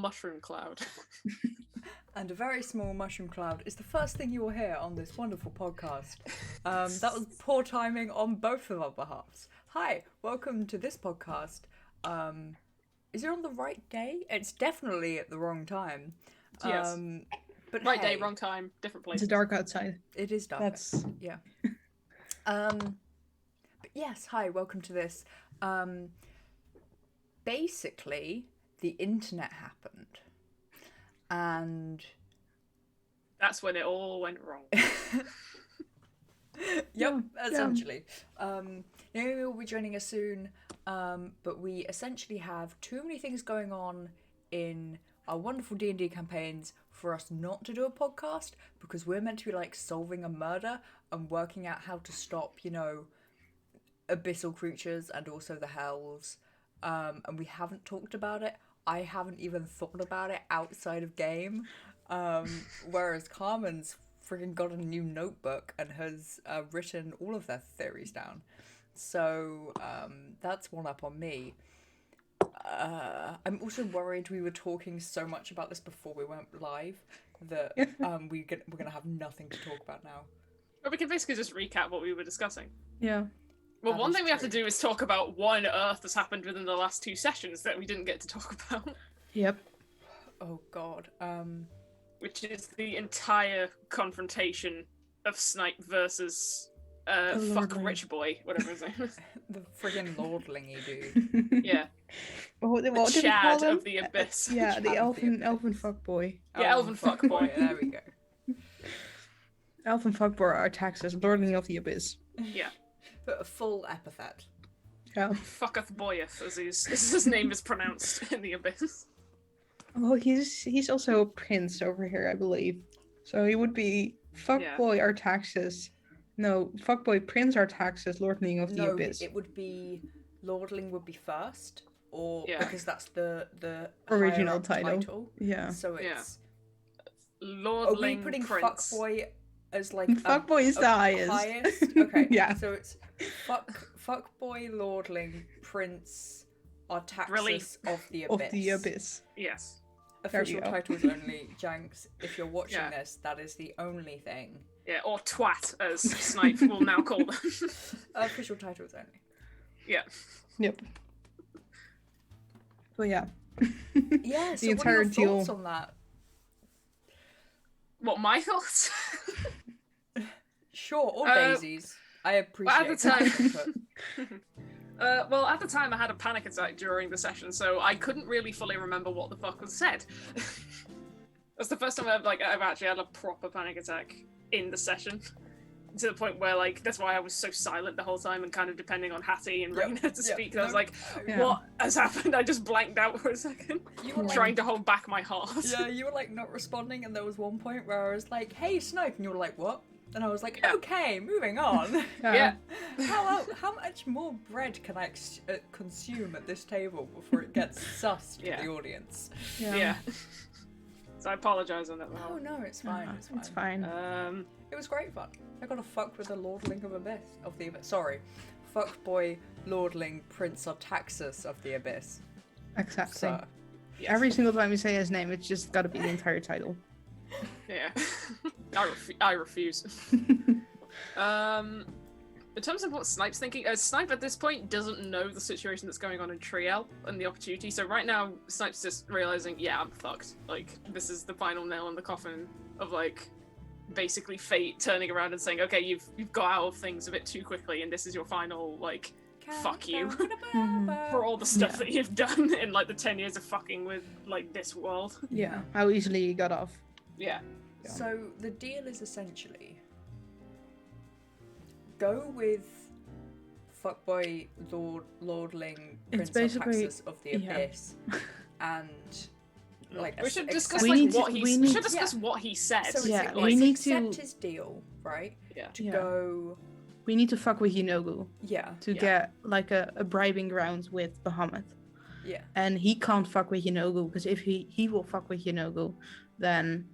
mushroom cloud. And a very small mushroom cloud is the first thing you will hear on this wonderful podcast. That was poor timing on both of our behalves. Hi, welcome to this podcast. Is it on the right day? It's definitely at the wrong time. Yes. But Right hey, day, wrong time, different place. It's dark outside. It is dark. That's Yeah. But yes, hi, welcome to this. Basically, the internet happened. And that's when it all went wrong. Yep, essentially. Naomi will be joining us soon, but we essentially have too many things going on in our wonderful D&D campaigns for us not to do a podcast, because we're meant to be like solving a murder and working out how to stop, abyssal creatures and also the hells, and we haven't talked about it. I haven't even thought about it outside of game, whereas Carmen's friggin' got a new notebook and has written all of their theories down. So that's one up on me. I'm also worried we were talking so much about this before we went live that we're gonna have nothing to talk about now. But we can basically just recap what we were discussing. yeah. Well, That one is thing we have to true. do is talk about what on earth has happened within the last 2 sessions that we didn't get to talk about, Yep. Oh god. which is the entire confrontation of Snipe versus fuck Lordling. rich boy, whatever his name is. The friggin' lordlingy dude. Yeah, What did we Chad call him? of the Abyss. Yeah, Chad the of the elfen Abyss. fuckboy. Yeah, elven fuckboy. There we go. Elfen fuckboy are Taxus, Lordling of the Abyss. Yeah, But a full epithet. Yeah. fucketh boyeth, as his name is pronounced in the Abyss. Well, he's also a prince over here, I believe. So he would be fuckboy Artaxis. No, fuckboy Prince Artaxis, Lordling of the No, Abyss. it would be lordling would be first, or Yeah. because that's the Original higher up title. Yeah. So Yeah. it's are we Lordling putting Prince. fuckboy as like Fuckboy is the highest. Highest? Okay. Yeah. So it's fuckboy, lordling, prince, Artaxis Really? of the Of abyss. the Abyss. Yes. There Official you go. titles only, Janks. If you're watching Yeah. this, that is the only thing. Yeah, or twat, as Snipe will now call them. Official titles only. Yeah. Yep. But yeah. Yeah. So The what are your entire deal. thoughts on that? What, my thoughts? Sure, or Uh, daisies. I appreciate at the time- input. Well, at the time I had a panic attack during the session, so I couldn't really fully remember what the fuck was said. That's the first time I've actually had a proper panic attack in the session. To the point where, that's why I was so silent the whole time and kind of depending on Hattie and Yep, Raina to yep, speak. I was no, like, Yeah. what has happened? I just blanked out for a second, You were trying to hold back my heart. Yeah, you were not responding, and there was one point where I was like, "Hey, Snipe," and you were like, "What?" And I was like, Yeah. "Okay, moving on." Yeah. How much more bread can I consume at this table before it gets sussed to Yeah. the audience? Yeah. So I apologize on that. Oh no, it's fine. It's fine. It's fine. It was great fun. I got to fuck with the Lordling of the Abyss. Sorry, fuckboy Lordling Prince Artaxis of the Abyss. Exactly. So, Every single time you say his name, it's just got to be the entire title. Yeah. I refuse. In terms of what Snipe's thinking, Snipe at this point doesn't know the situation that's going on in Triel and the opportunity. So right now, Snipe's just realizing, yeah, I'm fucked. This is the final nail in the coffin of basically fate turning around and saying, okay, you've got out of things a bit too quickly, and this is your final fuck you for all the stuff that you've done in the 10 years of fucking with this world. Yeah. How easily you got off. Yeah. So the deal is essentially go with fuckboy lordling It's Prince basically- Artaxis of the yeah. Abyss, and We should discuss We need what to- he. we We need- should discuss what he said. So Yeah, it's, we need to- accept his deal, right? Yeah. To Yeah. go, We need to fuck with Yinogu yeah, to Yeah. get a bribing ground with Bahamut. yeah, And he can't fuck with Yinogu because if he will fuck with Yinogu, then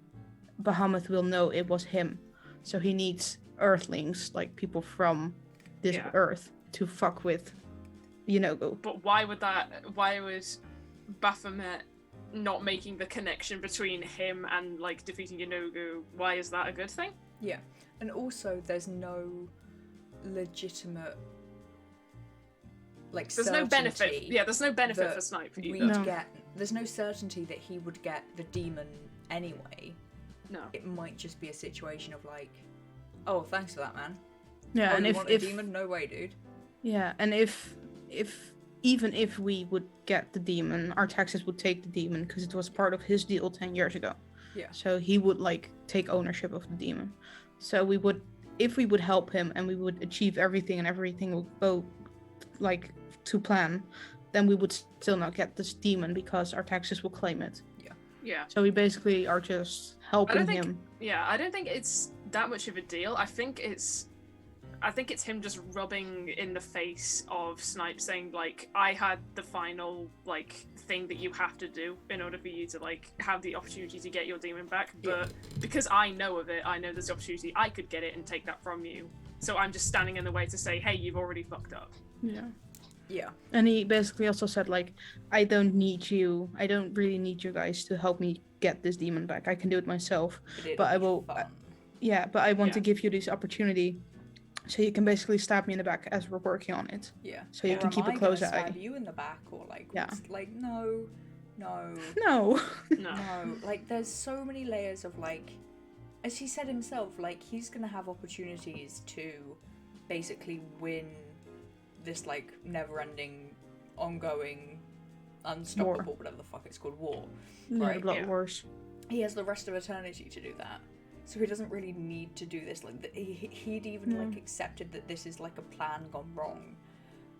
Bahamut will know it was him. So he needs Earthlings, people from this Yeah. Earth, to fuck with Yinogu. But why would Baphomet not making the connection between him and like defeating Yanogu, why is that a good thing? Yeah, and also there's no legitimate like There's no benefit. certainty Yeah, there's no benefit that for Snipe we'd either. No. get. There's no certainty that he would get the demon anyway. No. It might just be a situation of like, oh, thanks for that, man. Yeah, Oh, and you if want a demon? No way, dude. yeah, and if even if we would get the demon, our taxes would take the demon because it was part of his deal 10 years ago. Yeah. So he would like take ownership of the demon. So we would, if we would help him and we would achieve everything and everything would go like to plan, then we would still not get this demon because our taxes will claim it. Yeah. So we basically are just helping think- him. Yeah, I don't think it's that much of a deal. I think it's him just rubbing in the face of Snipe saying like, I had the final like thing that you have to do in order for you to like have the opportunity to get your demon back, but because I know of it, I know there's the opportunity I could get it and take that from you. So I'm just standing in the way to say, hey, you've already fucked up. Yeah. Yeah. And he basically also said like, I don't really need you guys to help me get this demon back. I can do it myself. But I will- Fun. Yeah, but I want Yeah. to give you this opportunity so you can basically stab me in the back as we're working on it. Yeah. So you Or can keep am a I close gonna eye. stab you in the back or like, Yeah. like no. No. No. No, like there's so many layers of like, as he said himself, like he's gonna have opportunities to basically win this like never-ending, ongoing, unstoppable, whatever the fuck it's called, war. Yeah, Right, Blood yeah. Wars. He has the rest of eternity to do that, so he doesn't really need to do this. Like he'd even No. like accepted that this is like a plan gone wrong.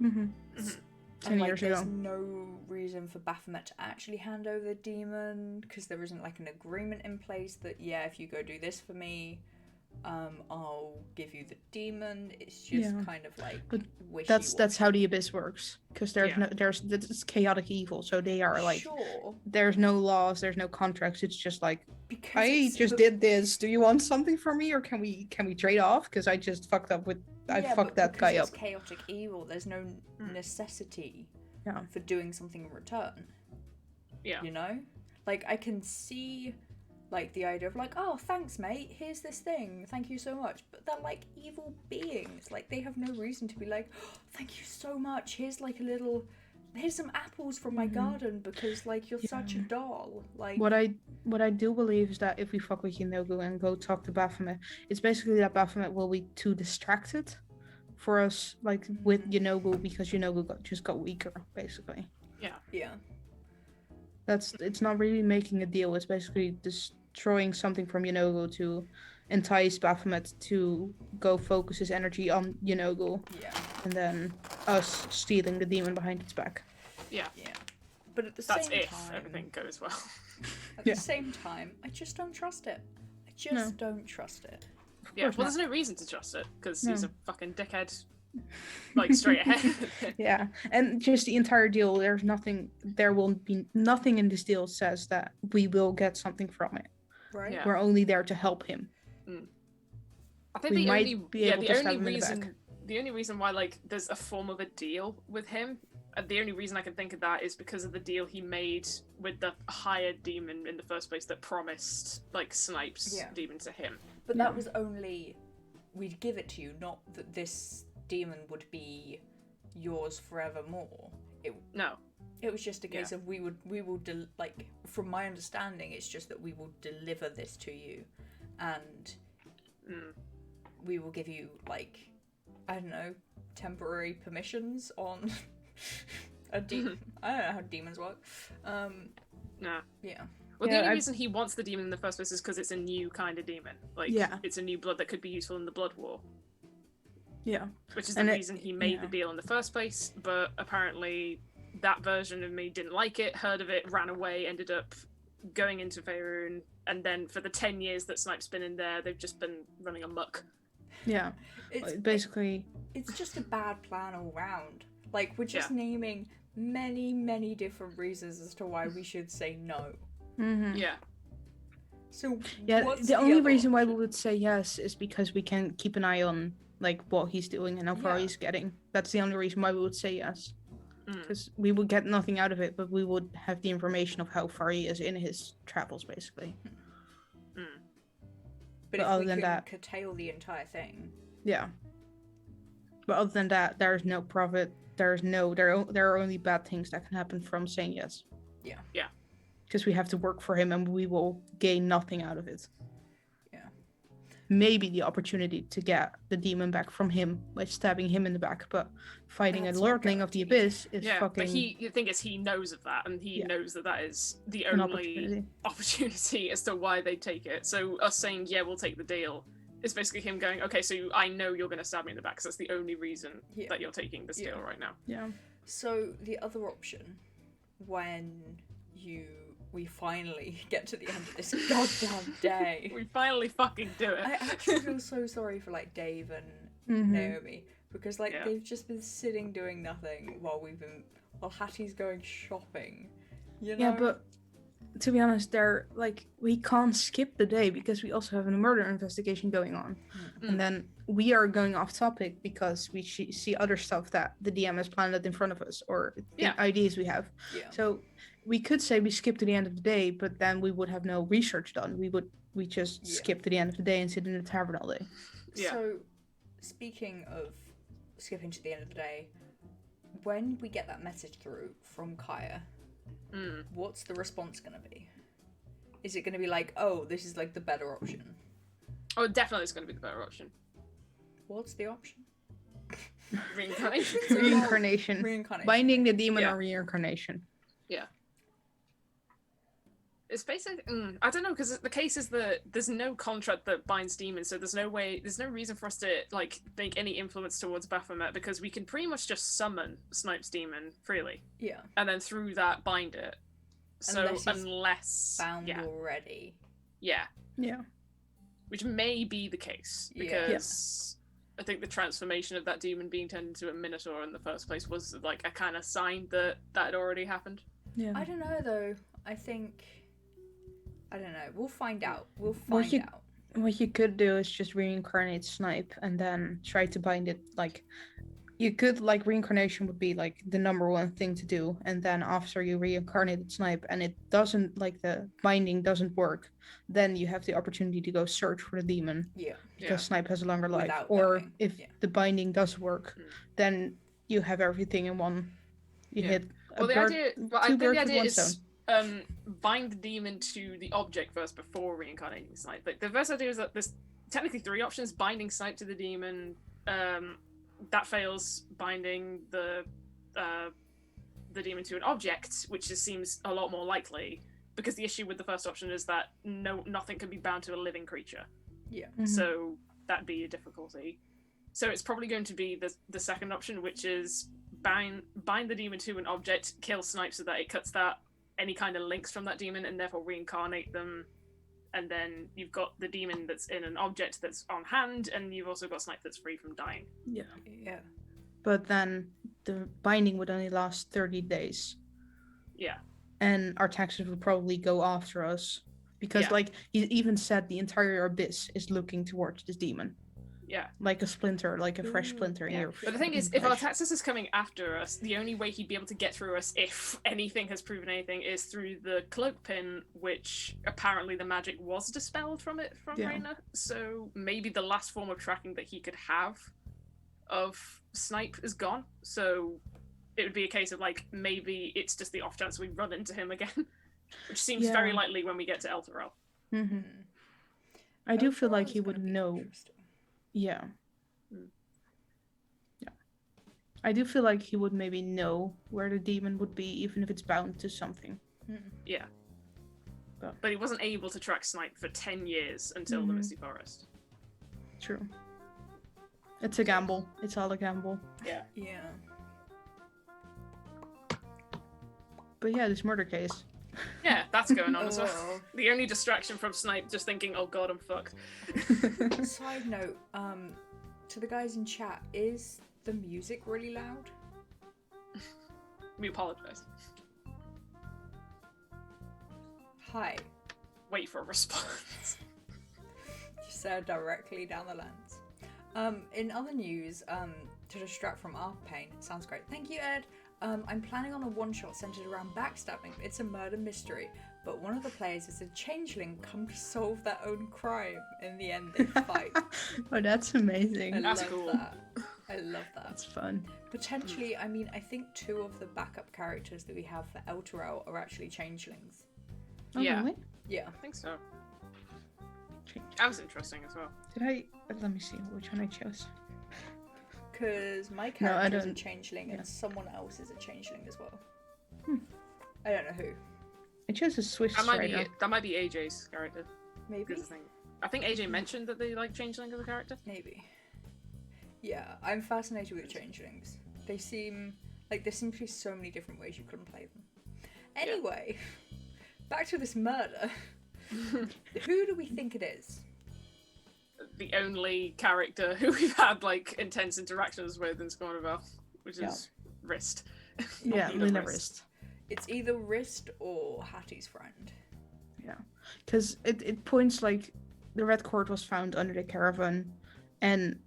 Mm-hmm. Mhm. 10 And like, years there's ago. no reason for Baphomet to actually hand over the demon because there isn't like an agreement in place that yeah, if you go do this for me, I'll give you the demon. It's just Yeah. kind of like But wishy-washy. That's how the Abyss works. Because Yeah. it's chaotic evil, so they are like, sure, there's no laws, there's no contracts. It's just like, because I it's just did this. Do you want something from me, or can we trade off? Because I just fucked up with I yeah, fucked but that because guy it's up. chaotic evil. There's no Mm. necessity Yeah. for doing something in return. Yeah. You know, like I can see like the idea of like, oh, thanks, mate. Here's this thing. Thank you so much. But they're like evil beings. Like they have no reason to be like, oh, thank you so much. Here's like here's some apples from my garden because like you're such a doll. Like What I do believe is that if we fuck with Yanogu and go talk to Baphomet, it's basically that Baphomet will be too distracted for us, like with Yanogu, because Yanogu just got weaker, basically. yeah, It's not really making a deal. It's basically destroying something from Yanogu to entice Baphomet to go focus his energy on Yanogu, yeah, and then us stealing the demon behind its back. yeah. But at the That's same if time, everything goes well. at Yeah. the same time, I just don't trust it. I just No. don't trust it. Yeah, well, course not. there's no reason to trust it because No. he's a fucking dickhead. Like straight ahead. Yeah, and just the entire deal. There will be nothing in this deal says that we will get something from it. Right? Yeah. We're only there to help him. I think We the might only be able the to stab only him in the back. reason the only reason why like there's a form of a deal with him, the only reason I can think of that is because of the deal he made with the hired demon in the first place that promised like Snipe's Yeah. demon to him. But Yeah. that was only we'd give it to you, not that this demon would be yours forevermore. No. It was just a case of we will like from my understanding, it's just that we will deliver this to you, and we will give you like I don't know temporary permissions on a demon. I don't know how demons work. Nah. Yeah. Well, Yeah, the only I- reason he wants the demon in the first place is because it's a new kind of demon. Like, Yeah. it's a new blood that could be useful in the Blood War. Yeah. Which is the And reason he made the yeah. deal in the first place, but apparently that version of me didn't like it, heard of it, ran away, ended up going into Faerun, and then for the 10 years that Snipe's been in there, they've just been running amok. Yeah. It's Basically, it's just a bad plan all round. Like we're just naming many different reasons as to why we should say no. mhm. Yeah. So Yeah. what's The only other reason why we option? would say yes is because we can keep an eye on like what he's doing and how far Yeah. he's getting. That's the only reason why we would say yes. Because we would get nothing out of it, but we would have the information of how far he is in his travels, basically. But if other we than can that- curtail the entire thing, Yeah. But other than that, there is no profit. There are only bad things that can happen from saying yes. Yeah. Yeah. Because we have to work for him and we will gain nothing out of it. Yeah. Maybe the opportunity to get the demon back from him by stabbing him in the back, but fighting That's a not lordling of the guaranteed. abyss is Yeah, fucking but the thing is, he knows of that, and he Yeah. knows that is the an only opportunity. opportunity as to why they take it. So us saying, yeah, we'll take the deal, is basically him going, okay, so I know you're going to stab me in the back, because that's the only reason Yeah. that you're taking this Yeah. deal right now. Yeah. So the other option, when we finally get to the end of this goddamn day, We finally fucking do it. I actually feel so sorry for like Dave and Mhm. Naomi, because like Yeah. they've just been sitting doing nothing while Hattie's going shopping. You know? Yeah, but to be honest, we can't skip the day because we also have a murder investigation going on. And then we are going off topic because we see other stuff that the DM has planted in front of us, or Yeah. ideas we have. Yeah. So we could say we skip to the end of the day, but then we would have no research done. We just Yeah. skip to the end of the day and sit in the tavern all day. Yeah. So, speaking of skipping to the end of the day, when we get that message through from Kaya, what's the response going to be? Is it going to be like, oh, this is like the better option? Oh, definitely it's going to be the better option. What's the option? Reincarnation. Reincarnation. Reincarnation. Binding the demon Yeah. or reincarnation. Yeah. It's basically, I don't know, because the case is that there's no contract that binds demons, so there's no reason for us to, like, make any influence towards Baphomet, because we can pretty much just summon Snipe's demon freely, Yeah. and then through that bind it. So, Unless he's unless... Bound Yeah. already. Yeah. Yeah. Which may be the case, Yeah. because I think the transformation of that demon being turned into a minotaur in the first place was, like, a kind of sign that had already happened. Yeah. I don't know, though. I don't know. We'll find out. We'll Well, find out. What you could do is just reincarnate Snipe and then try to bind it. Like, you could, like, reincarnation would be, like, the number one thing to do. And then after you reincarnated Snipe and it doesn't, like, the binding doesn't work, then you have the opportunity to go search for the demon Yeah. because Yeah. Snipe has a longer life. Without Or dying. if Yeah. the binding does work, then you have everything in one. You Yeah. hit a Well, the bird, idea, two I think the birds with idea one is stone. bind the demon to the object first before reincarnating Snipe. Like, the first idea is that there's technically three options: binding Snipe to the demon, that fails; binding the demon to an object, which just seems a lot more likely. Because the issue with the first option is that nothing can be bound to a living creature, Yeah. Mhm. so that'd be a difficulty. So it's probably going to be the second option, which is bind the demon to an object, kill Snipe so that it cuts that any kind of links from that demon, and therefore reincarnate them. And then you've got the demon that's in an object that's on hand, and you've also got Snipe that's free from dying. Yeah. Yeah. But then the binding would only last 30 days. Yeah. And our taxes would probably go after us. Because, Yeah. like, he even said the entire abyss is looking towards this demon. Yeah. Like a splinter, like a fresh Ooh, splinter in yeah. your But the thing is, fucking if our flesh. Taxus is coming after us, the only way he'd be able to get through us, if anything has proven anything, is through the cloak pin, which apparently the magic was dispelled from Yeah. Reyna. So maybe the last form of tracking that he could have of Snipe is gone. So it would be a case of, like, maybe it's just the off chance we run into him again, which seems very Yeah. likely when we get to Elturel. Mhm. I do feel like Elturel's he would gonna be know. interesting. Yeah. Mm. Yeah. I do feel like he would maybe know where the demon would be, even if it's bound to something. Yeah. But- But he wasn't able to track Snipe for 10 years until the Mhm. Misty Forest. True. It's a gamble. It's all a gamble. Yeah. Yeah. But yeah, this murder case. Yeah, that's going on as well. Oh. The only distraction from Snipe just thinking, oh god, I'm fucked. Side note, to the guys in chat, is the music really loud? We apologize. Hi. Wait for a response. Just directly down the lens. In other news, to distract from our pain, sounds great. Thank you, Ed. I'm planning on a one-shot centered around backstabbing. It's a murder mystery, but one of the players is a changeling come to solve their own crime. In the end, they fight. Oh, that's amazing. I That's love cool. that. I love that. That's fun. Potentially, I mean, I think 2 of the backup characters that we have for Elturel are actually changelings. Oh, Yeah. really? Yeah. I think so. Change. That was interesting as well. Did I? Let me see which one I chose. Because my I character is a don't- changeling yeah. and someone else is a changeling as well. Hmm. I don't know who. I chose a Swiss That might Strider. be that might be AJ's character. Maybe? Is the thing. I think AJ mentioned that they like changeling as a character. Maybe. Yeah, I'm fascinated with changelings. They seem like there seems to be so many different ways you can play them. Anyway, back to this murder. Who do we think it is? The only character who we've had like intense interactions with in Scornable, which Yeah. is Wrist. Yeah, Either Lena Wrist. Wrist. It's either Wrist or Hattie's friend. Yeah, because it points like the red cord was found under the caravan, and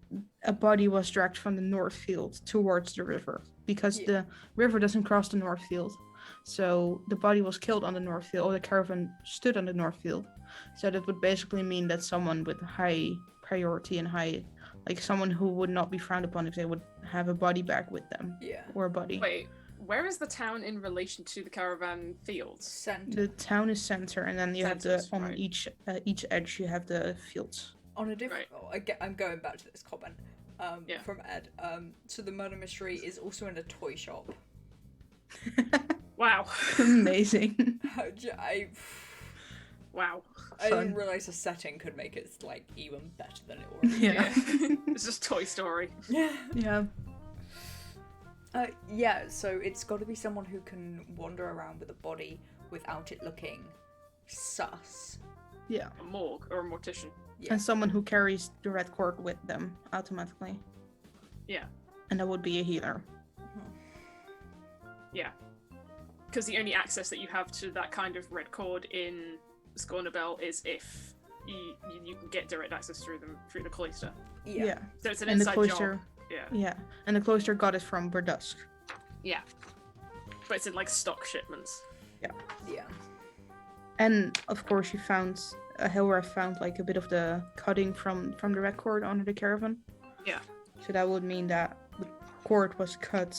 a body was dragged from the north field towards the river because Yeah. the river doesn't cross the north field. So the body was killed on the north field, or the caravan stood on the north field. So that would basically mean that someone with high priority and high, like someone who would not be frowned upon if they would have a body bag with them, Yeah. or a body. Wait, where is the town in relation to the caravan fields? Center. The town is center, and then you have the Centers, on right. each edge you have the fields. On a different. Right. Oh, I'm going back to this comment Yeah. from Ed. So the murder mystery is also in a toy shop. Wow. Amazing. I Wow. didn't Fun. realize the setting could make it like even better than it already. Yeah. It's just Toy Story. Yeah. Yeah. Yeah. So it's got to be someone who can wander around with a body without it looking sus. Yeah. A morgue or a mortician. Yeah. And someone who carries the red cord with them automatically. Yeah. And that would be a healer. Yeah. Because the only access that you have to that kind of red cord in Scornable is if you can get direct access through the cloister. Yeah. So it's an And the inside cloister. job. Yeah. Yeah. And the cloister got it from Burdusk. Yeah. But it's in like stock shipments. Yeah. And of course, Hilra found like a bit of the cutting from the red cord under the caravan. Yeah. So that would mean that the cord was cut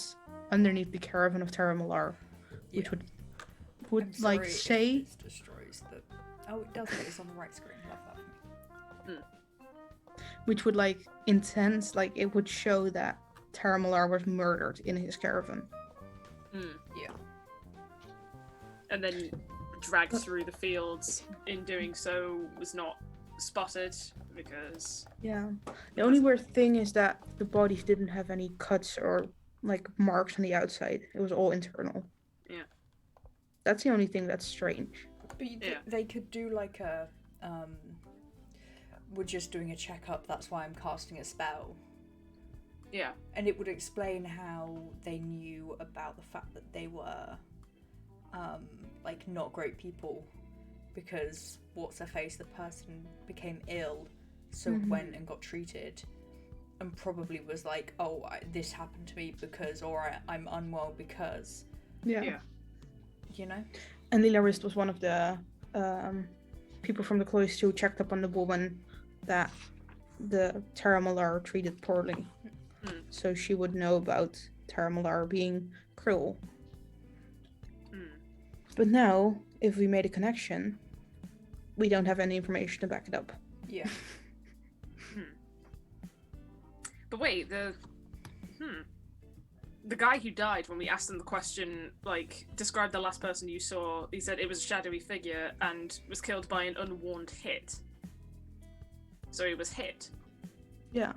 underneath the caravan of Terra Malar, which Yeah. would I'm like sorry if say this destroys the. Oh, it doesn't. It's on the right screen. Love that. which would like intense, like it would show that Terra Malar was murdered in his caravan. Mm. Yeah. And then dragged through the fields. In doing so, was not spotted because Yeah. The only weird thing is that the bodies didn't have any cuts or like marks on the outside. It was all internal. Yeah. That's the only thing that's strange. But Yeah. they could do like a. We're just doing a checkup. That's why I'm casting a spell. yeah, And it would explain how they knew about the fact that they were, like, not great people, because what's her face, the person became ill, so went and got treated, and probably was like, oh, this happened to me because, or I'm unwell because, Yeah. you know? And Lila Rist was one of the people from the cloister who checked up on the woman that the Terra Malar treated poorly. Mm. So she would know about Terra Malar being cruel. Mm. But now, if we made a connection, we don't have any information to back it up. Yeah. But wait, the guy who died, when we asked him the question, like, describe the last person you saw, he said it was a shadowy figure and was killed by an unwarned hit. So he was hit. Yeah.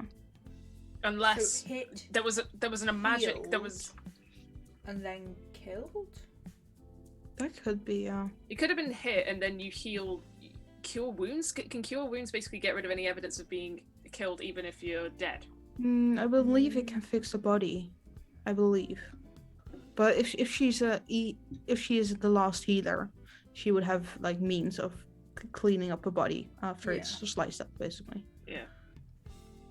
Unless So hit there was an magic there was and then killed? That could be, it could have been hit and then you cure wounds. Can cure wounds basically get rid of any evidence of being killed even if you're dead? I believe it can fix the body. I believe. But if she is the last healer, she would have like means of cleaning up a body after it's sliced up, basically. Yeah.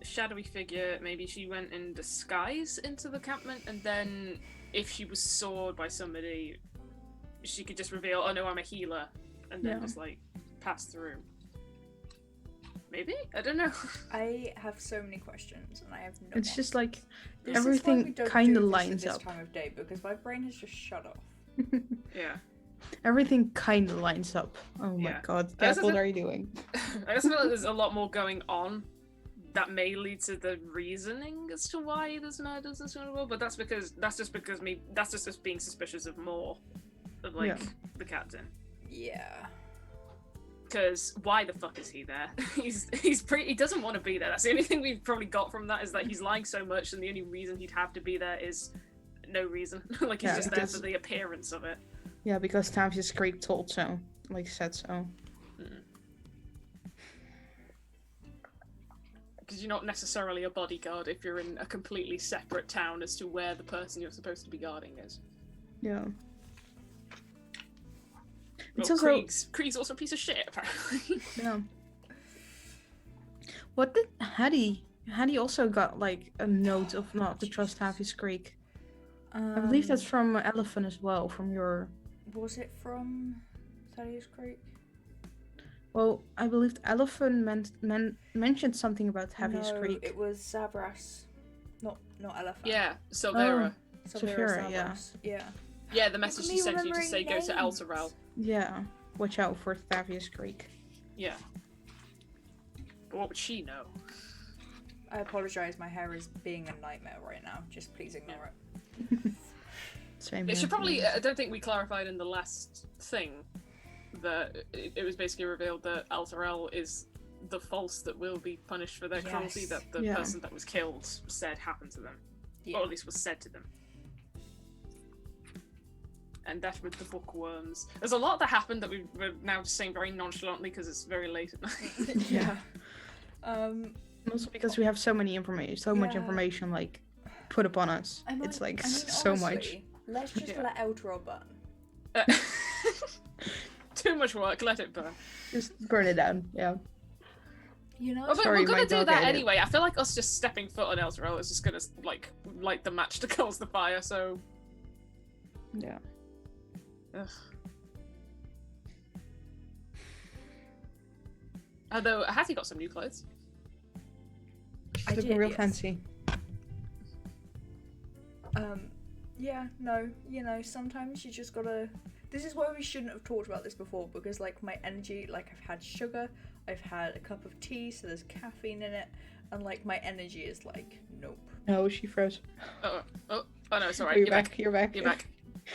A shadowy figure, maybe she went in disguise into the encampment and then if she was sawed by somebody, she could just reveal, oh no, I'm a healer, and then just like pass through. Maybe? I don't know. I have so many questions and I have no It's just like This everything is why we don't kind do of this at lines this up. time of day, because my brain has just shut off. Yeah. Everything kind of lines up. Oh my Yeah. god, I guess Kat, what are you doing? I guess I feel like there's a lot more going on that may lead to the reasoning as to why there's murders in the world, but that's just us being suspicious of more of like the captain. Yeah. Because why the fuck is he there? He doesn't want to be there. That's the only thing we've probably got from that, is that he's lying so much, and the only reason he'd have to be there is no reason. Like he's just there for the appearance of it. Yeah, because Tavius Creek told so, like said so. Because you're not necessarily a bodyguard if you're in a completely separate town as to where the person you're supposed to be guarding is. Yeah. Well, It's also Krieg's also a piece of shit, apparently. yeah. What did Hattie also got like a note of not to trust Tavius Creek. I believe that's from Elephant as well, from your... Was it from Thaddeus Creek? Well, I believe Elephant mentioned something about Tavius No, Creek. it was Zabras. Not Elephant. Yeah, Silvera. Saphira, yeah. Yeah. Yeah, the message me she sent you to remembering say go to names. Elturel. Yeah. Watch out for Tavius Creek. Yeah. But what would she know? I apologise, my hair is being a nightmare right now. Just please ignore it. Same It here. should probably. I don't think we clarified in the last thing that it was basically revealed that Elturel is the false that will be punished for their cruelty that the person that was killed said happened to them. Yeah. Or at least was said to them. And that with the bookworms. There's a lot that happened that we're now just saying very nonchalantly because it's very late at night. Yeah. Also because we have so much information like put upon us. It's like so honestly, much. Let's just let Elturel burn. Too much work, let it burn. Just burn it down, yeah. You know? But Sorry, we're gonna my do dog that ate it. anyway. I feel like us just stepping foot on Elturel is just gonna like light the match to cause the fire, so Yeah. ugh. Although Hattie got some new clothes. I Looking did, real yes. fancy. Yeah, no, you know, sometimes you just gotta... This is why we shouldn't have talked about this before, because, like, my energy, like, I've had sugar, I've had a cup of tea, so there's caffeine in it, and, like, my energy is, like, nope. No, she froze. Oh no, it's alright. You're back. You're back.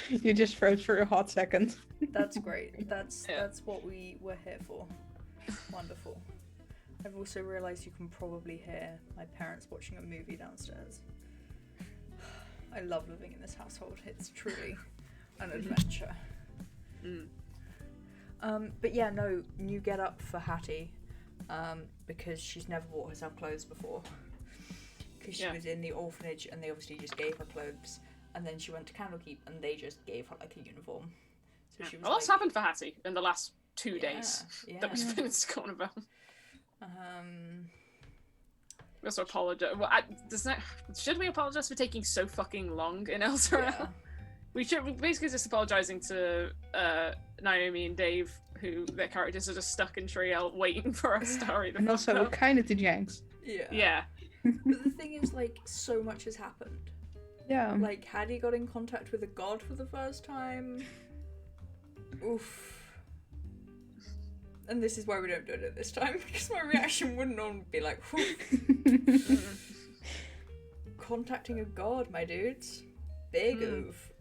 You just froze for a hot second. That's great. That's Yeah. that's what we were here for. Wonderful. I've also realised you can probably hear my parents watching a movie downstairs. I love living in this household. It's truly an adventure. But yeah, no, new get up for Hattie, because she's never bought herself clothes before. Because she was in the orphanage and they obviously just gave her clothes, and then she went to Candlekeep and they just gave her like a uniform. So she was A lot's like, happened for Hattie in the last 2 days that we've been talking about. We also apologize. Well, should we apologize for taking so fucking long in Elturel? Yeah. We're basically just apologizing to Naomi and Dave, who their characters are just stuck in Triel waiting for our story. And also kind of to Janks. Yeah. But the thing is, like, so much has happened. Yeah. Like, Hattie got in contact with a god for the first time. Oof. And this is why we don't do it at this time, because my reaction wouldn't normally be like, whew. Contacting a god, my dudes. Big oof.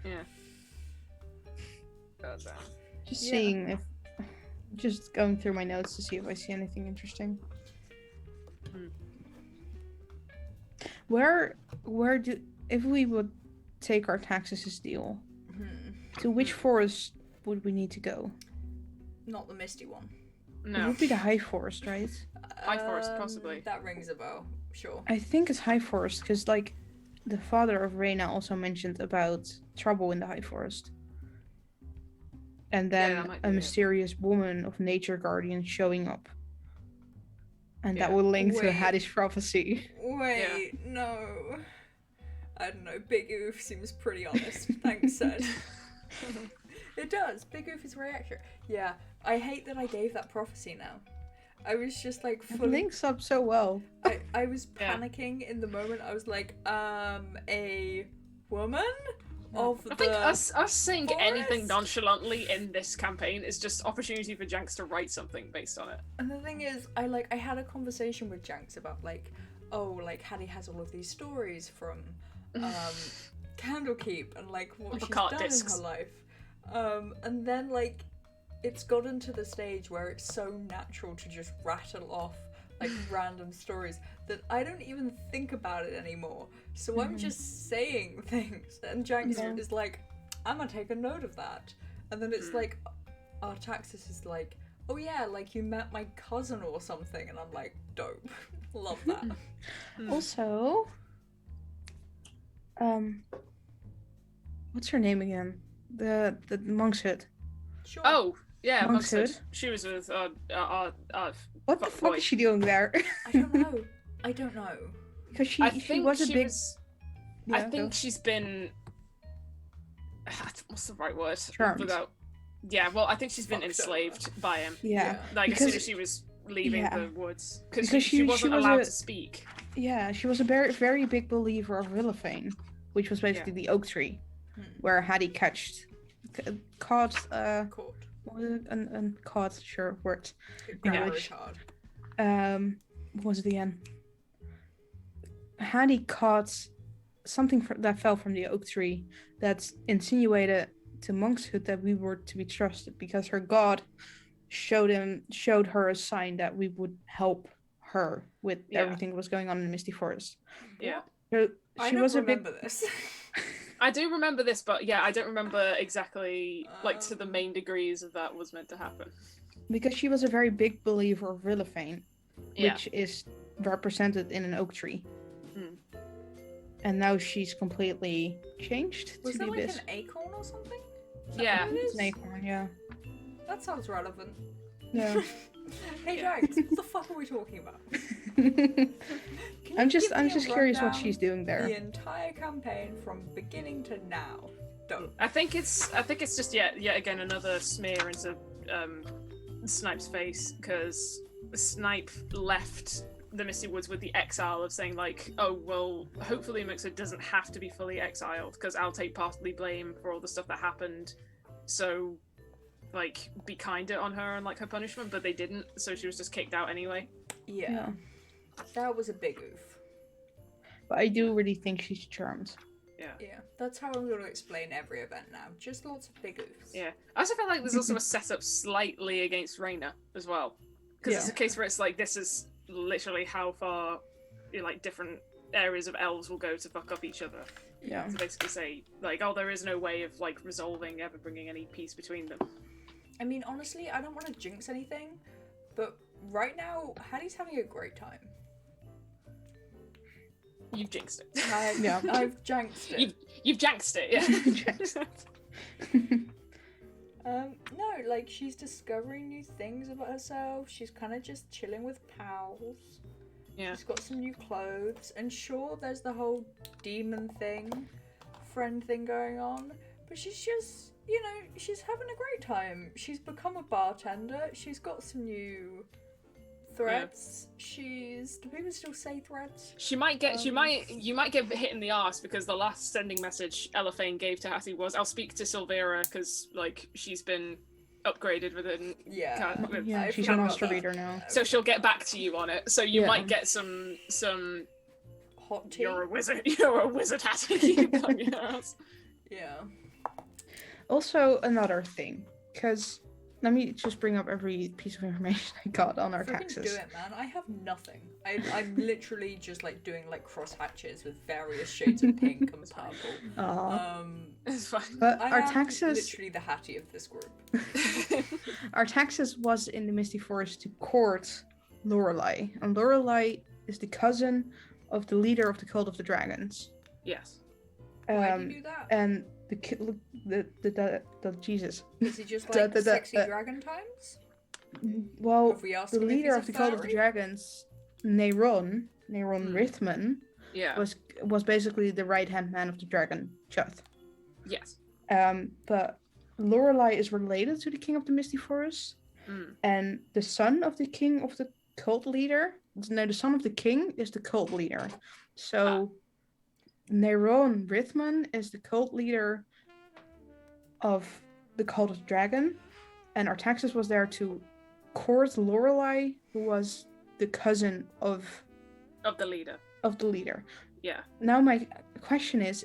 Yeah. God damn. Just seeing if... Just going through my notes to see if I see anything interesting. Where do... If we would take our taxes as deal, to which forest would we need to go? Not the misty one. It No. would be the High Forest, right? High Forest, possibly. That rings a bell, sure. I think it's High Forest, because, like, the father of Reyna also mentioned about trouble in the High Forest. And then that might a be it. mysterious woman of nature guardian showing up. And that Yeah. will link to Wait. Hattie's prophecy. Wait, no. I don't know, Big Oof seems pretty honest. Thanks, Sed. It does. Big Oof is very accurate. Yeah, I hate that I gave that prophecy now. I was just like It fully... links up so well. I was panicking in the moment. I was like, a woman of I think the us saying anything forest? nonchalantly in this campaign is just opportunity for Janks to write something based on it. And the thing is, I had a conversation with Janks about like, oh, like Hattie has all of these stories from Candlekeep and like what The she's cart done discs. in her life. And then like it's gotten to the stage where it's so natural to just rattle off like random stories that I don't even think about it anymore. So I'm just saying things, and Janks is like, I'm gonna take a note of that. And then it's like, Artaxis is like, oh yeah, like you met my cousin or something, and I'm like, dope, love that. Also, what's her name again? The monk's hood. Sure. Oh, yeah, Monk's Monkshood. Hood. She was with What the fuck fuck boy. is she doing there? I don't know. Because she I think was a she big. was. Yeah, I think go. she's been. What's the right word? Charmed. Without. Yeah, well, I think she's been Fucked enslaved by him. Yeah. Like as soon Because- as she was leaving yeah. the woods, because Because she she wasn't was allowed a- to speak. Yeah, she was a very, very big believer of Willowfane, which was basically the oak tree, where Hattie caught Court. what was it? An caught, sure, worked. Grammar Which- is hard. What was it again? Hattie caught something that fell from the oak tree that insinuated to Monkshood that we were to be trusted because her god showed her a sign that we would help her with everything that was going on in the Misty Forest. Yeah. So I she don't was a big. remember this. I do remember this, but yeah, I don't remember exactly like to the main degrees of that was meant to happen. Because she was a very big believer of Willowfane, Yeah. which is represented in an oak tree. Mm. And now she's completely changed Was to that the like abyss. an acorn or something? Is that Yeah. what it It's is? an acorn, yeah. That sounds relevant. Yeah. Hey Jags, what the fuck are we talking about? Can I'm you just give me a curious what rundown she's doing The there. entire campaign from beginning to now. Dope. I think it's just yet again another smear into Snipe's face because Snipe left the Misty Woods with the exile of saying like, oh well, hopefully Mixer doesn't have to be fully exiled because I'll take partly blame for all the stuff that happened. So, like, be kinder on her and like her punishment, but they didn't, so she was just kicked out anyway. Yeah. That was a big oof. But I do really think she's charmed. Yeah. That's how I'm going to explain every event now. Just lots of big oofs. Yeah. I also feel like there's also a setup slightly against Reyna as well. Because it's a case where it's like, this is literally how far like different areas of elves will go to fuck up each other. Yeah. To basically say, like, oh, there is no way of like resolving, ever bringing any peace between them. I mean, honestly, I don't want to jinx anything, but right now, Hattie's having a great time. You've jinxed it. I've jinxed it. You've jinxed it, yeah. No, like, she's discovering new things about herself. She's kind of just chilling with pals. Yeah. She's got some new clothes. And sure, there's the whole demon thing, friend thing going on. But she's just, you know, she's having a great time. She's become a bartender. She's got some new threads. Do people still say threads? You might get hit in the arse because the last sending message Elefane gave to Hattie was, "I'll speak to Silvera because like she's been upgraded within." Yeah, she's a forgot master that. reader now. So she'll get back to you on it. So you Yeah. might get some. Hot tea. You're a wizard. You're a wizard, Hattie. On your ass. Yeah. Also, another thing, because let me just bring up every piece of information I got on our Freaking taxes. do it, man. I have nothing. I'm literally just like doing like cross hatches with various shades of pink and purple. Aw. It's fine. But I our am taxes, literally the Hattie of this group. our taxes was in the Misty Forest to court Lorelei, and Lorelei is the cousin of the leader of the Cult of the Dragons. Yes. Why do you do that? And the Jesus. Is he just da- like da- da- sexy dragon times? Well, Have we asked the him if leader he's of the a Cult of the fairy? Dragons, Neyron Rithman, Yeah. was basically the right-hand man of the dragon, Chuth. Yes. But Lorelei is related to the king of the Misty Forest, and the son of the king of the cult leader. No, the son of the king is the cult leader. So Neron Rithman is the cult leader of the cult of the dragon, and Artaxis was there to court Lorelei, who was the cousin of the leader. Yeah. Now my question is,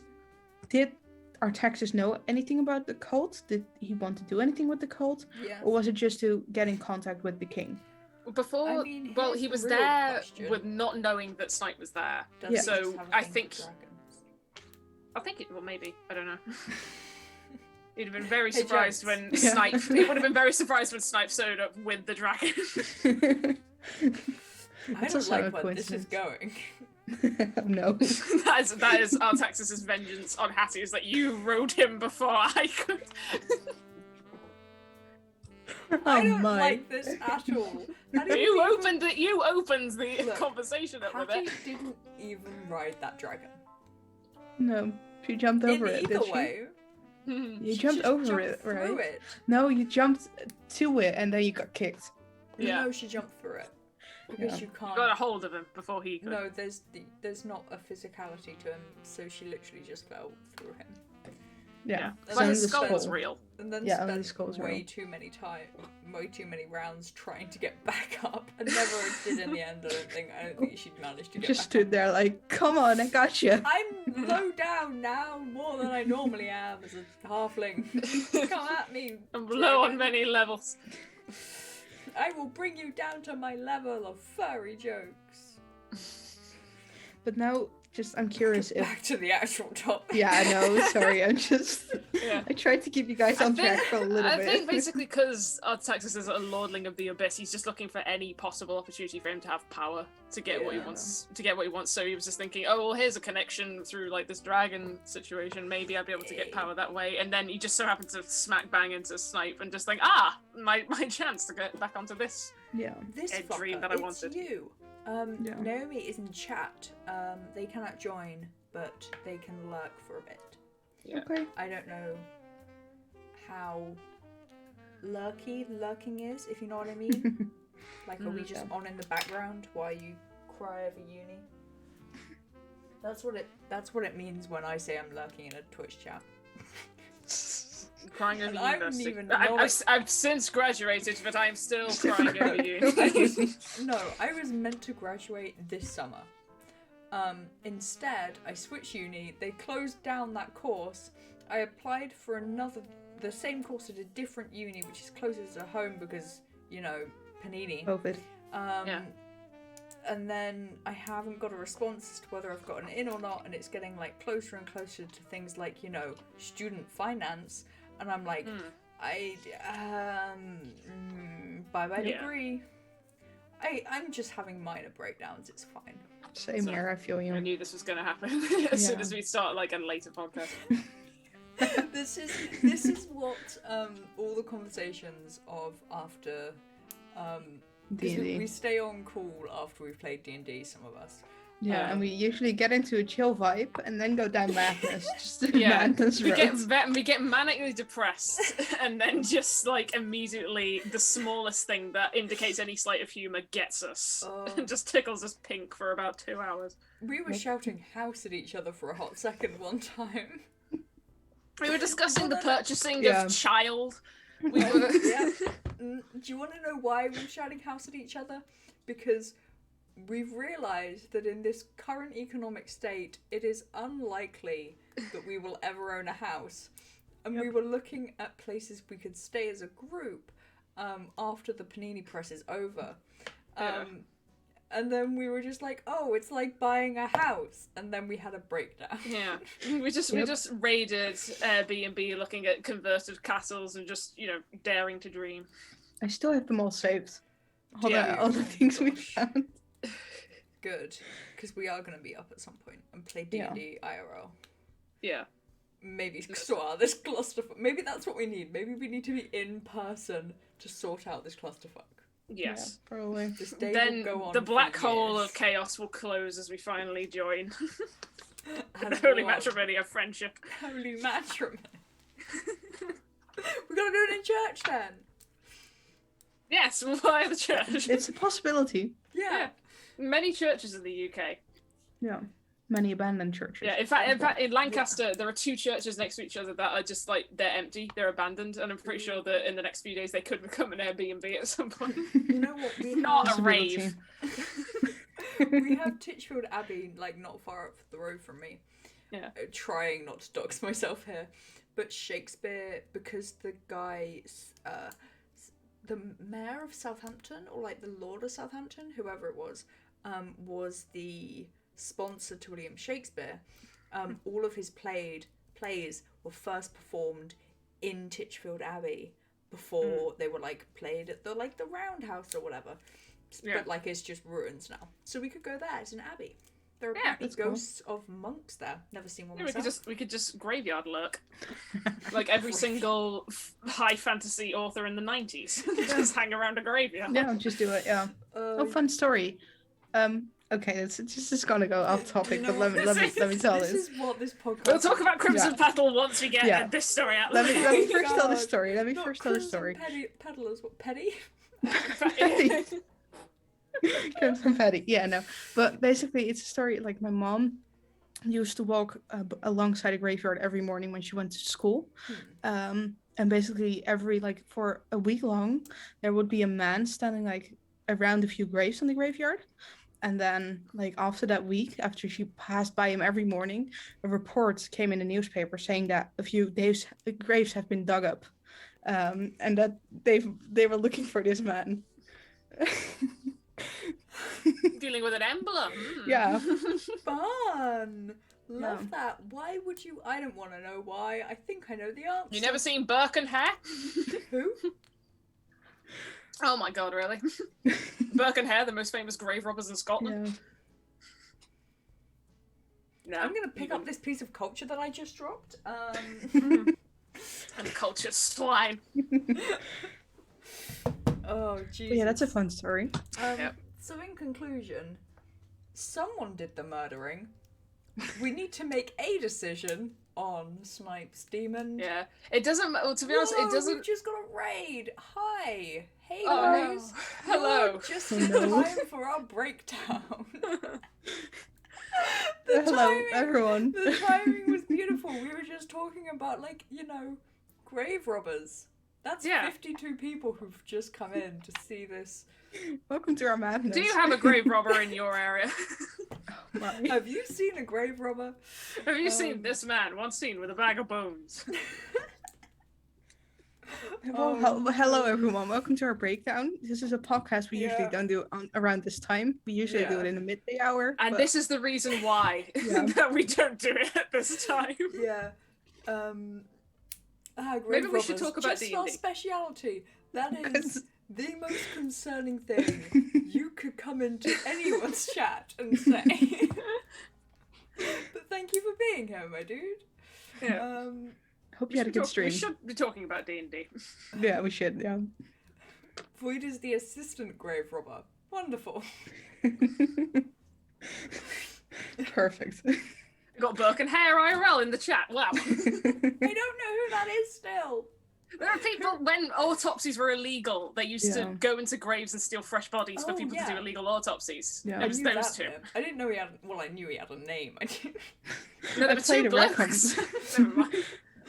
did Artaxis know anything about the cult? Did he want to do anything with the cult? Yeah. Or was it just to get in contact with the king? Before, I mean, he was the real there question. with not knowing that Snipe was there. Does he So just have a I thing think, for dragons? maybe, I don't know. He'd have been very Hey, surprised James. when Snipe. He would have been very surprised when Snipe showed up with the dragon. I It's don't also a like where this is coincidence. going. No. that is Artaxis' vengeance on Hattie. Is that you rode him before I could. I Oh don't my. like this at all. You opened it. You opened the Look, conversation up with Hattie it. didn't even ride that dragon. No, she jumped over In it, either did she? way, You she jumped just over jumped it, through right? it. No, you jumped to it and then you got kicked. Yeah. No, she jumped through it because Yeah. you can't. You got a hold of him before he could. No, there's not a physicality to him, so she literally just fell through him. Yeah. And But then his the skull was skull. real. And then Yeah, only spent skulls way roll. too many rounds trying to get back up, and never did in the end. I don't think she'd managed to get Just back stood up. there like, come on, I got you. I'm low down now, more than I normally am as a halfling. Come at me. I'm low on dragon. many levels. I will bring you down to my level of furry jokes. But now, I'm curious if. Back to the actual topic. Yeah, I know. Sorry, Yeah. I tried to keep you guys on track for a little I bit. think basically because Artaxis is a lordling of the abyss, he's just looking for any possible opportunity for him to have power to get what he Yeah. wants. To get what he wants. So he was just thinking, oh well, here's a connection through like this dragon situation. Maybe I'll be able to get power that way. And then he just so happened to smack bang into Snipe and just think, my chance to get back onto this. Yeah. This A fucker, dream that I it's wanted. you. Yeah. Naomi is in chat. They cannot join, but they can lurk for a bit. Yeah. Okay. I don't know how lurking is, if you know what I mean. Like, are we just on in the background while you cry over uni? That's what it means when I say I'm lurking in a Twitch chat. Crying over And I wouldn't university. even know I've since graduated, but I'm still crying over you. I was meant to graduate this summer. Instead, I switched uni. They closed down that course. I applied for the same course at a different uni, which is closer to home because, Panini. COVID. Yeah. And then I haven't got a response as to whether I've gotten in or not, and it's getting like closer and closer to things like, student finance, and I'm like, bye-bye degree. I'm just having minor breakdowns, it's fine. Same here, I feel I you. knew this was going to happen as soon as we start like a later podcast. This is what all the conversations of after 'cause D&D. we stay on call after we've played D&D, some of us. Yeah, and we usually get into a chill vibe and then go down madness. Just the Yeah, madness we road. get manically depressed, and then just like immediately the smallest thing that indicates any slight of humour gets us, and just tickles us pink for about 2 hours. We were shouting house at each other for a hot second one time. We were discussing the purchasing Yeah. of child. We were. Yeah. Do you want to know why we were shouting house at each other? Because we've realised that in this current economic state, it is unlikely that we will ever own a house. And we were looking at places we could stay as a group after the Panini press is over. And then we were just like, oh, it's like buying a house. And then we had a breakdown. Yeah, we just raided Airbnb, looking at converted castles and just daring to dream. I still have them all saved. All Yeah. the things we Gosh. found. Good, because we are going to be up at some point and play D&D IRL. Yeah. Maybe sort out this clusterfuck. Maybe that's what we need. Maybe we need to be in person to sort out this clusterfuck. Yes. Yeah, probably. This day Then will go on the for black hole years. of chaos will close as we finally join. And Holy what? matrimony of friendship. Holy matrimony. We're gonna do it in church then. Yes, why the church? It's a possibility. Yeah. Many churches in the UK. Yeah. Many abandoned churches. Yeah, in fact, in Lancaster, there are 2 churches next to each other that are just like they're empty, they're abandoned, and I'm pretty sure that in the next few days they could become an Airbnb at some point. You know what? We Not a have, rave. we have Titchfield Abbey, like not far up the road from me. Yeah. Trying not to dox myself here, but Shakespeare, because the guy, the mayor of Southampton, or like the Lord of Southampton, whoever it was the sponsor to William Shakespeare. All of his plays were first performed in Titchfield Abbey before they were like played at the Roundhouse or whatever. Yeah. But like it's just ruins now, so we could go there. It's an abbey. There are Yeah, apparently that's cool. ghosts of monks there. Never seen one Yeah, myself. we could just graveyard lurk, like every single high fantasy author in the 90s. Just hang around a graveyard. Yeah, just do it, yeah. Oh, fun story. Okay, it's just gonna go off topic, You know but let me what? tell This this. is what this podcast. We'll talk about Crimson Yeah. Petal once we get Yeah. this story out. Let me Oh first tell the God. story. Let me Not first tell the Crimson story. Peddlers, what petty? Crimson Petty. Yeah, no. But basically, it's a story like my mom used to walk alongside a graveyard every morning when she went to school. And basically, for a week long, there would be a man standing like around a few graves in the graveyard. And then, like, after that week, after she passed by him every morning, a report came in the newspaper saying that a few graves have been dug up. And that they were looking for this man. Dealing with an emblem. Yeah. Fun. Love Yeah. that. Why would you? I don't want to know why. I think I know the answer. You never seen Burke and Hare? Who? Oh my god, really? Burke and Hare, the most famous grave robbers in Scotland? Yeah. No. I'm gonna pick up this piece of culture that I just dropped. And culture swine. Oh, Jesus. But yeah, that's a fun story. Yep. So in conclusion, someone did the murdering. We need to make a decision on Snipes Demon. Yeah. It doesn't, well, to be honest, Whoa, it doesn't... We've just got a raid. Hi. Hey Oh, guys. no. Hello. You're just Oh, in no. time for our breakdown. Hello, everyone. The timing was beautiful. We were just talking about, like, grave robbers. That's Yeah. 52 people who've just come in to see this. Welcome to our madness. Do you have a grave robber in your area? My- Have you seen a grave robber? Have you seen this man once seen with a bag of bones? Well, hello everyone. Welcome to our breakdown. This is a podcast we usually Yeah. don't do around this time. We usually do Yeah. it in the midday hour. And but- this is the reason why Yeah. that we don't do it at this time. Yeah. Grave Maybe we should robbers, talk about just our D&D. speciality. That is Because- the most concerning thing you could come into anyone's chat and say. But thank you for being here, my dude. Yeah. Hope you had a good stream. We should be talking about D&D. Yeah, we should. Yeah. Void is the assistant grave robber. Wonderful. Perfect. We got Burke and Hare IRL in the chat. Wow. I don't know who that is still. There are people, when autopsies were illegal, they used Yeah. to go into graves and steal fresh bodies for Oh, people to yeah. do illegal autopsies. Yeah. It was I knew those that two. bit. I didn't know he had. Well, I knew he had a name. I didn't. No, I there were played two a blokes. Never mind.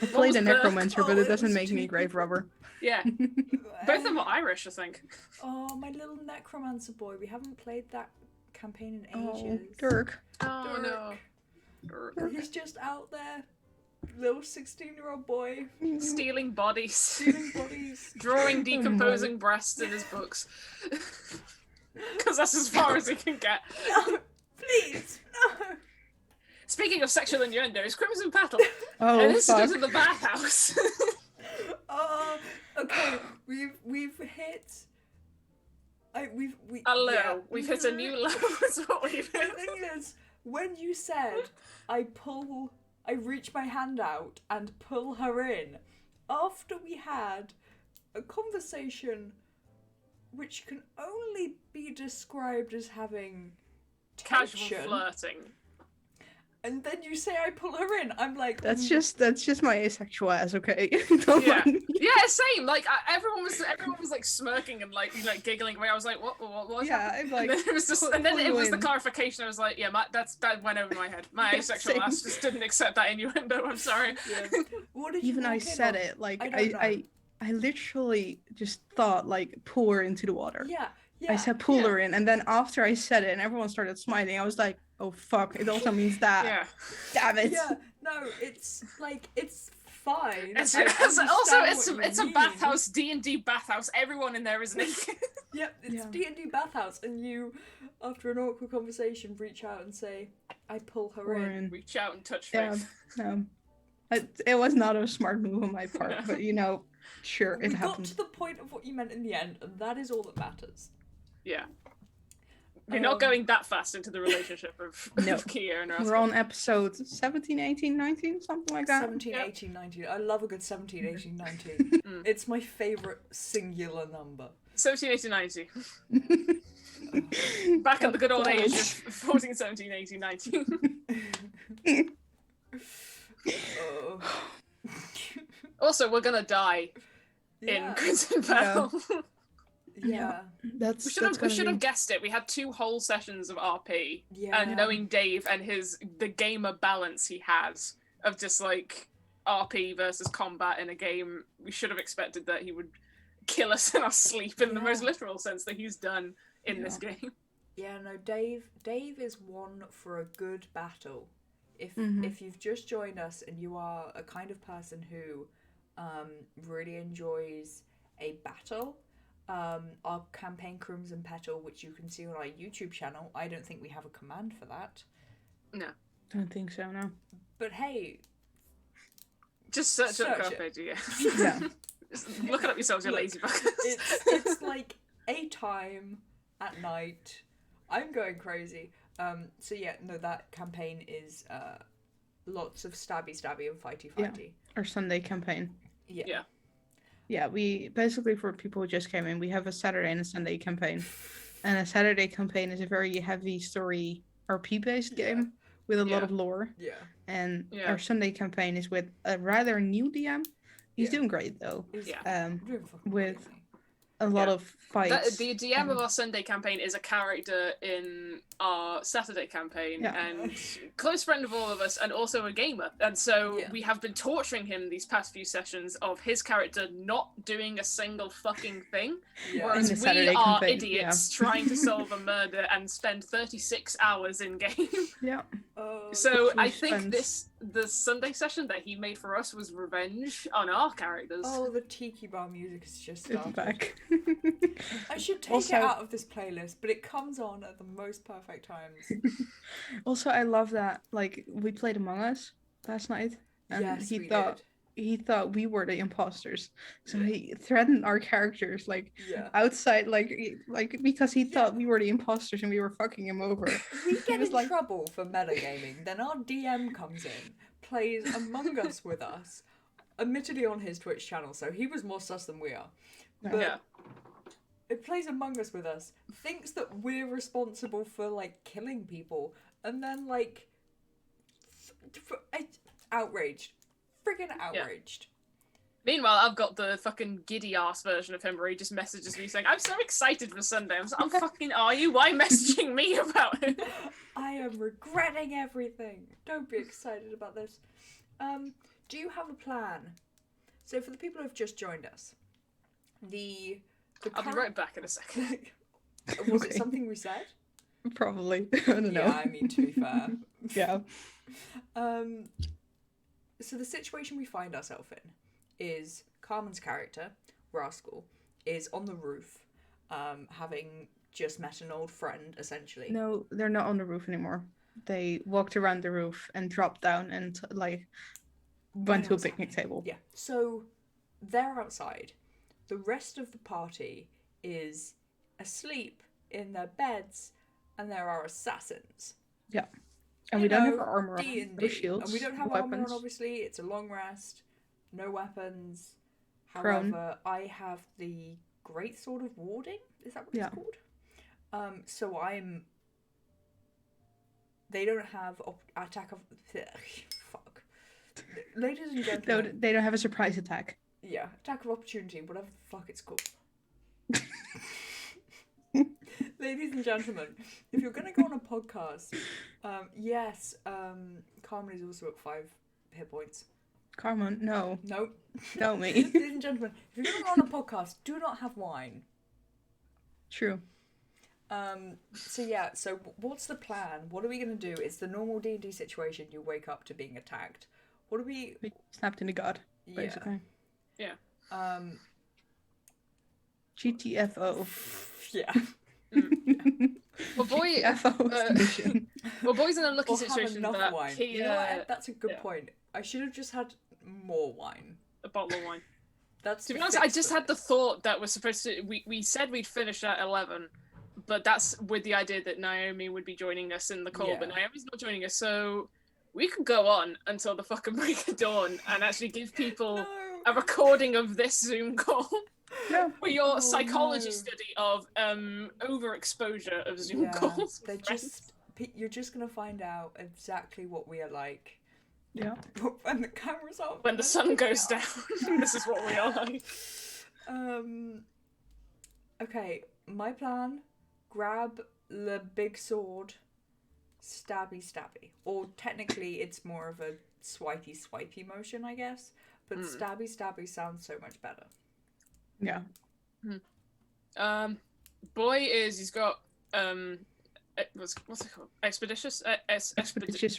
I played was a Burke? necromancer, but Oh, it it doesn't was make me two a grave people. robber. Yeah. Both of them were Irish, I think. Oh, my little necromancer boy. We haven't played that campaign in Oh, ages. Dirk. Oh, Dirk. no. He's just out there, little 16-year-old boy, Stealing bodies. stealing bodies. Drawing decomposing breasts in his books. Because that's as far as he can get. No, please, no. Speaking of sexual innuendos, Crimson Petal. Oh, An incident fuck. in the bathhouse. Oh, okay. We've hit. Hello. yeah. We've hit a new level. That's what we've The hit. thing is, when you said I reach my hand out and pull her in, after we had a conversation which can only be described as having Casual tension, flirting. and then you say I pull her in. I'm like, That's just my asexual ass, okay? Don't Yeah, mind me. yeah, same. Like everyone was like smirking and like giggling away. I was like, what? Yeah, I'm like, and then it was just, pull- and then pull it you was the in. clarification. I was like, yeah, that went over my head. My Yeah, asexual same. ass just didn't accept that innuendo. I'm sorry. yeah. What did you Even I walk in said on? it, like, I don't know. I literally just thought, like, pull her into the water. Yeah. I said pull yeah. her in, and then after I said it and everyone started smiling, I was like, oh fuck, it also means that. Yeah. Damn it. Yeah, no, it's like it's fine. It's I also understand what it's you a mean. bathhouse, D&D bathhouse. Everyone in there is naked. Yep, it's Yeah. D&D bathhouse, and you, after an awkward conversation, reach out and say, "I pull her in." Reach out and touch Yeah, faith. no. It was not a smart move on my part, but you know, sure, We it got happened. to the point of what you meant in the end, and that is all that matters. Yeah. We're not Um, going that fast into the relationship of, No. of Kia and Rascal. We're on episode 17, 18, 19, something like that. 17, Yep. 18, 19. I love a good 17, 18, 19. Mm. It's my favourite singular number. 17, 18, 19. Back in the good old age of 14, 17, 18, 19. Oh. Also, we're gonna die in Yeah. Crimson Battle. Yeah. That's We should have guessed it. We had 2 whole sessions of RP, Yeah. and knowing Dave and the gamer balance he has of just like RP versus combat in a game, we should have expected that he would kill us in our sleep in the most Yeah. literal sense that he's done in this game. Yeah, no, Dave is one for a good battle. If Mhm. if you've just joined us and you are a kind of person who really enjoys a battle, our campaign Crimson Petal, which you can see on our YouTube channel, I don't think we have a command for that. No. Don't think so, no. But hey, Just search up Search it. CarpeDM. Yeah. Just look it up yourselves, you Look, lazy buggers. it's like a time at night. I'm going crazy. So yeah, no, that campaign is lots of stabby and fighty. Our Sunday campaign. Yeah. Yeah, we basically, for people who just came in, we have a Saturday and a Sunday campaign. And a Saturday campaign is a very heavy story RP based Yeah. game with a lot Yeah. of lore. Yeah. And Yeah. our Sunday campaign is with a rather new DM. He's Yeah. doing great though. Yeah. Doing fucking With crazy. a lot Yeah. of fights. The DM of our Sunday campaign is a character in our Saturday campaign, Yeah. and close friend of all of us, and also a gamer. And so Yeah. we have been torturing him these past few sessions of his character not doing a single fucking thing, Yeah. In whereas the we Saturday are campaign, idiots trying to solve a murder and spend 36 hours in game. Yeah. Oh, So we I think spent- the Sunday session that he made for us was revenge on our characters. oh, the tiki bar music is just It's started. back. I should take Also- it out of this playlist, but it comes on at the most perfect times. Also, I love that, like, we played Among Us last night. And Yes, he we thought did. he thought we were the imposters. So Yeah. he threatened our characters, like, Yeah. outside, like because he Yeah. thought we were the imposters and we were fucking him over. If we get was in like- trouble for metagaming, then our DM comes in, plays Among Us with us, admittedly on his Twitch channel, so he was more sus than we are. Yeah. But Yeah. it plays Among Us with us, thinks that we're responsible for, like, killing people, and then, like, outraged. Friggin' outraged. Meanwhile, I've got the fucking giddy ass version of him where he just messages me saying, "I'm so excited for Sunday." I'm fucking, are you? Why messaging me about it? I am regretting everything. Don't be excited about this. Do you have a plan? So for the people who have just joined us, the I'll be right back in a second. Was it Okay. something we said? Probably. I don't know. Yeah, I mean, to be fair. Yeah. So the situation we find ourselves in is Carmen's character, Rascal, is on the roof, having just met an old friend, essentially. No, they're not on the roof anymore. They walked around the roof and dropped down and like went to a what's picnic table. Yeah. So they're outside. The rest of the party is asleep in their beds, and there are assassins. Yeah. And we don't have our armor on, D&D. no shields, And we don't have no armor on, weapons. obviously. It's a long rest. No weapons. Prone. However, I have the Great Sword of Warding. Is that what Yeah. it's called? So I'm. They don't have attack of. Fuck. Ladies and No, gentlemen. they don't have a surprise attack. Yeah, attack of opportunity, whatever the fuck it's called. Ladies and gentlemen, if you're going to go on a podcast, yes, Carmen is also at 5 hit points. Carmen, no. Nope. Don't me. Ladies and gentlemen, if you're going to go on a podcast, do not have wine. True. So what's the plan? What are we going to do? It's the normal D&D situation. You wake up to being attacked. What are we... Snapped in the gut, basically. Yeah. GTFO. Yeah. Well, boy, GTFO is the mission. well, boy's in a lucky Or have situation enough that wine. he, You know what? That's a good yeah. point. I should have just had more wine. a bottle of wine. That's To be honest, I just had the thought that we're supposed to. We said we'd finish at 11, but that's with the idea that Naomi would be joining us in the call. Yeah. But Naomi's not joining us, so we could go on until the fucking break of dawn and actually give people a recording of this Zoom call. Yeah. For your Oh, psychology no. study of overexposure of Zoom calls. They're with friends. just you're just gonna find out exactly what we are like. Yeah. When the camera's off. When the sun goes down, this is what we are like. Okay, my plan: grab the big sword, stabby. Or technically, it's more of a swipey motion, I guess. But stabby sounds so much better. Yeah. Boy he's got what's it called? Expeditious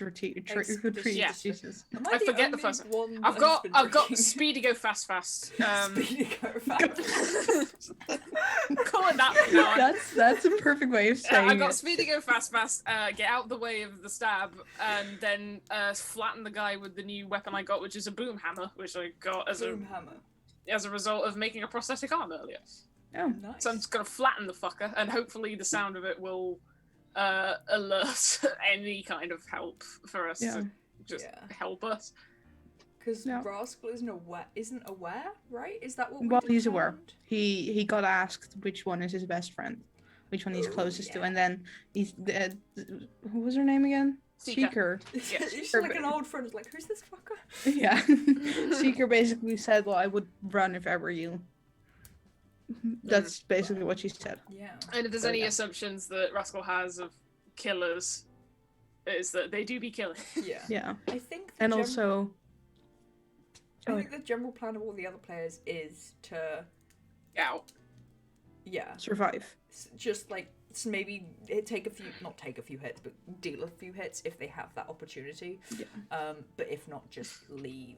Retreat. Yeah. Jesus. Am I the forget the only first one I've that's been got drinking? Speedy Go Fast. Speedy go fast. Call it that from now on. That's a perfect way of saying I got it. Speedy Go Fast, get out the way of the stab, and then flatten the guy with the new weapon I got, which is a boom hammer, which I got as Boom hammer. a result of making a prosthetic arm earlier. Oh. Nice. So I'm just gonna flatten the fucker, and hopefully the sound of it will alert any kind of help for us to just help us. Because Yeah. Rascal isn't aware, right? Is that what we Well, he's aware. determined? He got asked which one is his best friend, which one he's closest to, yeah. and then he's who was her name again? Seeker. Seeker. Yes. It's like an old friend. It's like, who's this fucker? Yeah. Seeker basically said, "Well, I would run if I were you." That's basically what she said. Yeah. And if there's So, any yeah. assumptions that Rascal has of killers, is that they do be killing. Yeah. Yeah. I think. And also, I think the general plan of all the other players is to, Out. survive. just like maybe not take a few hits, but deal a few hits if they have that opportunity. Yeah. But if not, just leave.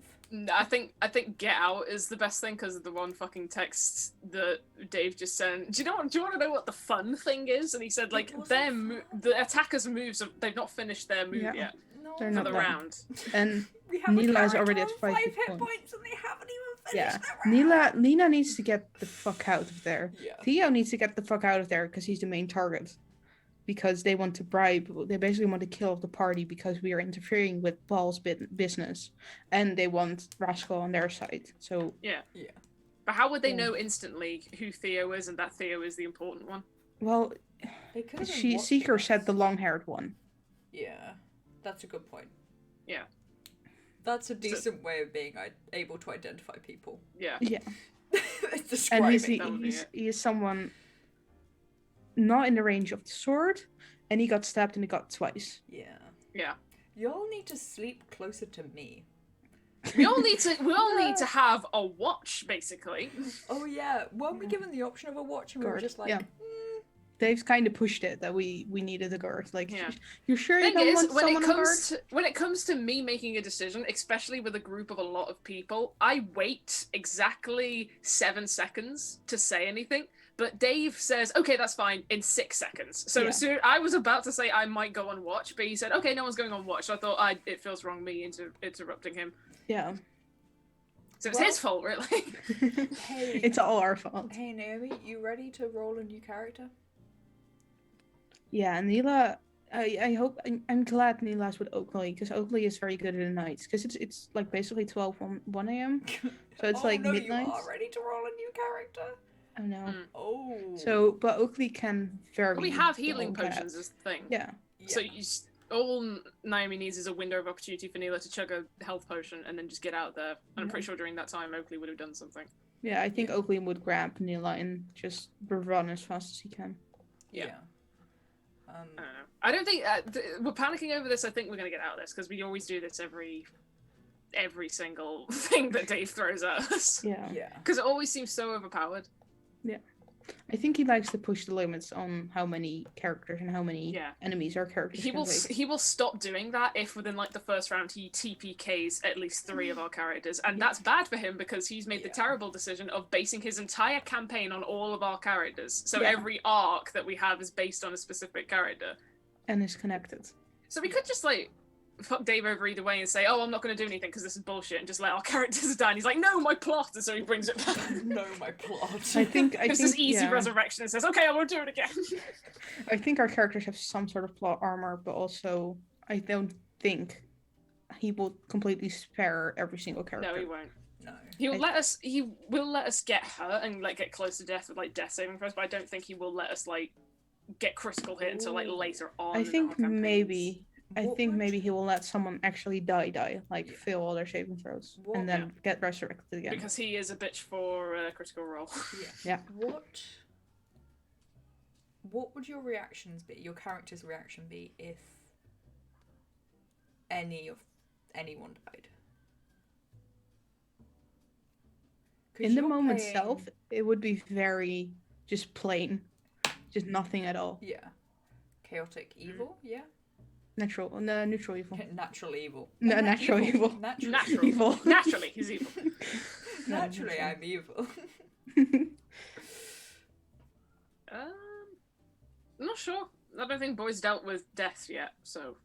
I think get out is the best thing because of the one fucking text that Dave just sent. Do you want to know what the fun thing is? And he said like wasn't the attackers' moves they've not finished their move Yeah. yet No, They're for not the done. round. And we have Neela's a already character at on 5 hit hit points, and they haven't even finished the round. Neela needs to get the fuck out of there. Yeah. Theo needs to get the fuck out of there because he's the main target. Because they want to bribe, they basically want to kill the party because we are interfering with Paul's business, and they want Rascal on their side. So But how would they know instantly who Theo is and that Theo is the important one? well, They could have been Seeker watching said us. the long-haired one. Yeah, that's a good point. Yeah. That's a decent way of being able to identify people. Yeah. Yeah, and Describing. he is someone not in the range of the sword, and he got stabbed in the gut twice. Yeah. Yeah. Y'all need to sleep closer to me. We all need to have a watch, basically. Oh yeah, weren't we given the option of a watch and we were Guard, just like, yeah. Dave's kind of pushed it that we needed a guard. Like, Yeah. you're sure you Thing don't is, want someone on guard? when it comes to me making a decision, especially with a group of a lot of people, I wait exactly 7 seconds to say anything. But Dave says, "Okay, that's fine," in 6 seconds. So as soon I was about to say I might go on watch, but he said, "Okay, no one's going on watch." So I thought it feels wrong me interrupting him. Yeah. So it's his fault, really. Hey. It's all our fault. Hey Naomi, you ready to roll a new character? Yeah, Neela, I hope I'm glad Neela's with Oakley because Oakley is very good at the nights because it's like basically 1 a.m. So it's like no, midnight. You are ready to roll a new character. Oh no. Mm. Oh. So, but Oakley can vary. But we have the healing whole potions gap. as the thing. Yeah. So all Naomi needs is a window of opportunity for Neela to chug a health potion and then just get out there. And I'm pretty sure during that time Oakley would have done something. Yeah, I think Oakley would grab Neela and just run as fast as he can. Yeah. I don't know. I don't think we're panicking over this. I think we're gonna get out of this because we always do this every single thing that Dave throws at us. Yeah. Yeah. Because it always seems so overpowered. I think he likes to push the limits on how many characters and how many enemies our characters He can will take. he will stop doing that if within like the first round he TPKs at least 3 of our characters, and that's bad for him because he's made the terrible decision of basing his entire campaign on all of our characters. So every arc that we have is based on a specific character. And is connected. So we could just like fuck Dave over either way and say, "Oh, I'm not going to do anything because this is bullshit," and just let our characters die. And he's like, "No, my plot," and so he brings it back. No, my plot. I think It's this easy resurrection and says, "Okay, I won't do it again." I think our characters have some sort of plot armor, but also I don't think he will completely spare every single character. No, he won't. No. He will let us get hurt and like get close to death with like death saving throws, but I don't think he will let us like get critical hit until like later on. I think in our maybe campaigns. maybe he will let someone actually die, like fail all their saving throws, and then get resurrected again. Because he is a bitch for critical role. Yeah. What would your reactions be? Your character's reaction be if anyone died? In the moment itself, it would be very just plain, just nothing at all. Yeah. Chaotic evil, yeah. Neutral evil. Natural evil. No, natural evil. Natural evil. Naturally, he's evil. Naturally, I'm evil. I'm not sure. I don't think Boy's dealt with death yet, so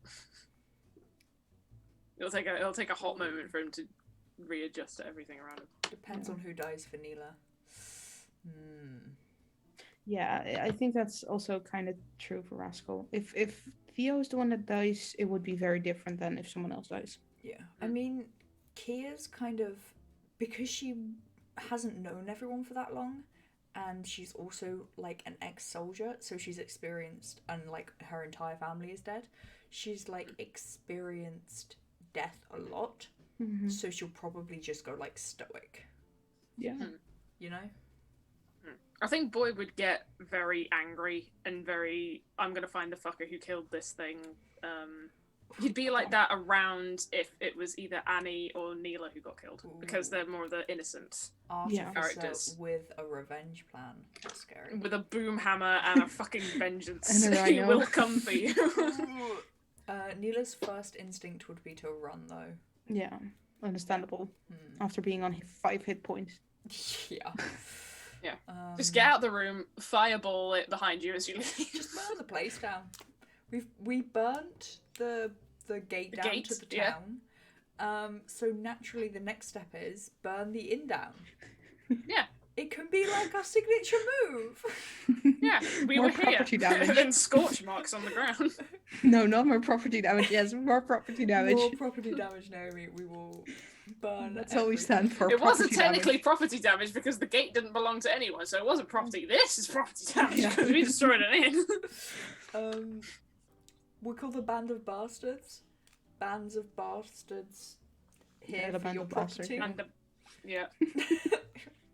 it'll take a hot moment for him to readjust to everything around him. Depends on who dies for Neela. Yeah, I think that's also kind of true for Rascal. If Theo is the one that dies, it would be very different than if someone else dies. Yeah. I mean, Kia's kind of, because she hasn't known everyone for that long, and she's also like an ex-soldier, so she's experienced, and like her entire family is dead, she's like experienced death a lot, so she'll probably just go like stoic. Yeah. You know? I think Boy would get very angry and very, I'm gonna find the fucker who killed this thing. He'd be like that around if it was either Annie or Neela who got killed, because they're more the innocent characters. With a revenge plan. That's scary. With a boom hammer and a fucking vengeance. And a He rhino. will come for you. Neela's first instinct would be to run, though. Yeah, understandable. After being on 5 hit points. Yeah. Yeah. Just get out the room, fireball it behind you as you leave. Just burn the place down. We burnt the gate down to the town. So naturally the next step is burn the inn down. Yeah. It can be like our signature move. Yeah, we More were here. property damage. And then scorch marks on the ground. No, not more property damage. Yes, more property damage. More property damage, Naomi. We will burn. That's all we stand for. It wasn't property technically damage. property damage because the gate didn't belong to anyone, so it wasn't property. This is property damage because we destroyed an inn. We call the band of bastards. Bands of bastards here the for band your of bastards, property. And yeah.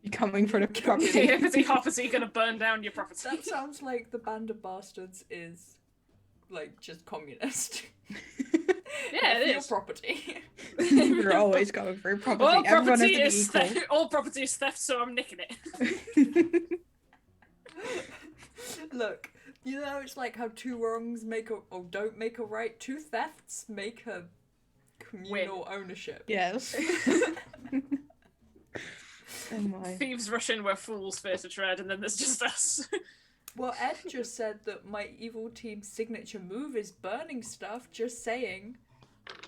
You're coming for the property. Hippity hoppity gonna burn down your property. That sounds like the band of bastards is like just communist. Yeah, it Your is. property. You're always coming for your property. All Everyone property has to is be equal. theft. All property is theft, so I'm nicking it. Look, you know it's like how 2 wrongs don't make a right. 2 thefts make a communal ownership. Yes. Oh my. Thieves rush in where fools fear to tread, and then there's just us. Well, Ed just said that my evil team's signature move is burning stuff. Just saying.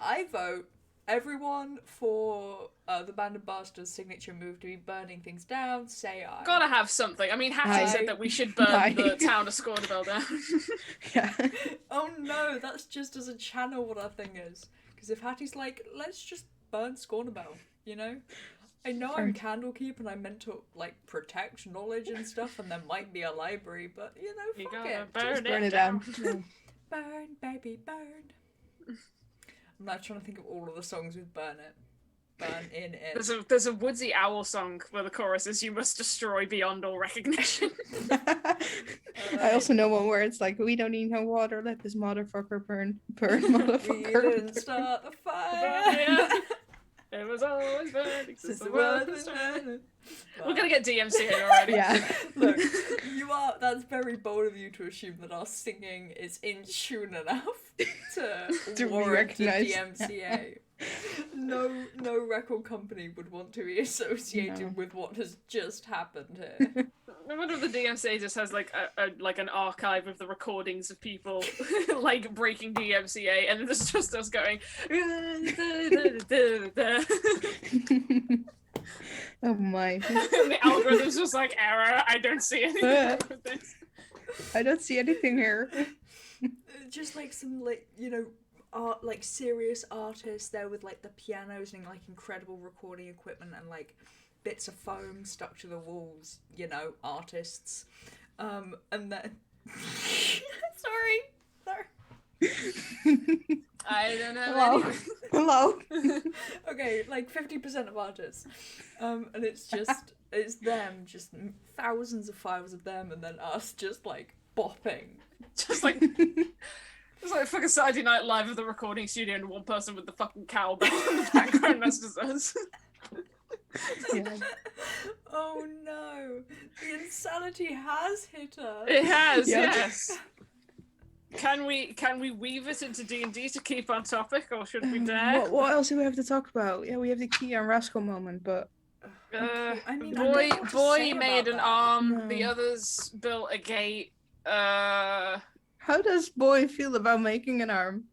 I vote everyone for the Band of Bastards' signature move to be burning things down. Say aye. Gotta have something. I mean, Hattie said that we should burn the town of Scornabel down. Yeah. Oh no, that's just as a channel what our thing is. Because if Hattie's like, let's just burn Scornabel, you know? I know I'm Candlekeep and I'm meant to like protect knowledge and stuff, and there might be a library, but you know, You fuck gotta it. burn Burn it it down. down. Burn, baby, burn. I'm now trying to think of all of the songs with burn it. Burn in it. There's a Woodsy Owl song where the chorus is "You must destroy beyond all recognition." I also know one where it's like, we don't need no water, let this motherfucker burn, motherfucker. We didn't start the fire. Yeah. It was always burning since the world was turning. We're gonna get DMCA already. Yeah. Look, that's very bold of you to assume that our singing is in tune enough to To be warrant a recognised. DMCA. No record company would want to be associated with what has just happened here. I wonder if the DMCA just has like an archive of the recordings of people like breaking DMCA, and there's just us going. Oh my. And the algorithm's just like error. I don't see anything wrong with this. I don't see anything here. Just like some like serious artists there with like the pianos and like incredible recording equipment and like bits of foam stuck to the walls, artists. And then sorry. I don't know. Hello. Okay, like 50% of artists. And it's them, just thousands of files of them, and then us just like bopping. Just like it's like fucking Saturday Night Live of the recording studio and one person with the fucking cowbell in the background. That's just us. Yeah. Oh no, the insanity has hit us. It has, Yep. yes. Can we weave it into D&D to keep on topic, or should we dare? What else do we have to talk about? Yeah, we have the Kia and Rascal moment, but I mean, I don't know what to boy say made about an that. arm. No. The others built a gate. how does Boy feel about making an arm?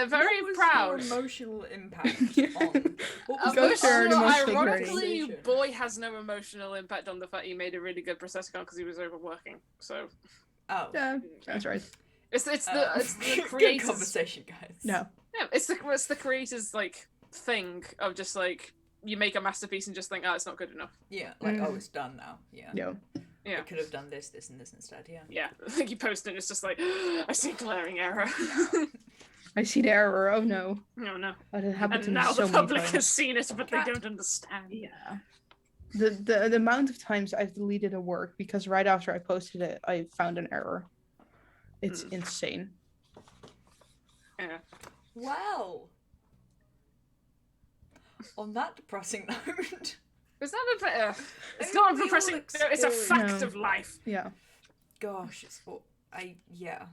Very What was proud. your emotional impact on? What was Go the through an Emotional, emotional ironically, journey. Boy has no emotional impact on the fact he made a really good prosthetic arm because he was overworking. So Oh. Yeah, that's right. it's the Good creators. conversation, guys. No. Yeah, it's the creators like thing of just like you make a masterpiece and just think, oh, it's not good enough. Yeah, like, oh, it's done now. Yeah. No. Yeah. I could have done this and this instead, yeah. Yeah, like you post it and it's just like, I see glaring error. I see the error. Oh no. No, no. Oh, that happened to And me now so the many public times. has seen it, but Cat. they don't understand. Yeah. The amount of times I've deleted a work because right after I posted it, I found an error. It's insane. Yeah. Well, on that depressing note, Is that a bit? It's I not a feel depressing. It's a experienced. fact No. of life. Yeah. gosh, it's what yeah.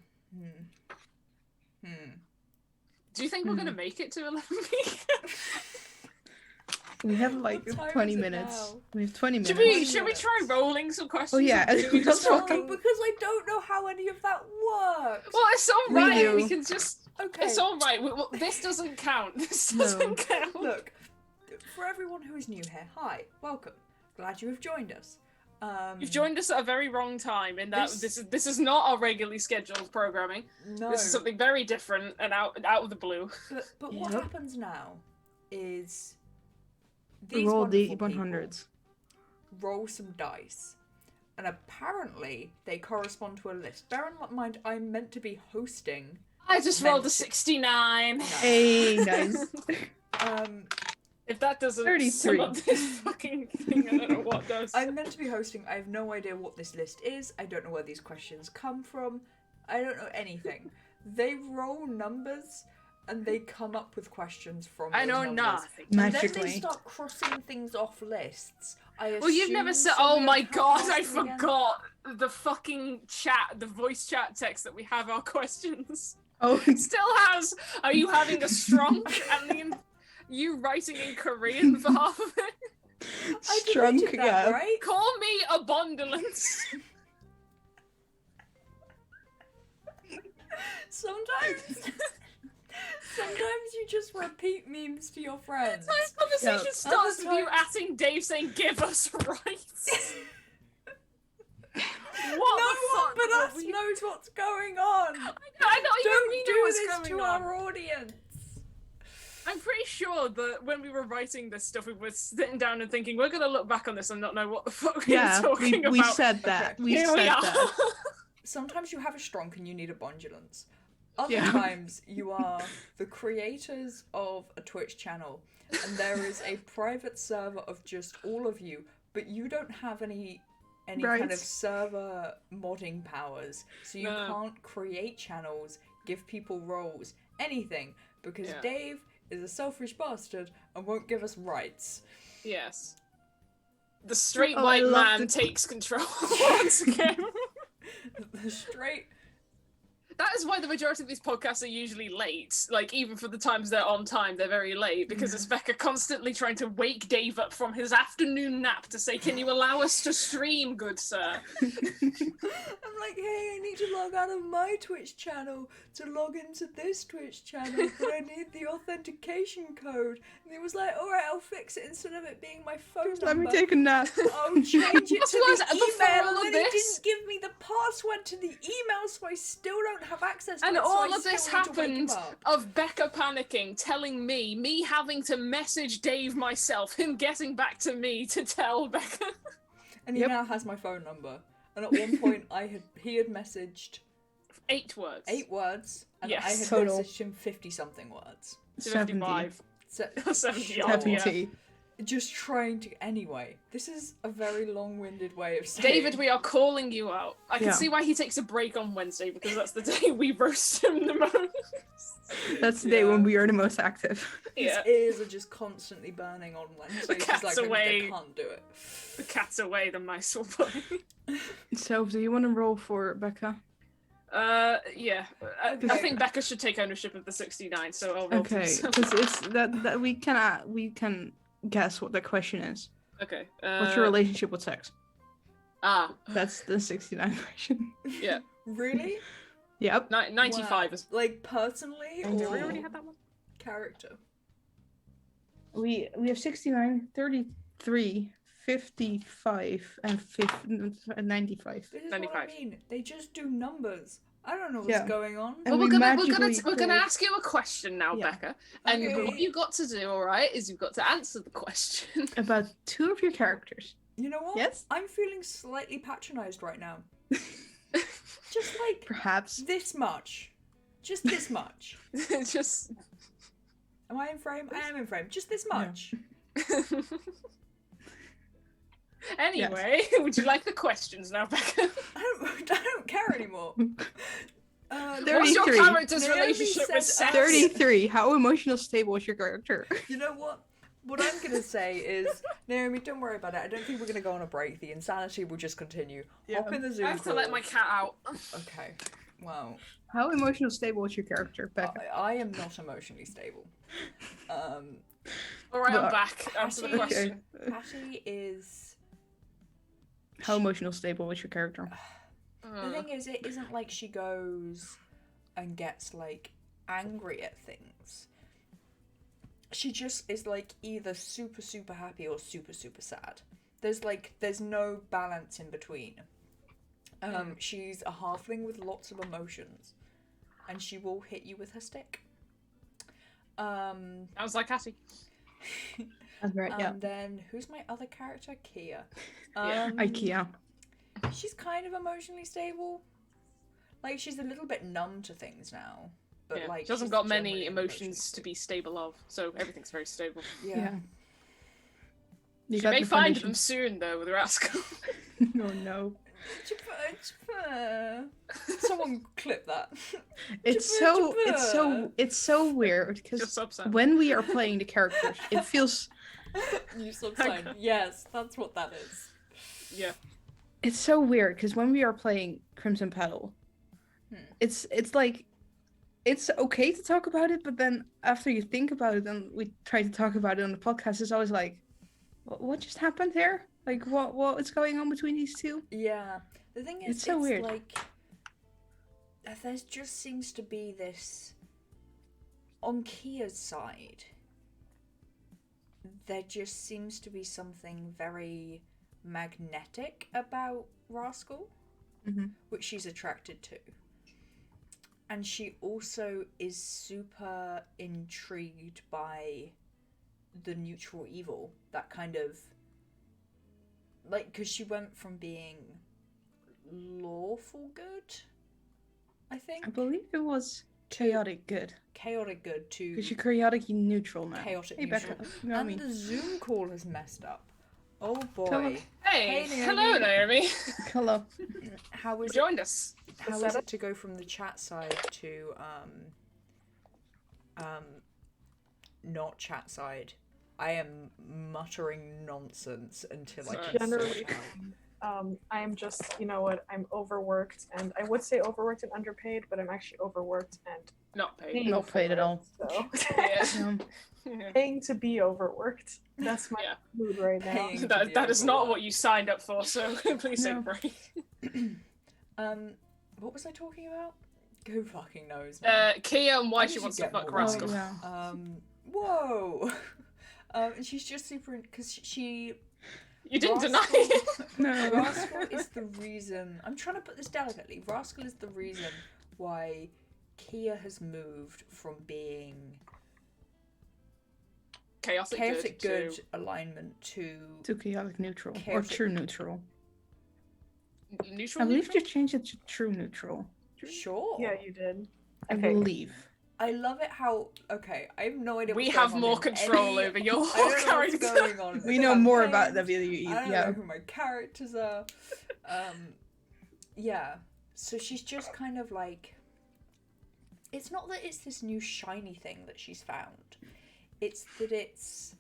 Do you think we're gonna make it to 11 We have like What time 20 is it minutes. now? We have 20 minutes. Should we try rolling some questions? Oh, yeah. and do Let's just No, fucking- because I don't know how any of that works. Well, it's all We right. do. We can just. Okay. It's all right. This doesn't count. This doesn't count. Look, for everyone who is new here, hi, welcome. Glad you have joined us. You've joined us at a very wrong time. In that this is not our regularly scheduled programming. No. This is something very different and out of the blue. But what Yep. happens now is We these roll the wonderful people 100s. roll some dice, and apparently they correspond to a list. Bear in mind, I'm meant to be hosting. I just rolled a 69. Hey, nice. If that doesn't 33. sum up this fucking thing, I don't know what does. I'm meant to be hosting. I have no idea what this list is. I don't know where these questions come from. I don't know anything. They roll numbers and they come up with questions from I those know numbers. nothing. And then Magically. they start crossing things off lists. Well, you've never said. Oh my god, I forgot the fucking chat, the voice chat text that we have our questions. Oh, Still has. Are you having a strong? And you writing in Korean for half of it. I Strunk, deleted that, yeah. right? Call me abundance. Sometimes you just repeat memes to your friends. This conversation Yeah. starts with you Other asking Dave saying, "Give us rights." No What one the fuck? but were us we- knows what's going on. I don't even Don't know do what's this going to on. our audience. I'm pretty sure that when we were writing this stuff, we were sitting down and thinking, we're going to look back on this and not know what the fuck we were talking about. We said that. Okay. We Here said we are. that. Sometimes you have a strong and you need a bondulance. Other Yeah. times you are the creators of a Twitch channel and there is a private server of just all of you, but you don't have any kind Right. of server modding powers, so you No. can't create channels, give people roles, anything, because Yeah. Dave is a selfish bastard and won't give us rights. Yes. The straight Oh, I white love man the- takes control once again. The straight... That is why the majority of these podcasts are usually late. Like, even for the times they're on time, they're very late, because it's Becca constantly trying to wake Dave up from his afternoon nap to say, can you allow us to stream, good sir? I'm like, hey, I need to log out of my Twitch channel to log into this Twitch channel, but I need the authentication code. And he was like, alright, I'll fix it instead of it being my phone Let me number. take a nap. I'll change it What's to worse, the before email, all and of then he this- didn't give me the password to the email, so I still don't have access to And it, so all I of this still need to wake him happened up. of Becca panicking, telling me having to message Dave myself, him getting back to me to tell Becca. And he Yep. now has my phone number. And at one point, he had messaged 8 words. 8 words, and Yes. I had Total. messaged him 50-something words. 75. So, 70 sure. odd, yeah. 70. Just trying to... Anyway, this is a very long-winded way of saying... David, we are calling you out. I can Yeah. see why he takes a break on Wednesday, because that's the day we roast him the most. That's the day when we are the most active. His Yeah. ears are just constantly burning on Wednesday. He's cat's like, away. I can't do it. The cat's away, the mice will play. So, do you want to roll for Becca? Yeah. I Okay. think Becca should take ownership of the 69, so I'll roll for Okay, myself. because it's that we can guess what the question is. Okay. What's your relationship with sex? Ah, That's the 69 question. yeah. Really? Yep. 95 Wow. is... Like, personally, Did we or already have that one? character? We have 69, 33, 55, and 95. This is 95. what I mean. They just do numbers. I don't know what's Yeah. going on. And Well, we we're magically gonna pulled- ask you a question now, Yeah. Becca. And Okay. what you got to do, alright, is you've got to answer the question. About 2 of your characters. You know what? Yes? I'm feeling slightly patronized right now. Just like Perhaps. this much. Just this much. Just... Am I in frame? I am in frame. Just this much. Anyway, would you like the questions now, Becca? I don't care anymore. What's your 33. character's Naomi relationship with said sex? 33. How emotional stable is your character? You know what? What I'm gonna say is, Naomi, don't worry about it. I don't think we're gonna go on a break. The insanity will just continue. Yeah. Hop in the Zoom I have to call. let my cat out. Okay. Well, How emotional stable is your character, Becca? I am not emotionally stable. Alright, I'm But- back. Answer the Okay. question. Patty is. How emotional stable is your character? The thing is, it isn't like she goes and gets like angry at things. She just is like either super super happy or super super sad. There's no balance in between. She's a halfling with lots of emotions, and she will hit you with her stick. I was like Cassie. That's right, yeah. And then who's my other character? Kia. Yeah. IKEA. She's kind of emotionally stable. Like she's a little bit numb to things now, but Yeah. like She hasn't she's got many generally emotions to emotionally be stable of, so everything's very stable. stable. Yeah. Yeah. You She got may the find foundation. them soon, though, with Rascal. Oh no. Someone clip that. It's so weird because Just upset. when we are playing the characters, it feels You stop sign. Yes, that's what that is. Yeah. it's so weird because when we are playing Crimson Petal, it's like it's okay to talk about it, but then after you think about it and we try to talk about it on the podcast, it's always like, what just happened here? Like what is going on between these two? Yeah. The thing is, It's so weird. like there just seems to be this on Kia's side. There just seems to be something very magnetic about Rascal, Mhm. which she's attracted to. And she also is super intrigued by the neutral evil. That kind of... Like, because she went from being lawful good, I think? I believe it was chaotic good. Chaotic good to... Because you're chaotic neutral now. Chaotic hey, neutral. Becca, you know what I And mean? the Zoom call has messed up. Oh boy. Hello. Hey, Hey, hello, Naomi. Hello. How is it? Joined us. How is it to go from the chat side to not chat side? I am muttering nonsense until I can Generally, sort it out. I am just, you know what, I'm overworked, and I would say overworked and underpaid, but I'm actually overworked and Not paid. paying Not for paid at it, all. So Yeah. Yeah. paying to be overworked. That's my Yeah. mood right now. Paying to That, be that is not overworked. what you signed up for, so please take a No. break. What was I talking about? Who fucking knows? Man? Kia and why I she need wants to to get fuck more Rascal. Oh, yeah. Whoa. And she's just super because she. You didn't Rascal- deny it. No. Rascal is the reason. I'm trying to put this delicately. Rascal is the reason why Kia has moved from being Chaotic good to alignment to chaotic neutral. Or Chaotic- true neutral. neutral. I believe neutral? you changed it to true neutral. sure. Yeah, you did. I Okay. believe. I love it how I have no idea. We what's have going more on in control any- over your I don't know what's character. going on. in We the know more about campaigns. WWE. I don't Yeah. know who my characters are. Yeah. So she's just kind of like. It's not that it's this new shiny thing that she's found. It's that it's.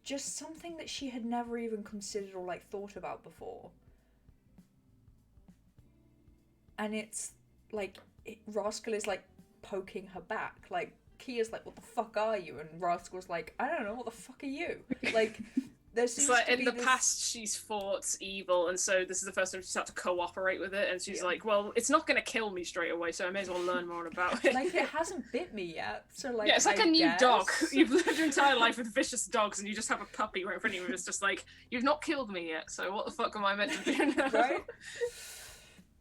Just something that she had never even considered or like thought about before. And it's like Rascal is like poking her back. Like Kia's like, "What the fuck are you?" And Rascal's like, "I don't know. What the fuck are you?" Like there seems It's like to in be the this... past she's fought evil, and so this is the first time she's had to cooperate with it, and she's Yeah. like, well, it's not going to kill me straight away, so I may as well learn more about it. Like it hasn't bit me yet, so like yeah, it's like I a new guess... dog. You've lived your entire life with vicious dogs, and you just have a puppy right in front of you, and it's just like, you've not killed me yet, so what the fuck am I meant to do now? Right?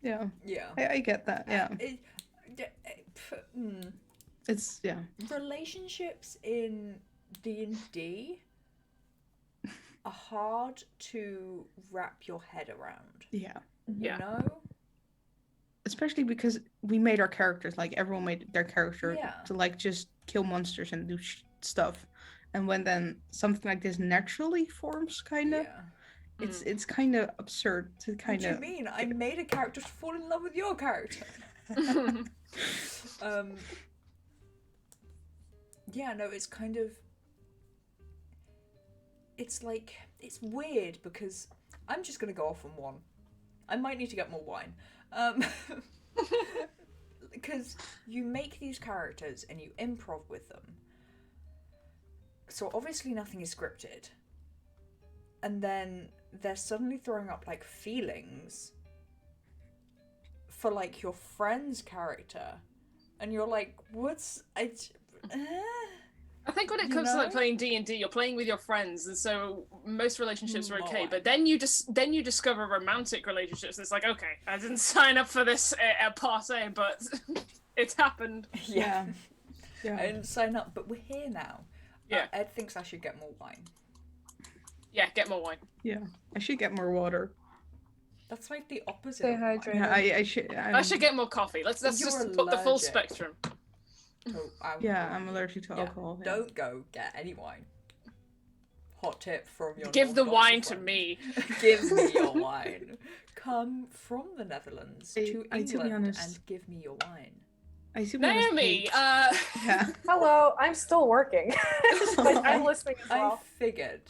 Yeah. Yeah. I get that. Yeah. It's yeah. Relationships in D&D are hard to wrap your head around. Yeah. Yeah. You know? Especially because we made our characters, like everyone made their character Yeah. to like just kill monsters and do stuff, and when then something like this naturally forms, kind of, Yeah. it's kind of absurd to What kind do you of. mean? I made a character to fall in love with your character. Yeah, no, it's kind of... It's like... It's weird because... I'm just going to go off on one. I might need to get more wine. Because you make these characters and you improv with them. So obviously nothing is scripted. And then they're suddenly throwing up like feelings for like your friend's character. And you're like, what's... I think when it You comes to like know? playing D&D, you're playing with your friends, and so most relationships are okay. More. But then you discover romantic relationships. And it's like, okay, I didn't sign up for this at part A, but it's happened. Yeah. Yeah. I didn't sign up, but we're here now. Yeah. Ed thinks I should get more wine. Yeah, get more wine. Yeah. I should get more water. That's like the opposite. Stay of wine. hydrated. Yeah. I should. I should get more coffee. Let's You're just put the full allergic. spectrum. Oh, Yeah, I'm allergic to Yeah, alcohol. Yeah. Don't go get any wine. Hot tip from your Give the non-doctor wine to friend. me. Give me your wine. Come from the Netherlands I- to to be England honest- and give me your wine. I see. when it's Naomi, baked. yeah. Hello, I'm still working. Like, I'm listening as I well. figured.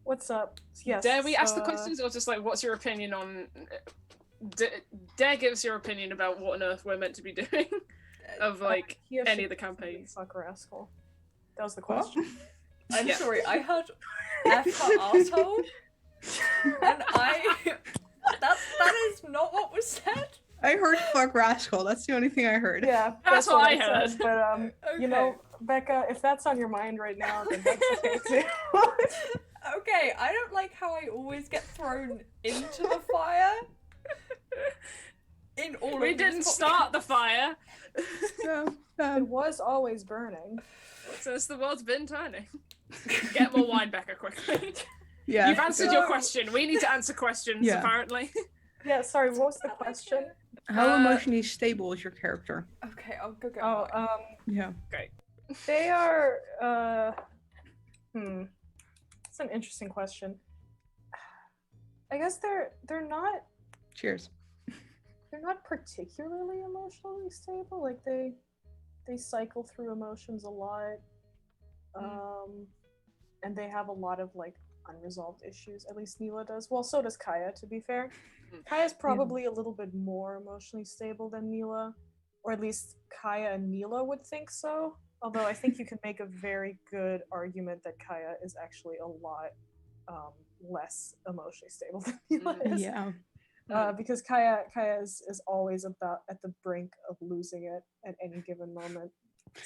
What's up? Yes. Dare we ask the questions, or just like, what's your opinion on? Dare give us your opinion about what on earth we're meant to be doing of like Kia any should of the campaigns. Fuck Rascal. That was the What? question. I'm Yeah. sorry, I heard F for arsehole, and that is not what was said. I heard "fuck rascal." That's the only thing I heard. Yeah, That's what I said, heard. But you know, Becca, if that's on your mind right now, then that's okay too. Okay, I don't like how I always get thrown into the fire? In all We of didn't these start the fire. No, It was always burning. Since the world's been turning. Get more wine, Becca, quickly. yeah. You've answered No. your question. We need to answer questions, Yeah. apparently. Yeah, sorry, what was the question? How emotionally stable is your character? Okay, I'll go get Oh, mine. Yeah. they are, It's an interesting question. I guess they're not Cheers. particularly emotionally stable. Like they cycle through emotions a lot. And they have a lot of like unresolved issues. At least Neela does. Well, so does Kaya, to be fair. Kaya's probably a little bit more emotionally stable than Neela, or at least Kaya and Neela would think so. Although I think you can make a very good argument that Kaya is actually a lot less emotionally stable than Neela is. Yeah. Because Kaya is always about at the brink of losing it at any given moment.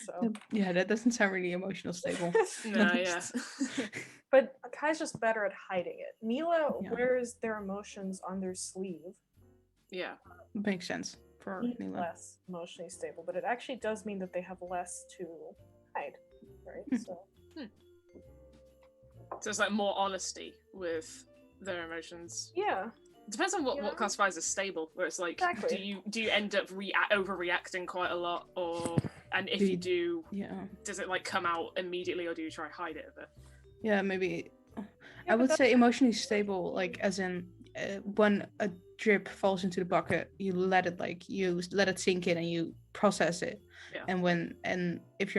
So Yeah, that doesn't sound really emotional stable. No, yeah. but Kaya's just better at hiding it. Neela Yeah. wears their emotions on their sleeve. Yeah. Makes sense for Neela. Less emotionally stable, but it actually does mean that they have less to hide, right? So So it's like more honesty with their emotions. yeah, It depends on Yeah. what classifies as stable, where it's like, Exactly. do you end up overreacting quite a lot, or and if Do you you- do, Yeah. does it like come out immediately, or do you try hide it a bit? Yeah, maybe. Yeah, I would but say emotionally stable, like as in when a drip falls into the bucket, you let it sink in and you process it. Yeah. And if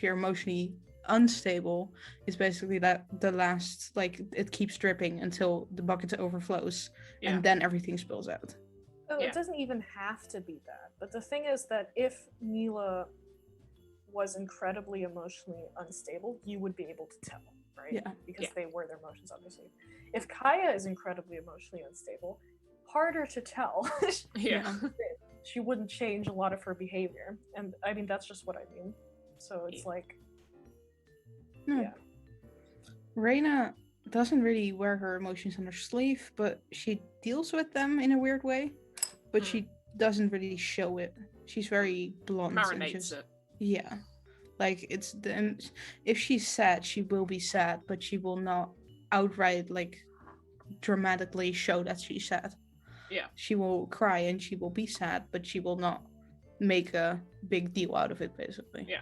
you're emotionally unstable, it's basically that the last, like, it keeps dripping until the bucket overflows, Yeah. and then everything spills out. Oh, Yeah. it doesn't even have to be that. But the thing is that if Neela was incredibly emotionally unstable, you would be able to tell, right? Yeah. Because Yeah. they wear their emotions on their sleeve. If Kaya is incredibly emotionally unstable, harder to tell. Yeah. She wouldn't change a lot of her behavior. And I mean, that's just what I mean. So it's like, No. yeah. Reina doesn't really wear her emotions on her sleeve, but she deals with them in a weird way. But she doesn't really show it. She's very blunt and Marinates just it. yeah. Like if she's sad, she will be sad, but she will not outright like dramatically show that she's sad. Yeah. She will cry and she will be sad, but she will not make a big deal out of it, basically. Yeah.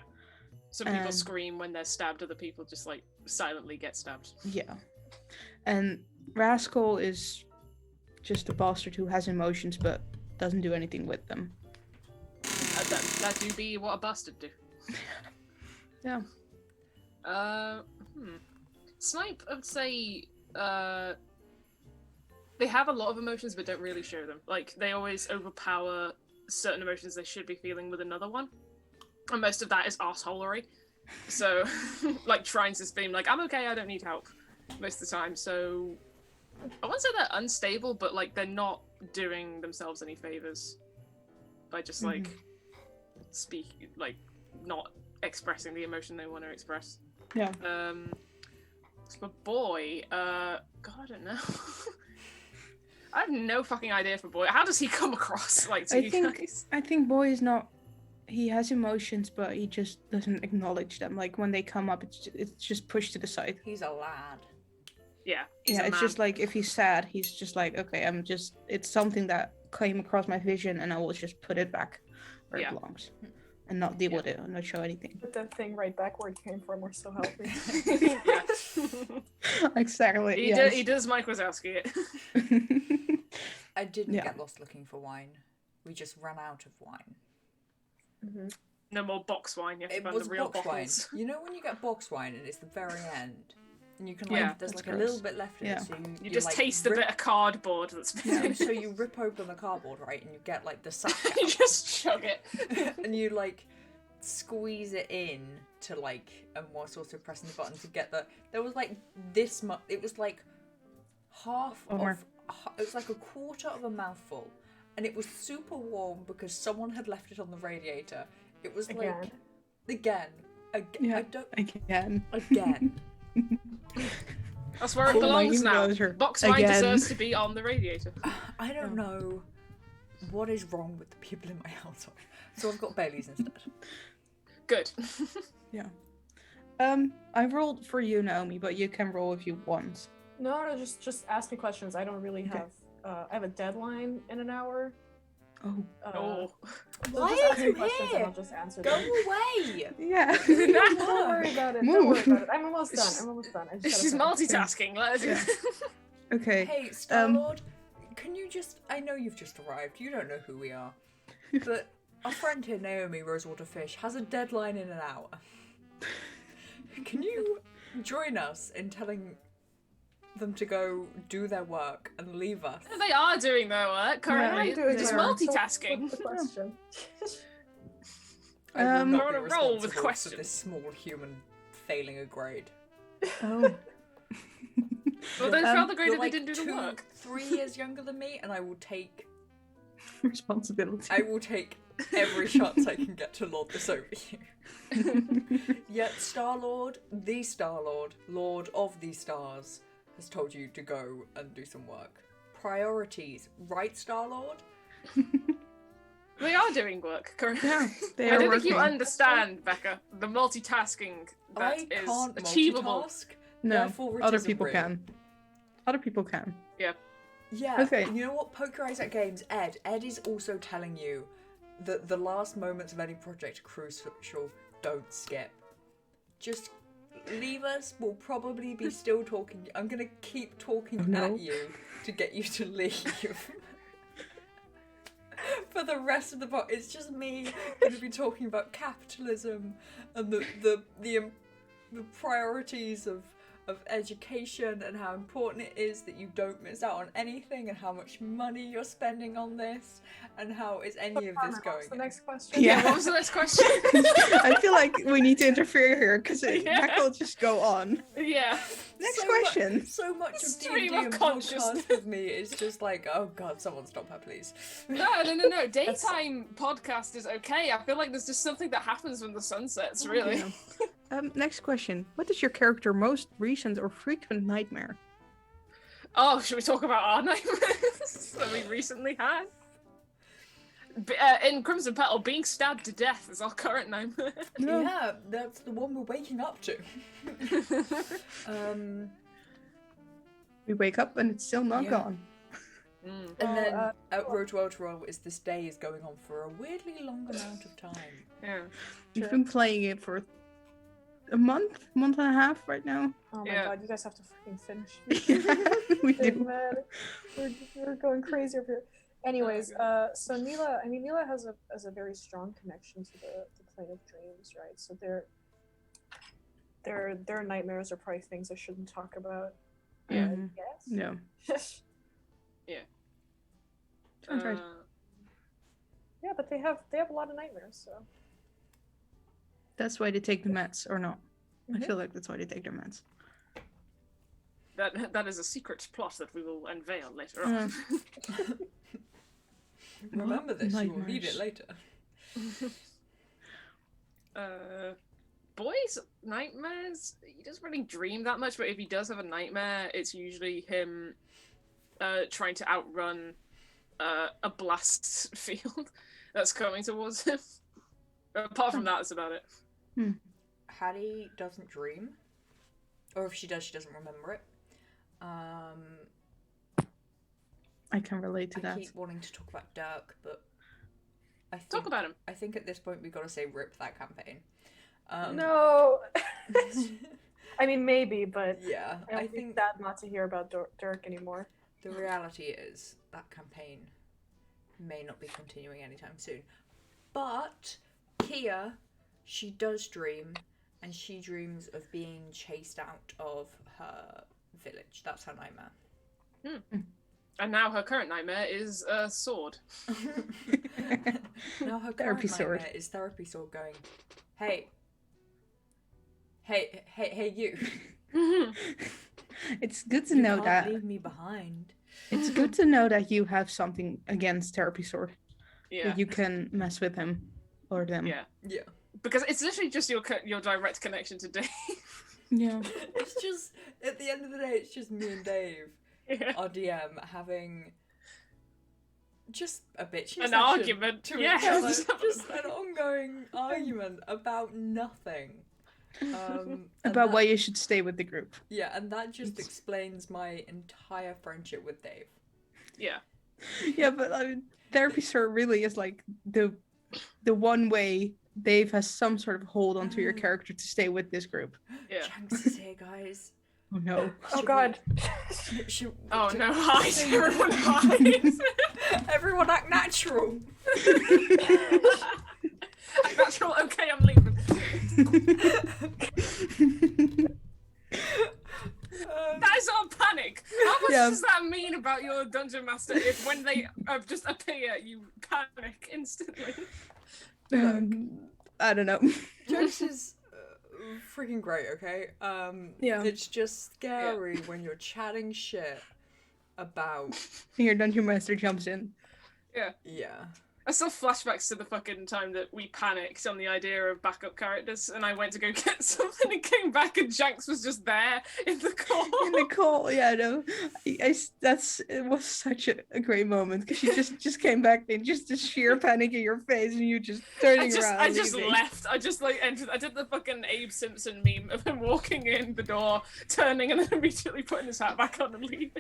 Some people And- scream when they're stabbed, other people just like silently get stabbed. Yeah. And Rascal is just a bastard who has emotions but doesn't do anything with them. That do be what a bastard do. Yeah. Snipe, I would say, they have a lot of emotions but don't really show them. Like, they always overpower certain emotions they should be feeling with another one. And most of that is arseholery. So, like, trying to being like, I'm okay, I don't need help, most of the time. So, I wouldn't say they're unstable, but, like, they're not doing themselves any favors by just, like, not expressing the emotion they want to express. Yeah. For Boy, God, I don't know. I have no fucking idea for Boy. How does he come across, like, to you guys? I think Boy is not. He has emotions, but he just doesn't acknowledge them. Like when they come up, it's just pushed to the side. He's a lad. Yeah, he's a It's man. just like if he's sad, he's just like, okay, it's something that came across my vision, and I will just put it back where it belongs, and not deal with it, and not show anything. Put that thing right back where it came from. We're so healthy. Exactly. He does Mike Wazowski it. I didn't Yeah. get lost looking for wine. We just ran out of wine. No more box wine. You have to It find was the real box wine. bottles. You know when you get box wine and it's the very end, and you can like Yeah, there's that's like a little gross. bit left in Yeah. it, so You just like, taste the bit of cardboard that's Yeah, been. so you rip open the cardboard, right, and you get like the sack You out, just chug it. and you like squeeze it in to like, and whilst also pressing the button to get the. There was like this much. It was like half More. of. It was like a quarter of a mouthful, and it was super warm because someone had left it on the radiator. It was like again. I Yeah. don't Again. again. I That's where it Pull my belongs now. enclosure Box mine again. deserves to be on the radiator. I don't know what is wrong with the people in my household. So I've got Bailey's instead. Good. Yeah. I rolled for you, Naomi, but you can roll if you want. No, just ask me questions. I don't really Okay. have. I have a deadline in an hour. Oh. Oh. So Why just are ask me you questions here? and I'll just answer Go them. away! Yeah. Don't worry about it. Don't Move. worry about it. I'm almost done. I'm almost done. I just She's gotta finish. multitasking. Let her do Yeah. Okay. Hey, Star-Lord, can you just... I know you've just arrived, you don't know who we are. But our friend here, Naomi Rosewater Fish, has a deadline in an hour. Can you join us in telling them to go do their work and leave us? They are doing their work currently. I'm doing Just their work, so multitasking. what's the question? I will Um, not We're be on a roll with responsible for questions. this small human failing a grade. Oh. Well, they failed the grade You're if like they didn't do the work. 3 years younger than me, and I will take Responsibility. every chance I can get to lord this over you. Yet Star-Lord, the Star-Lord, Lord of the Stars, has told you to go and do some work. Priorities, right, Star-Lord? They are doing work currently. Yeah, they I are don't think you working. understand, Becca, the multitasking that I is can't achievable. multitask. No, Therefore it other isn't people real. can. Other people can. Yeah. Okay. You know what? Poke your eyes at games. Ed is also telling you that the last moments of any project are crucial. Don't skip. Just leave us. We'll probably be still talking. I'm gonna keep talking No. at you to get you to leave. For the rest of the part, it's just me gonna be talking about capitalism and the priorities of education and how important it is that you don't miss out on anything and how much money you're spending on this and how is any of this going. What's the next question? Yeah. What was the next question? I feel like we need to interfere here because Yeah. Becca will just go on. Yeah. Next So question. So much of Stream D&D of and consciousness. podcast with me is just like, oh god, someone stop her, please. No. Daytime podcast is okay. I feel like there's just something that happens when the sun sets, really. Yeah. Next question. What is your character most recent or frequent nightmare? Oh, should we talk about our nightmares that we recently had? In Crimson Petal, being stabbed to death is our current nightmare. No. Yeah, that's the one we're waking up to. We wake up and it's still not Yeah. gone. Mm. And then Well, at Road to Roll is this day is going on for a weirdly long amount of time. Yeah. We've been playing it for a month and a half right now. Oh my Yeah. god, you guys have to fucking finish. We Big do. man. We're going crazy over here. Anyways, so Neela has a very strong connection to the plane of dreams, right? So their nightmares are probably things I shouldn't talk about. Yeah. Mhm. Yes. No. Sounds right. Yeah, but they have a lot of nightmares, so That's why they take the meds, or not? I Mhm. feel like that's why they take their meds. That is a secret plot that we will unveil later on. Remember this, you will need it Nightmares. later. Boy's nightmares, he doesn't really dream that much, but if he does have a nightmare, it's usually him trying to outrun a blast field that's coming towards him. Apart from that, that's about it. Hattie doesn't dream. Or if she does, she doesn't remember it. I can relate to I that. keep wanting to talk about Dirk, but I think, Talk about him. I think at this point we've got to say rip that campaign. no. I mean, maybe, but Yeah, I I think think sad not to hear about Dirk anymore. the reality is that campaign may not be continuing anytime soon. But Kia, she does dream, and she dreams of being chased out of her village. That's her nightmare. And now her current nightmare is a sword. Now her Therapy current sword. nightmare is therapy sword going, hey, you. It's good to You know can't that. leave me behind. It's good to know that you have something against Therapy Sword. Yeah. That you can mess with him or them. Yeah. Yeah. Because it's literally just your direct connection to Dave. Yeah. It's just, at the the end of the day, it's just me and Dave, Yeah. our DM, having just a bitchy An session argument. to Yeah. each other. Just an ongoing argument about nothing. And About that- why you should stay with the group. Yeah, and that just explains my entire friendship with Dave. Yeah. Yeah, but I mean, therapy sort of really is like the one way Dave has some sort of hold onto your character to stay with this group. Yeah. Shanks is here, guys. Oh no. Oh god. Oh no, hide! Everyone hide! Everyone act natural. Natural, okay, I'm leaving. Guys, all panic! How much Yeah. does that mean about your dungeon master if when they just appear, you panic instantly? I don't know. Jokes is freaking great, okay? Yeah. It's just scary when you're chatting shit about... Your dungeon master jumps in. Yeah. I still flashbacks to the fucking time that we panicked on the idea of backup characters, and I went to go get something and came back, and Janks was just there in the call. In the call, yeah, no. It was such a great moment because she just came back and just the sheer panic in your face and you just turning around. I and just leaving. left. I just like entered. I did the fucking Abe Simpson meme of him walking in the door, turning, and then immediately putting his hat back on and leaving.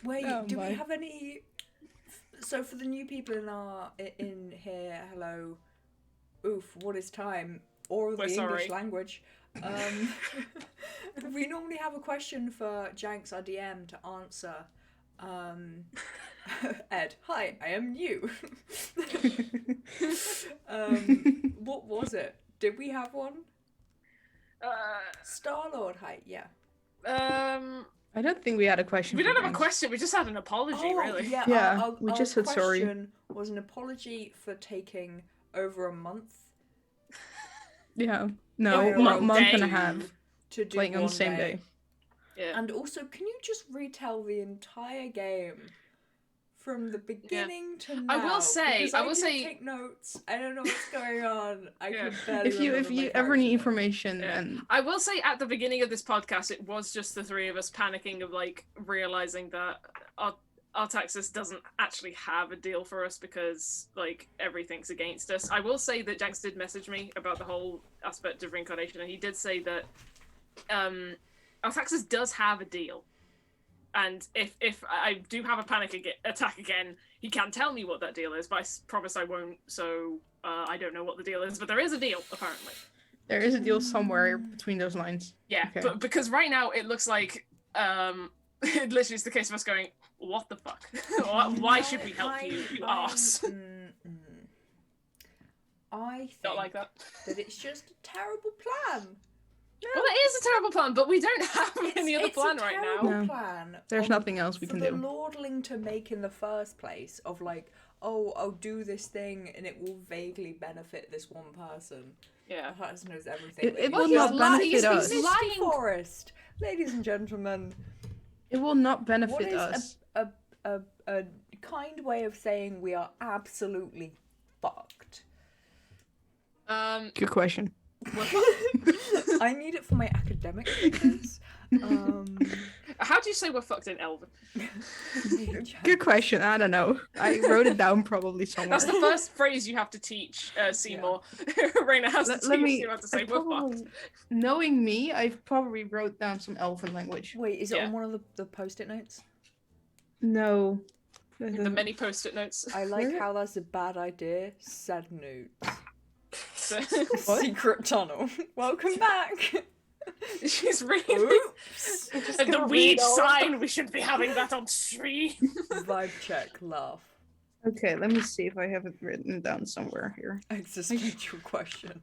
Wait, Oh do my. we have any... So for the new people in here, hello. Oof, what is time? Or the We're sorry. English language. We normally have a question for Janks, our DM, to answer. Ed, hi, I am new. What was it? Did we have one? Star-Lord, hi, yeah. I don't think we had a question. We for don't have a James. question. We just had an apology, really. Yeah, Yeah, we just said sorry. question was an apology for taking over a month Yeah. No, Yeah, month one and a day. half. to do Playing on the one same day. Yeah. And also, can you just retell the entire game from the beginning to now? I will say- Because I will didn't say- take notes. I don't know what's going on. I Yeah. can barely If you remember my ever need character information, Yeah. and I will say at the beginning of this podcast, it was just the three of us panicking of like realizing that our Texas doesn't actually have a deal for us because like everything's against us. I will say that Janks did message me about the whole aspect of reincarnation, and he did say that our Texas does have a deal. And if I do have a attack again, he can tell me what that deal is, but I promise I won't. So I don't know what the deal is, but there is a deal apparently. there is a deal somewhere between those lines. Yeah, Okay. but because right now it looks like it literally is the case of us going, what the fuck? Why should we help you, you arse? I think Not like that. that it's just a terrible plan. Well, it is a terrible plan, but we don't have any other It's a plan right now. terrible No. plan. There's nothing else we for can the do. lordling to make in the first place of like, oh, I'll do this thing and it will vaguely benefit this one person. Yeah. The person knows everything. It But will he's not lying- benefit he's us. Misty Lying. Forest, ladies and gentlemen. It will not What benefit is us. a kind way of saying we are absolutely fucked? Good question. I need it for my academic papers. How do you say we're fucked in Elven? Good question. I don't know. I wrote it down probably somewhere. That's the first phrase you have to teach Seymour. Raina has to Let teach me. Seymour to I say we're probably- fucked. Knowing me, I probably wrote down some Elven language. Wait, is it Yeah. on one of the post-it notes? No. The many post-it notes. I like Where? how that's a bad idea. Sad notes. So- What? Secret tunnel. Welcome back. She's reading. Oops. And the weed sign, we should be having that on stream. Vibe check. Laugh. Okay, let me see if I have it written down somewhere here. Existential question.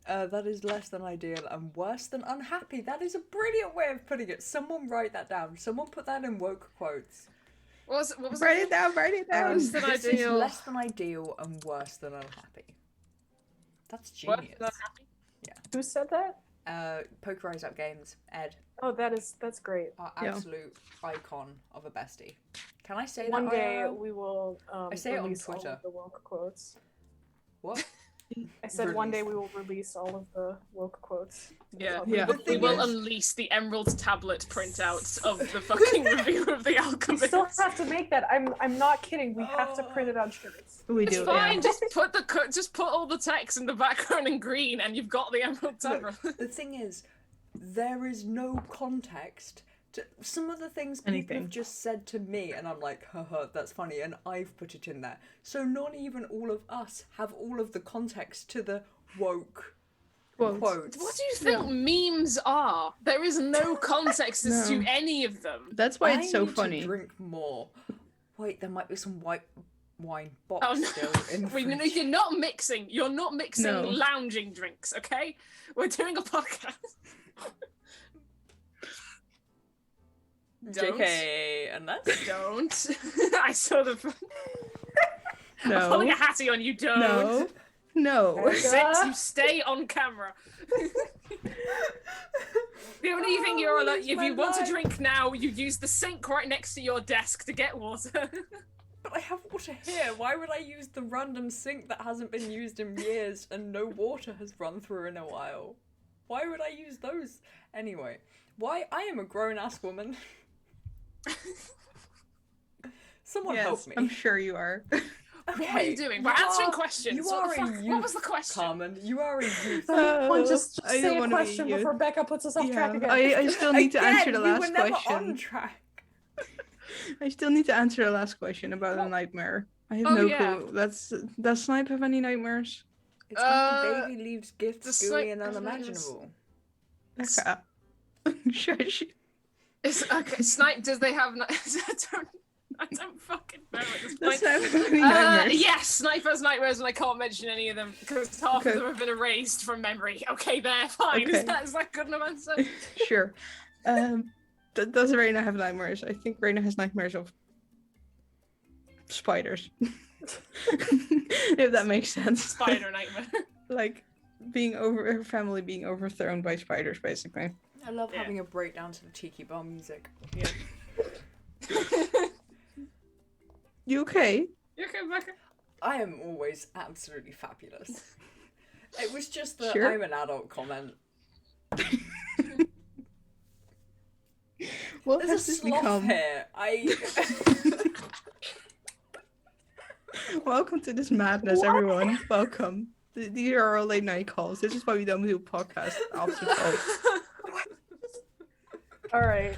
That is less than ideal and worse than unhappy. That is a brilliant way of putting it. Someone write that down. Someone put that in woke quotes. What was Write it down, write it down. Worse than this is ideal. less than ideal and worse than unhappy. That's Worse genius. than unhappy? Who said that? Poker Rise Up Games. Ed, Oh, that's great. our Yeah. absolute icon of a bestie. Can I say One that? day IRL? we will I say it on release all Twitter. of the woke quotes. What? I said one day we will release all of the woke quotes. to the Yeah, public. Yeah. we will unleash the Emerald Tablet printouts of the fucking review of The We Alchemist. still have to make that. I'm not kidding. We have to print it on shirts. We It's do. fine. Yeah. Just put all the text in the background in green, and you've got the Emerald Tablet. The thing is, there is no context to some of the things people Anything. have just said to me, and I'm like, haha, that's funny, and I've put it in there. So not even all of us have all of the context to the woke Quotes. quotes. What do you think memes are? There is no context as to No. any of them. That's why I it's so need funny. to drink more. Wait, there might be some white wine box Oh, no. still in the You're fridge. not mixing. You're not mixing No. lounging drinks, okay? We're doing a podcast. Don't. JK, unless Don't. I saw the. I'm No. pulling a hattie on you. Don't. No. No. Six, you stay on camera. The only thing you're allowed, if you want to drink now, you use the sink right next to your desk to get water. But I have water here. Why would I use the random sink that hasn't been used in years and no water has run through in a while? Why would I use those? Anyway, why? I am a grown-ass woman. Someone help me. I'm sure you are. What are you doing? We're answering questions. You What are the a fuck? youth, What was the question? Carmen. You are a youth. Someone just I don't say a wanna be question you. before Becca puts us off track again. I still need to answer the Again, last we were never question. on track. I still need to answer the last question about a nightmare. I have Oh, no yeah. clue. Does Snipe have any nightmares? It's when the baby leaves the gifts gooey and slight- unimaginable. Okay. Shush. It's, okay, Snipe, does they have... I don't fucking know at this Does point. Snipe have any nightmares? Yes, Snipe has nightmares, and I can't mention any of them because half Okay. of them have been erased from memory. Okay, they're fine. Okay. Is that good enough answer? Sure. Does Reina have nightmares? I think Reina has nightmares of spiders. If that makes sense. Spider nightmare. Like her family being overthrown by spiders, basically. I love Yeah. having a breakdown to the tiki bar music. You okay? You okay, Becca? I am always absolutely fabulous. It was just the Sure. I'm an adult comment. What There's has a this sloth become? here. Welcome to this madness, everyone. Welcome. These are our late night calls. This is why we don't do podcasts after 12. All right.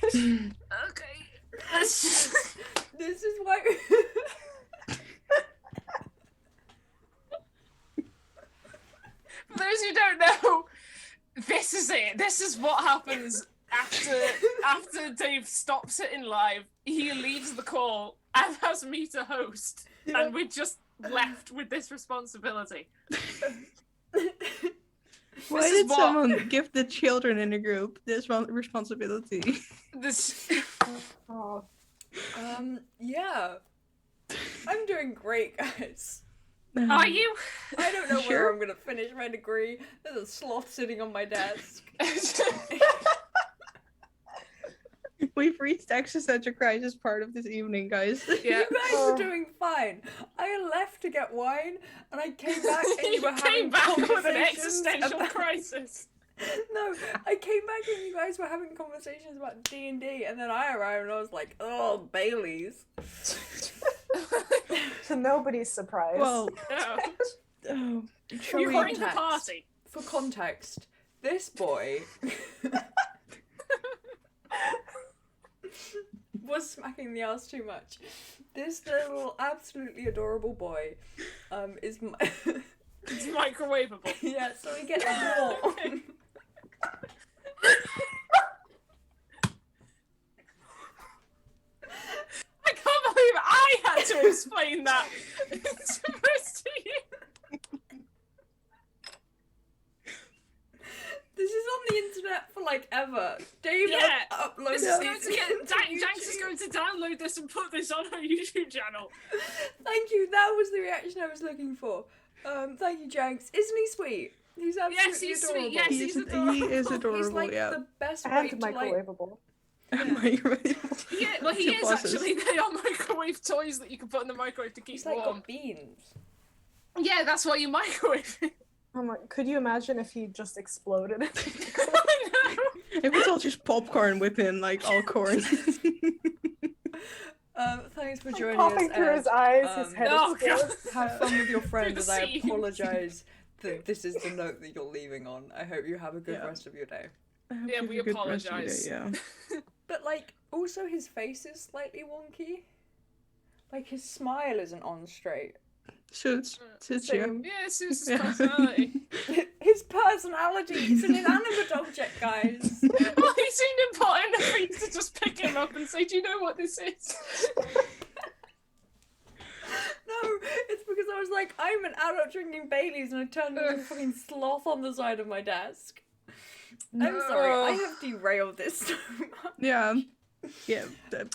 Okay. This is why. For those who don't know, this is it. This is what happens after Dave stops it in live. He leaves the call and has me to host, and we're just left with this responsibility. Why This is did what- someone give the children in the group this responsibility? This. Oh, Yeah. I'm doing great, guys. Are you? I don't know Sure. where I'm gonna finish my degree. There's a sloth sitting on my desk. We've reached existential crisis part of this evening, guys. Yeah. You guys were doing fine. I left to get wine, and I came back, and you were You having came back with an conversations existential about- crisis. No, I came back and you guys were having conversations about D&D, and then I arrived and I was like, oh, Bailey's. to nobody's surprise. Well, No. shall You we? bring the party. For context, this boy was smacking the ass too much. This little, absolutely adorable boy is... It's microwavable. yeah, so he gets warm. I can't believe I had to explain that to most of you. This is on the internet for like ever. Dave Yeah, uploads This is these going to get. to Janks is YouTube. going to download this and put this on her YouTube channel. Thank you. That was the reaction I was looking for. Thank you, Janks. Isn't he sweet? He's absolutely Yes, he's adorable. sweet. Yes, He he's is adorable. adorable, He's like yeah. the best way and to like. microwavable. Microwave. Yeah, well, he Two is bosses. actually. They are microwave toys that you can put in the microwave to keep He's like warm. got beans. Yeah, that's why you microwave it. I'm like, could you imagine if he just exploded? I If it's all just popcorn within, like, all corn. Thanks for Like, joining popping us, through Ed. his eyes, his head Oh, explodes. Have fun with your friend, and I seams. apologise that this is the note that you're leaving on. I hope you have a good Yeah. rest of your day. I hope Yeah, you have we a good rest of your apologise. day, yeah. But, like, also his face is slightly wonky. Like, his smile isn't on straight. Suits you. Same. Yeah, it's his Yeah. personality. His personality is an inanimate object, guys. Well, he seemed important enough for you to just pick him up and say, "Do you know what this is?" No, it's because I was like, I'm an adult drinking Baileys, and I turned into a fucking sloth on the side of my desk. I'm sorry, I have derailed this so much. Yeah. Yeah.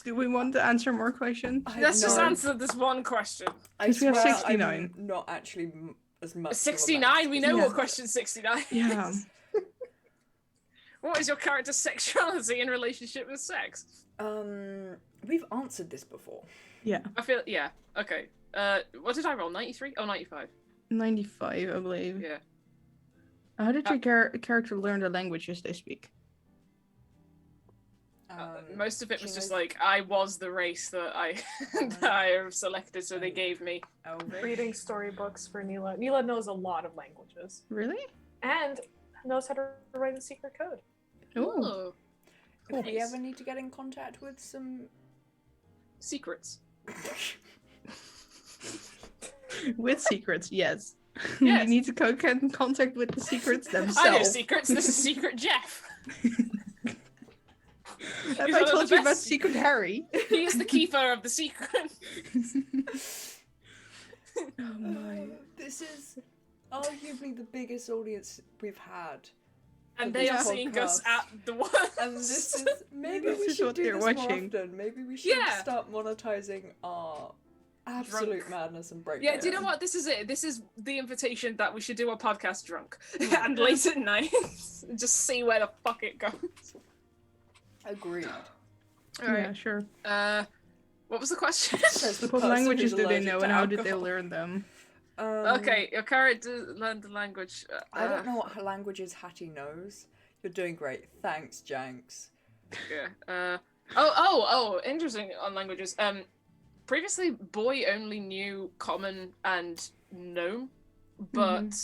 Do we want to answer more questions? Let's just No. answer this one question. I 'Cause we have swear 69. I'm not actually as much. of a 69. We know Yeah. what question 69 Yeah. is. What is your character's sexuality in relationship with sex? We've answered this before. Yeah. I feel, yeah. Okay. What did I roll? 93? Oh, 95. 95, I believe. Yeah. How did your character learn the languages they speak? Most of it she was just knows like, I was the race that I that I have selected, so they gave me. Elvish. Reading storybooks for Neela. Neela knows a lot of languages Really? and knows how to write a secret code. Oh. If we Nice. ever need to get in contact with some. Secrets. With secrets, yes. Yes. We need to get in contact with the secrets I know themselves. secrets. This is Secret Jeff. Have He's I one of told the you about best Secret Harry? He is the keeper of the secret. Oh my. This is arguably the biggest audience we've had. And For they this are seeing us podcast. at the worst. And this is maybe This we is should what do they're this watching. more often. Maybe we should Yeah. start monetizing our absolute Drunk. madness and breakdown. Yeah, do you know what? This is it. This is the invitation that we should do a podcast drunk and late at night. Just see where the fuck it goes. Agreed. All Yeah, right. sure. What was the question? Says the What person languages who's do they allergic know to and how did they alcohol. learn them? Okay, your character learned the language. I don't know what languages Hattie knows. You're doing great. Thanks, Janks. Yeah. Oh, interesting on languages. Previously, Boy only knew Common and Gnome, but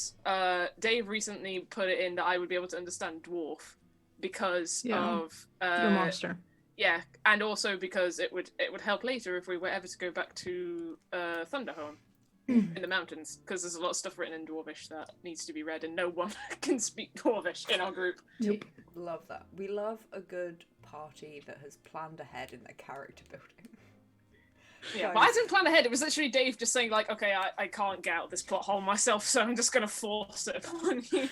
Dave recently put it in that I would be able to understand Dwarf because Yeah. of Your master. yeah, and also because it would help later if we were ever to go back to Thunderhome in the mountains, because there's a lot of stuff written in Dwarvish that needs to be read, and no one can speak Dwarvish in our group. Yep. Love that. We love a good party that has planned ahead in their character building. Yeah, Guys. but I didn't plan ahead. It was literally Dave just saying like, okay, I can't get out of this plot hole myself, so I'm just gonna force it upon you.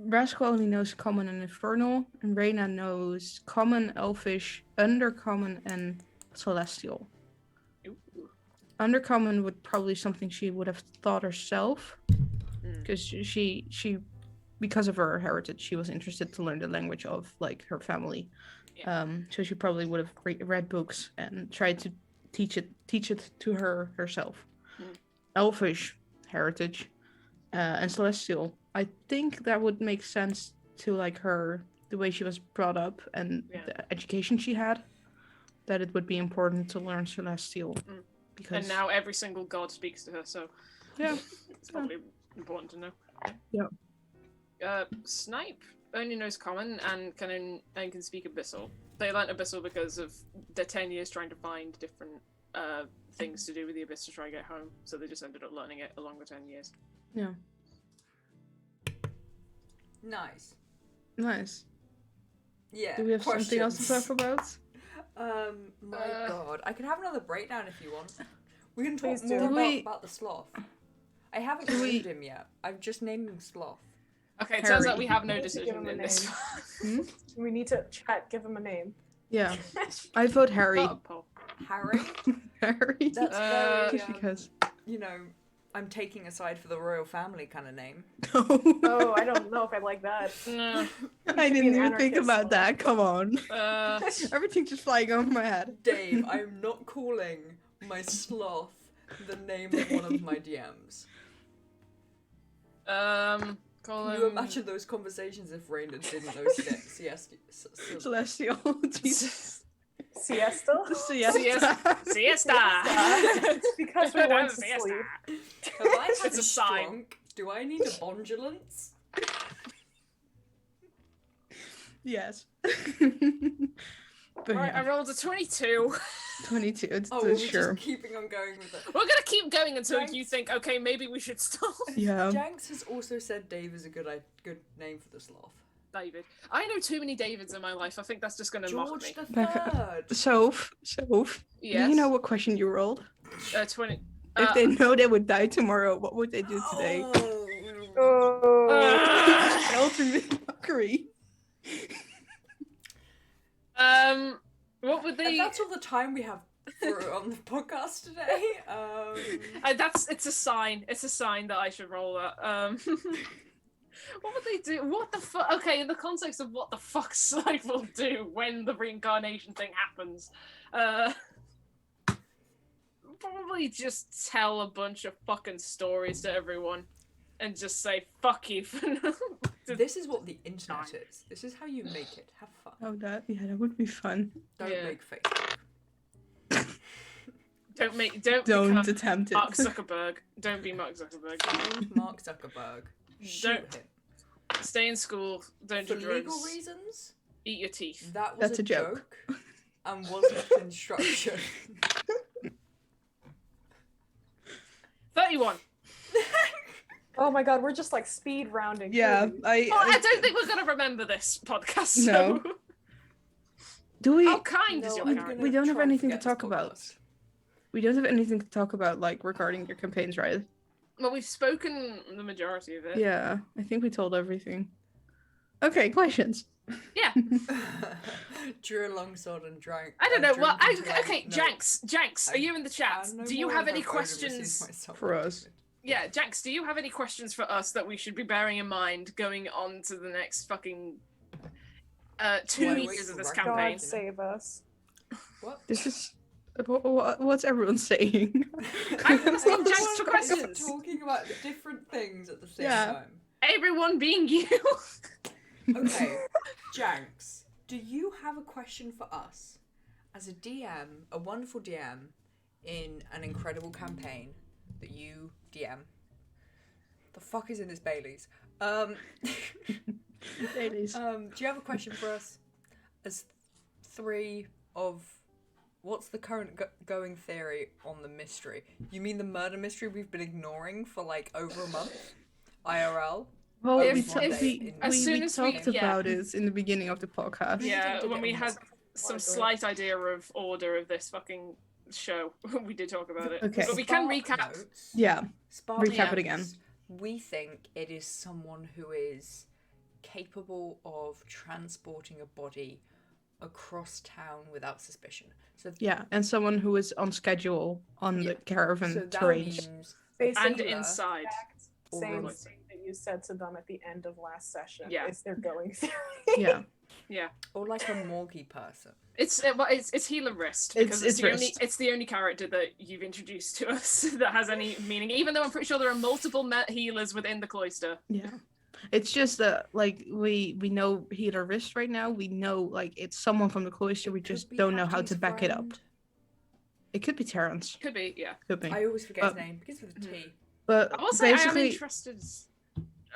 Rascal only knows Common and Infernal, and Reyna knows Common, Elfish, Undercommon, and Celestial. Ooh. Undercommon would probably something she would have thought herself, Mm. because she because of her heritage, she was interested to learn the language of like her family. Yeah. So she probably would have read books and tried to teach it to her herself. Mm. Elfish heritage, and Celestial. I think that would make sense to like her, the way she was brought up and Yeah. the education she had. That it would be important to learn Celestial, Mm. because And now every single god speaks to her, so yeah. it's probably important to know. Yeah. Snipe only knows Common and can speak Abyssal. They learnt Abyssal because of their 10 years trying to find different things to do with the Abyss to try and get home, so they just ended up learning it along the 10 years. Yeah. Nice. Nice. Yeah. Do we have something else to questions. talk about? My god. I can have another breakdown if you want. We can talk Please do. more Do we- about the sloth. I haven't Do we- named him yet. I've just named him Sloth. Okay, it turns out Harry. we have no We need to give decision him a in this. Hmm? We need to chat, give him a name. Yeah. I vote Harry. Oh, Paul. Harry? Harry. That's Uh, very, Just because. you know, I'm taking a side for the royal family kind of name. Oh, I don't know if I like that. No. I be didn't an even think anarchist. about that. Come on. Uh, Everything's just flying over my head. Dave, I'm not calling my sloth the name of one of my DMs. Call Can him... you imagine those conversations if Raina didn't know Celestial. Jesus. Siesta? Siesta. Siesta! It's because we went to Siesta. sleep. Have I had It's a a sign. strunk? Do I need a bondulance? Yes. But Right, I yeah, rolled a 22. 22. It's Oh, we're sure. just keeping on going with it. We're gonna keep going until Thanks. you think, okay, maybe we should stop. Yeah. Janks has also said Dave is a good name for the sloth. David. I know too many Davids in my life. I think that's just gonna mock George me. the Becca. Third. Soph, Yes. do you know what question you rolled? 20. If they know they would die tomorrow, what would they do today? Oh. Ultimate fuckery. What would And they? that's all the time we have for on the podcast today. It's a sign. It's a sign that I should roll that. What would they do? What the fuck? Okay, in the context of what the fuck Slife will do when the reincarnation thing happens, probably just tell a bunch of fucking stories to everyone, and just say fuck you for This is what the internet is. This is how you make it. Have fun. Oh, that would be fun. Don't Yeah. make Facebook. don't Don't become attempt it. Mark Zuckerberg. Don't be Mark Zuckerberg. Find Mark Zuckerberg. Shoot Don't- him. Stay in school. Don't For do drugs. legal reasons, Eat your teeth. that was That's a joke. and wasn't construction. 31. Oh my god, we're just like speed rounding. Yeah, through these. I don't think we're gonna remember this podcast. So. No. Do we? How kind is No, your I'm character? gonna We don't have try and anything to forget talk this about. podcast. We don't have anything to talk about, like regarding your campaigns, right? Well, we've spoken the majority of it. Yeah, I think we told everything. Okay, questions. Yeah. Drew a longsword and drank. I don't know. Well, drank until okay, no, Janks, are you in the chat? I'm no Do you more have of any a void of receipt questions? myself. For us? Yeah, Janks, do you have any questions for us that we should be bearing in mind going on to the next fucking 2 Why years wait of for this record? campaign? God save us. What? This is what's everyone saying? I'm asking Everyone Janks for is questions. talking about different things at the same Yeah. time. Everyone being you. Okay, Janks, do you have a question for us as a DM, a wonderful DM in an incredible campaign that you DM? The fuck is in this Bailey's? Ladies. Do you have a question for us as three of what's the current going theory on the mystery? You mean the murder mystery we've been ignoring for like over a month? IRL? Well, If- we, if- we, as we, soon we as we- talked yeah. about it in the beginning of the podcast. Yeah, did when it we on had this some Order. slight idea of order of this fucking show, we did talk about it. Okay. But we can Spark recap. notes. Yeah. Spark Recap it notes. again. We think it is someone who is capable of transporting a body across town without suspicion. So Yeah, and someone who is on schedule on Yeah. the caravan so that terrains. means And Basically, inside. Or same remote. thing that you said to them at the end of last session. Yeah. Is they're going through. Yeah. or like a morgy person. It's healer wrist because It's it's the only character that you've introduced to us that has any meaning. Even though I'm pretty sure there are multiple healers within the cloister. Yeah. It's just that like we know healer wrist right now. We know like it's someone from the cloister. We Could just be don't know how Hattie's to back it up. friend. It could be Terrence. Could be, yeah. Could be. I always forget his But- name because of the T. But I will say I am basically, interested.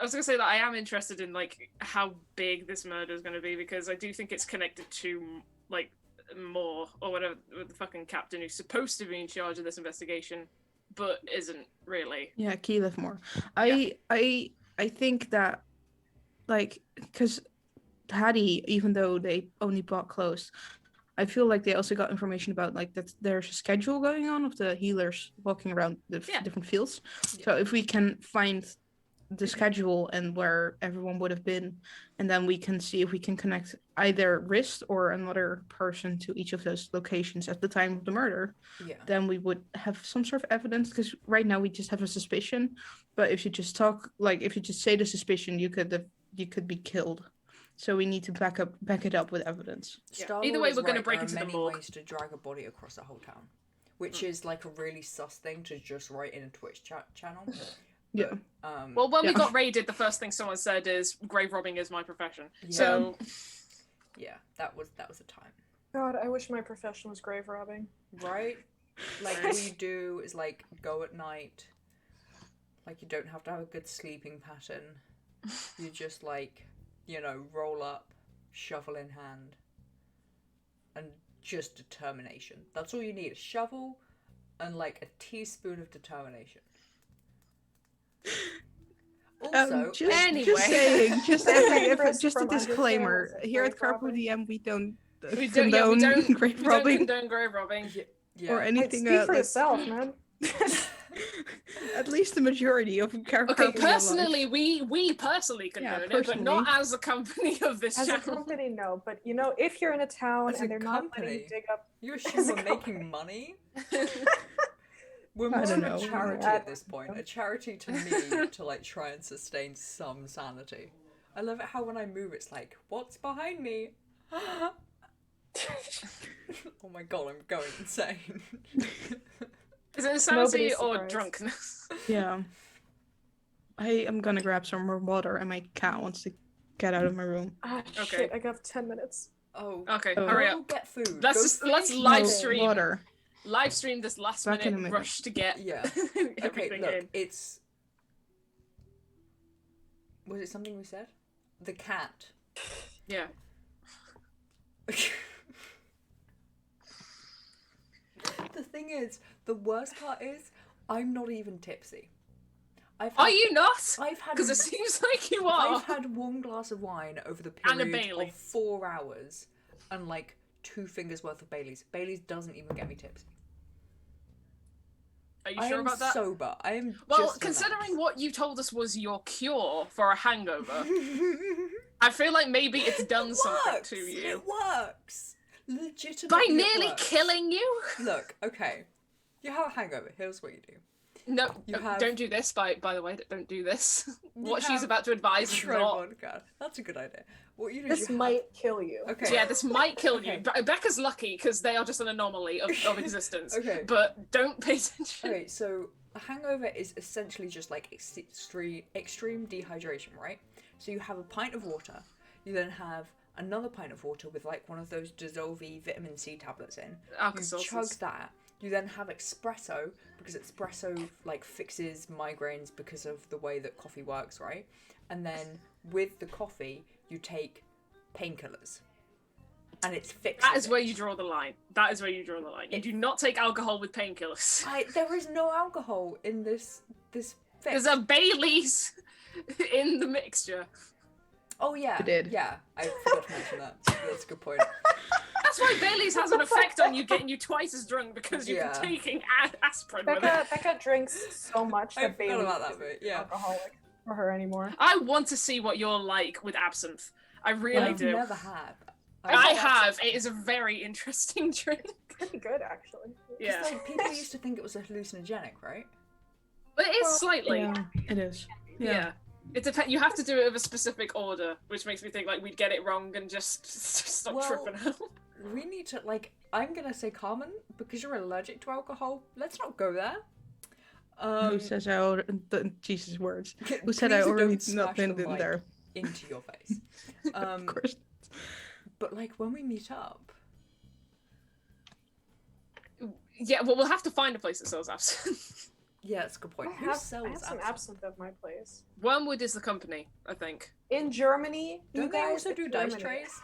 I was gonna say that I am interested in like how big this murder is gonna be because I do think it's connected to like more or whatever the fucking captain who's supposed to be in charge of this investigation, but isn't really. yeah, Keyleth more. I think that like because Hattie, even though they only bought clothes, I feel like they also got information about like that there's a schedule going on of the healers walking around the Yeah. different fields. So if we can find the schedule and where everyone would have been, and then we can see if we can connect either Wrist or another person to each of those locations at the time of the murder, Yeah. then we would have some sort of evidence. Because right now we just have a suspicion, but if you just talk, like if you just say the suspicion, you could be killed. So we need to back it up with evidence. Yeah. Star Either Lord way, is we're gonna right, break there into are the many morgue. ways to drag a body across a whole town. which is like a really sus thing to just write in a Twitch channel. Yeah. Well, when we Yeah. got raided, the first thing someone said is grave robbing is my profession. Yeah. So Yeah, that was a time. God, I wish my profession was grave robbing. Right? Like, what you do is, like, go at night. Like, you don't have to have a good sleeping pattern. You just, like, you know, roll up, shovel in hand, and just determination. That's all you need. A shovel and, like, a teaspoon of determination. Also, just anyway. saying, just Chris just a from disclaimer. Undertale, is it Here at grave robbing? CarpeDM, we don't we condone don't grave robbing condone grave robbing. yeah. or Hey, anything. speak for like- yourself, man. At least the majority of CarpeDM. Okay, personally, we personally condone it, but personally. not as a company of this As a channel. company, no. But you know, if you're in a town As a and they're not letting you company? dig up, You As assume a we're company. making money? We're I more don't of a know. charity I at this point. A charity to me to like try and sustain some sanity. I love it how when I move it's like, what's behind me? Oh my god, I'm going insane. Is it insanity Nobody's or surprised. drunkenness? Yeah. I am gonna grab some more water, and my cat wants to get out of my room. Okay. Shit, I got 10 minutes. Oh, Okay, Oh. hurry go up. get food. Let's Go let's finish live eating. stream Water. live stream this last Back in a minute minute. rush to get Yeah. Okay, everything look, in. it's... Was it something we said? The cat. Yeah. The thing is, the worst part is, I'm not even tipsy. Are you not? I've had Because it seems like you are. I've had one glass of wine over the And a period Bailey. of 4 hours, and like 2 fingers worth of Baileys. Baileys doesn't even get me tipsy. Are you I sure am about that? sober. I am. Well, just considering what you told us was your cure for a hangover, I feel like maybe it's done something works. to you. It works. Legitimately. By it nearly works. killing you? Look, okay. You have a hangover. Here's what you do. No, You have- don't do this, by the way, don't do this. What she's have- about to advise is Try not... vodka. That's a good idea. What you do? This you might kill you. Have... Okay. Yeah, this might kill Okay. you. But Becca's lucky because they are just an anomaly of existence. Okay. But don't pay attention. Okay, so a hangover is essentially just like extreme dehydration, right? So you have a pint of water, you then have another pint of water with like one of those dissolvey vitamin C tablets in. You Alka-Seltzers. chug that. You then have espresso because espresso like fixes migraines because of the way that coffee works, right? And then with the coffee, you take painkillers. And it's fixed. That is where you draw the line. That is where you draw the line. You do not take alcohol with painkillers. There is no alcohol in this fix. There's a Bailey's in the mixture. Oh yeah, I did. Yeah, I forgot to mention that. That's a good point. That's why Bailey's has an effect on you, getting you twice as drunk because you've Yeah. been taking aspirin with it. Becca drinks so much I that forgot Bailey about that isn't bit, yeah. alcoholic for her anymore. I want to see what you're like with absinthe. I really I've do. never had. I have. It is a very interesting drink. Pretty good, actually. Yeah. Like, people used to think it was a hallucinogenic, right? But it is slightly. Yeah, it is. Yeah. It depends. You have to do it of a specific order, which makes me think like we'd get it wrong and just stop Well- tripping out. We need to, like, I'm gonna say Carmen, because you're allergic to alcohol, let's not go there. Who says I already... Jesus words. Who said please I don't already smash not been the mic there? into your face. Of course. But, like, when we meet up, Yeah, well, we'll have to find a place that sells absinthe. yeah, that's a good point. I Who have sells some absinthe? absinthe at my place. Wormwood is the company, I think. In Germany, Don't you they guys, also it's do dice Germany. trays?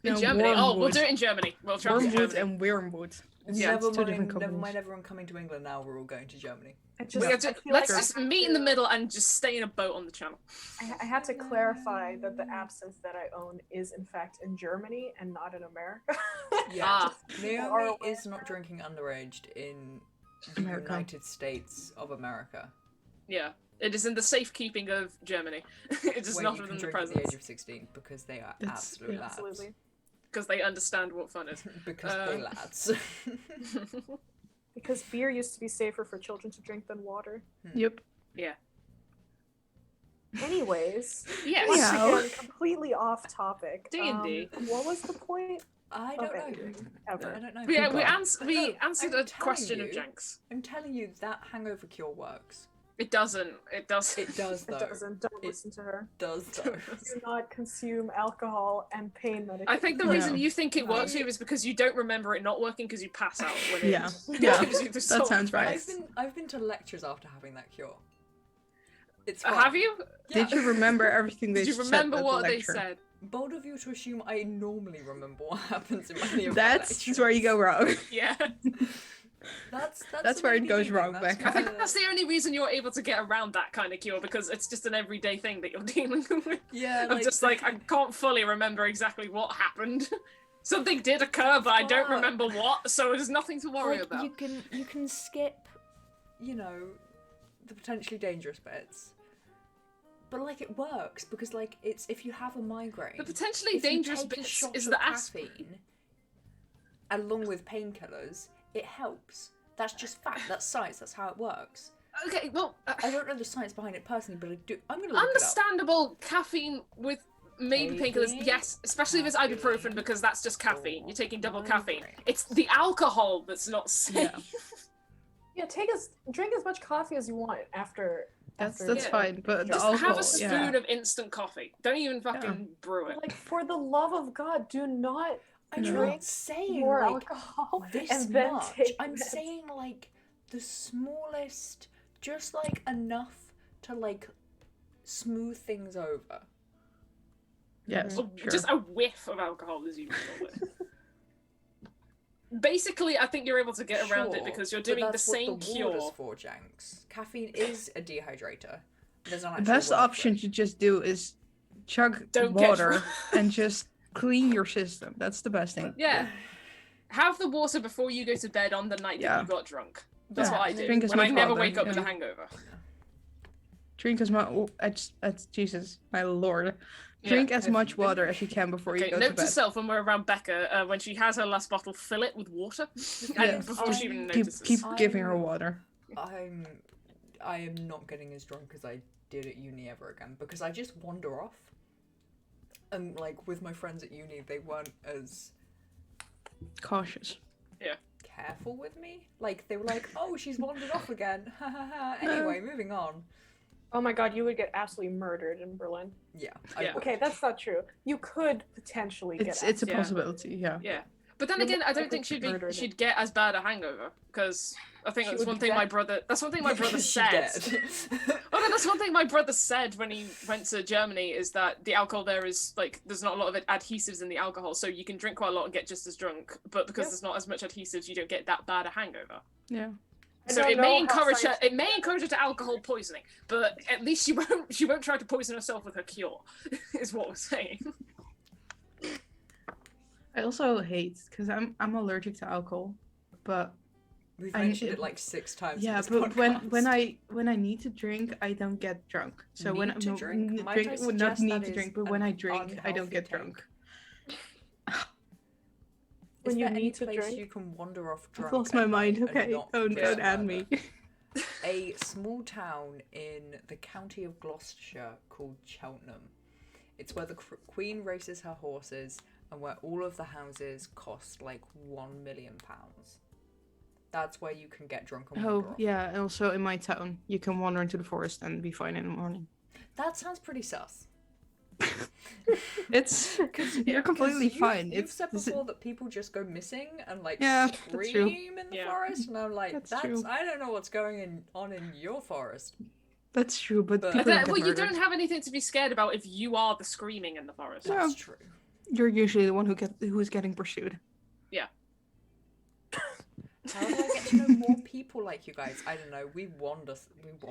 In No, Germany. Oh, we'll Wormwood. do it in Germany. We'll travel to Wormwood Germany. and Wormwood. Yeah, never it's two different mind, never companies. mind everyone coming to England now, we're all going to Germany. I just, Yeah, I feel let's like just I have meet in the to- middle and just stay in a boat on the channel. I had to clarify that the absinthe that I own is in fact in Germany and not in America. Yeah, Ah. People are Naomi aware. is not drinking underaged in the America. United States of America. Yeah. It is in the safekeeping of Germany. It is Where not you can within the drink at the age presence. of 16 because they are It's- absolute yeah. lads. Absolutely. Because they understand what fun is. Because they Um, lads. Because beer used to be safer for children to drink than water. Yep. Anyways, Yes. once Yeah. again, completely off topic. D&D. What was the point? I don't Okay. know. Ever. I don't know. Yeah, we God. answered I'm a telling question of you. Jenks. I'm telling you that hangover cure works. It doesn't. It doesn't. It does though. It doesn't. Don't It listen to her. does though. Do not consume alcohol and pain medication. I think the No. reason you think it No. works for you is because you don't remember it not working because you pass out when it Yeah. Yeah. gives you the That sort sounds of right. effects. I've been to lectures after having that cure. It's fine. Have you? Yeah. Did you remember everything they Did you said remember at the what they lecture? said? Bold of you to assume I normally remember what happens in many of my That's lectures. where you go wrong. Yeah. That's That's the where way it to goes think. wrong, That's Becca. I think the- that's the only reason you're able to get around that kind of cure because it's just an everyday thing that you're dealing with. Yeah, I'm just like, I can't fully remember exactly what happened. Something did occur, but I don't Fuck. remember what, so there's nothing to worry like, about. you can skip, you know, the potentially dangerous bits. But like it works because like it's if you have a migraine. The potentially if you dangerous take a bits shot is of the caffeine along with painkillers, it helps. That's just fact. That's science. That's how it works. Okay, well, I don't know the science behind it personally, but I do. I'm gonna look understandable caffeine with maybe painkillers, Caffeine? yes, especially if it's Caffeine. ibuprofen because that's just caffeine. You're taking double caffeine. Migraine. It's the alcohol that's not safe. Yeah. Yeah, drink as much coffee as you want after. That's Yeah. fine, but the Just alcohol, have a spoon yeah. of instant coffee. Don't even fucking brew it. Like, for the love of God, do not I'm Yeah. not drink saying more like alcohol this and then much. take I'm meds. saying like the smallest, just like enough to like smooth things over. Yes, Or sure. Just a whiff of alcohol is useful. Basically, I think you're able to get around it Sure, because you're but doing the that's what same the cure. water's for, Jenks. Caffeine is a dehydrator. There's an The actual best word for option it. to just do is chug Don't get water drunk. and just clean your system. That's the best thing. Yeah. Have the water before you go to bed on the night that Yeah. you got drunk. That's Yeah, what I do. drink as When I much never water, wake up with a yeah. hangover. Drink as much. Jesus, my lord. Yeah. Drink as Have much you been- water as you can before Okay, you go to note to bed. self when we're around Becca, when she has her last bottle, fill it with water. Yeah. And before she even Keep notices. keep giving her I'm- water. I am not getting as drunk as I did at uni ever again because I just wander off. And like with my friends at uni, they weren't as Cautious. careful with me. Like they were like, "Oh, she's wandered off again." Ha ha ha. Anyway, moving on. Oh my God, you would get absolutely murdered in Berlin. Yeah. Yeah. would. Okay, that's not true. You could potentially get. It's a Yeah. possibility. Yeah. Yeah. But then You're again, more I don't likely think to murder it. she'd get as bad a hangover because I think She that's would one be thing dead. my brother. That's one thing my brother She's said. dead. Oh no, that's one thing my brother said when he went to Germany is that the alcohol there is like there's not a lot of adhesives in the alcohol, so you can drink quite a lot and get just as drunk. But because Yep. there's not as much adhesives, you don't get that bad a hangover. Yeah. I So don't it may know how encourage her. science- It may encourage her to alcohol poisoning, but at least she won't try to poison herself with her cure. Is what we're saying. I also hate because I'm allergic to alcohol, but We've I- mentioned it like 6 times. yeah, in this but podcast. when I need to drink, I don't get drunk. So when Need to no, drink? n- Might drink I well, not suggest need that to is drink, but when an I drink, I don't unhealthy get take? drunk. When Is you there any need to place drink? you can wander off I've drunk? lost my at mind. night and Okay, not don't risk add me. murder? A small town in the county of Gloucestershire called Cheltenham. It's where the Queen races her horses and where all of the houses cost like £1 million. That's where you can get drunk and wander Oh off. yeah, and also in my town, you can wander into the forest and be fine in the morning. That sounds pretty sus. It's you're completely fine. You've It's said this- before that people just go missing and like Yeah, that's true. scream in the Yeah. forest, and I'm like, That's that's true. I don't know what's going on in your forest. that's true, but But- people But don't get well, you murdered. don't have anything to be scared about if you are the screaming in the forest. Yeah. That's true. You're usually the one who is getting pursued. How do I get to know more people like you guys? I don't know. We wander.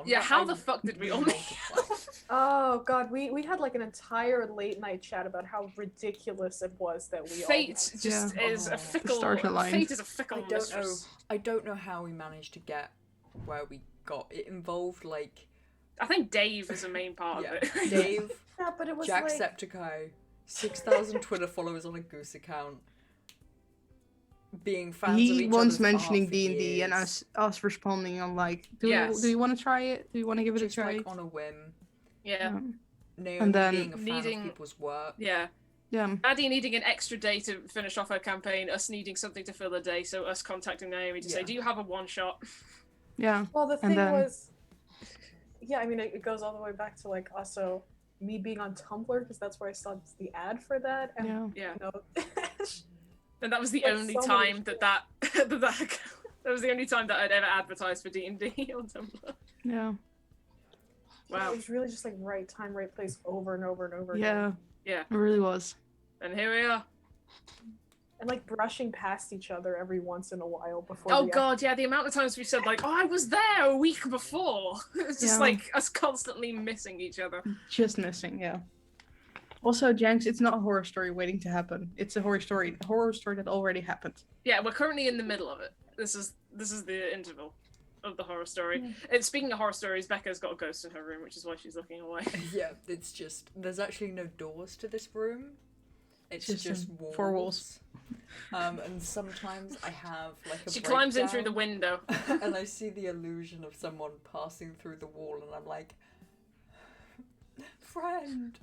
Yeah, how I- the fuck did we all multiply. Oh God, we had like an entire late night chat about how ridiculous it was that we Fate all just Yeah. is Oh. a fickle. stars aligned. Fate is a fickle I don't know. mistress. I don't know how we managed to get where we got. It involved like I think Dave is a main part yeah, of it. Dave, Yeah, but it was like Jacksepticeye, 6,000 Twitter followers on a Goose account, being fans of He each once other's mentioning art for D&D and years, us responding on like, do Yes. you want to try it? Do you want to give it just a try? like on a whim. Yeah, Um, Naomi then being a fan needing- of people's work. yeah. Yeah. Maddie needing an extra day to finish off her campaign, us needing something to fill the day, so us contacting Naomi to say, do you have a one-shot? Yeah. Well, the And thing then- was, yeah, I mean, it goes all the way back to like also me being on Tumblr because that's where I saw the ad for that. And, Yeah. Yeah. you know, And that was the Like, only so many time that was the only time that I'd ever advertised for D&D on Tumblr. Yeah. Wow. it was really just like right time, right place, over and over and over Yeah. again. Yeah. It really was. And here we are. And like brushing past each other every once in a while before. Oh we god, yeah, the amount of times we said like, oh, I was there a week before. It's just Yeah. like us constantly missing each other. Just missing, yeah. Also, Jenks, it's not a horror story waiting to happen. It's a horror story that already happened. Yeah, we're currently in the middle of it. This is the interval of the horror story. And speaking of horror stories, Becca's got a ghost in her room, which is why she's looking away. Yeah, it's just there's actually no doors to this room. It's Just just some walls. 4 walls. And sometimes I have like a She climbs in through the breakdown, window. and I see the illusion of someone passing through the wall, and I'm like, friend,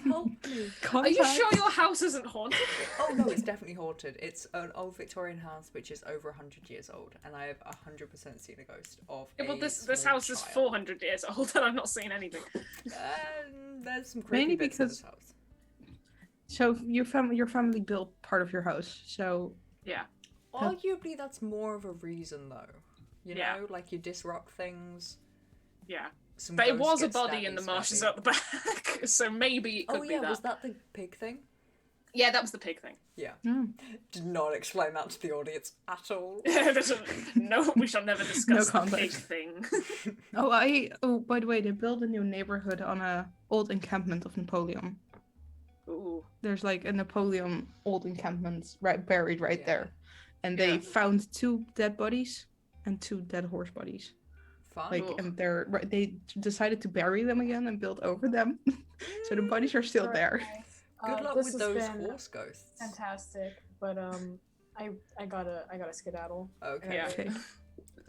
help me. Are you sure your house isn't haunted? Oh no, it's definitely haunted. It's an old Victorian house which is over 100 years old, and I have 100% seen a ghost of Yeah, well, a this small house is child. 400 years old, and I've not seen anything. There's some creepy Mainly bits in because- this house. So your family built part of your house. So Yeah. Arguably, that's more of a reason, though. You know, Yeah. like you disrupt things. Yeah. Some But it ghosts was a get body in the stabby, marshes stabby. at the back, so maybe it could Oh be yeah, that. was that the pig thing? Yeah, that was the pig thing. Yeah. yeah. Did not explain that to the audience at all. No, we shall never discuss the pig context. thing. Oh, by the way, they built a new neighborhood on a old encampment of Napoleon. Ooh. There's like a Napoleon old encampment buried right Yeah. there, and they Yeah. found 2 dead bodies and 2 dead horse bodies. Fine. Like, Ooh. and they decided to bury them again and build over them, so the bodies are still there. Good luck this with has those been horse ghosts. fantastic, but I gotta skedaddle. Okay. Yeah. Okay.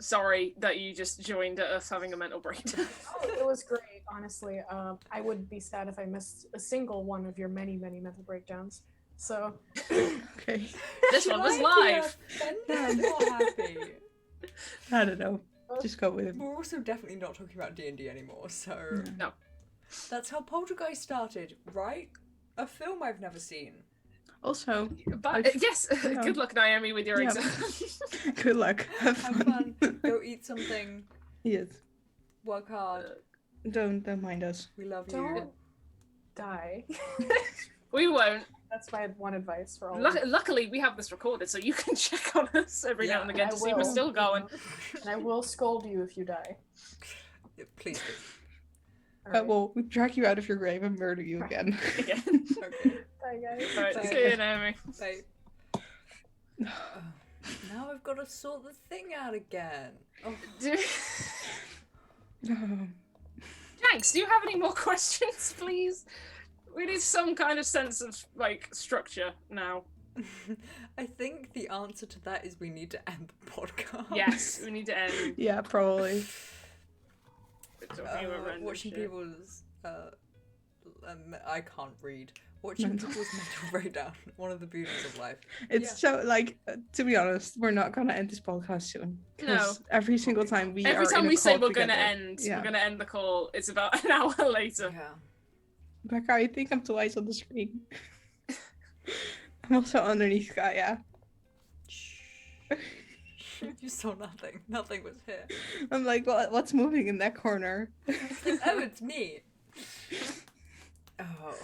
Sorry that you just joined us having a mental breakdown. Oh, it was great, honestly. I would be sad if I missed a single one of your many mental breakdowns. So Okay. This one was Should I be live. offended or happy? I don't know. Just go with it. We're also definitely not talking about D&D anymore, so... No. That's how Poltergeist started, right? A film I've never seen. Also, But yes, Yeah. good luck, Naomi, with your Yeah. exam. good luck. Have Have fun. Go eat something. Yes. Work hard. Don't mind us. We love you. don't die. We won't. That's my one advice for all. of you. Luckily, we have this recorded, so you can check on us every now and Yeah, again I to see we're will. still going. And I will scold you if you die. Yeah, please do. Alright. We'll drag you out of your grave and murder you again. Again. Okay. Bye, guys. Right, Bye. see you, Naomi. Bye. Now I've got to sort the thing out again. Oh, Thanks. Do you have any more questions, please? We need some kind of sense of like structure now. I think the answer to that is we need to end the podcast. Yes, we need to end. Yeah, probably. Talking about random Watching shit. people's I can't read. Watching Mental. people's mental breakdown. One of the beauties of life. It's so like to be honest, we're not gonna end this podcast soon. 'Cause No. Every single time we Every are time in a we say call we're gonna together- end, Yeah. we're gonna end the call. It's about an hour later. Yeah. Becca, I think I'm twice on the screen. I'm also underneath Gaia. You saw nothing. Nothing was here. I'm like, what's moving in that corner? Oh, it's me. Oh.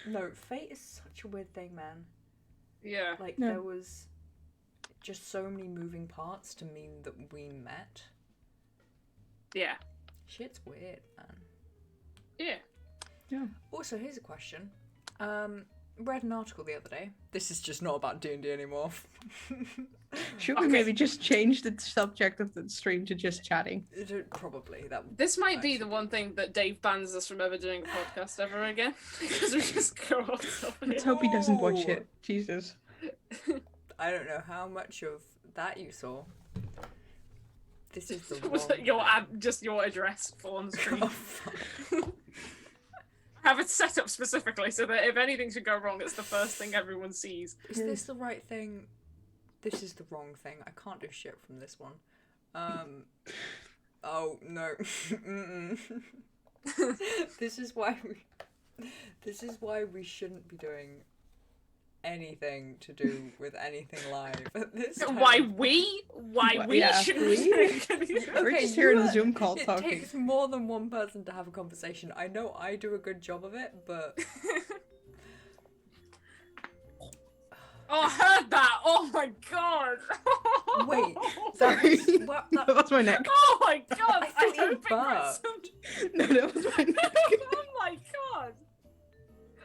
No, fate is such a weird thing, man. Yeah. Like, Yeah. there was just so many moving parts to mean that we met. Yeah. Shit's weird, man. Yeah. Also, here's a question. Read an article the other day. This is just not about D&D anymore. Should we Okay. maybe just change the subject of the stream to just chatting? Probably. That. This might be the Actually. one thing that Dave bans us from ever doing a podcast ever again. Because we just go off topic. Let's hope he doesn't watch No. it. Jesus. I don't know how much of that you saw. This is the Was wrong it your thing. just your address full on screen? Oh, fuck. have it set up specifically so that if anything should go wrong, it's the first thing everyone sees. Is this the right thing? This is the wrong thing. I can't do shit from this one. Oh no. This is why we shouldn't be doing anything to do with anything live at this time. Why we shouldn't be doing anything. We're just here in a Zoom call it talking. takes more than one person to have a conversation. I know I do a good job of it, but Oh, I heard that! Oh my god! wait, Sorry. that That was my neck. Oh my god! I felt you hoping burp. No, that was my neck. Oh my god!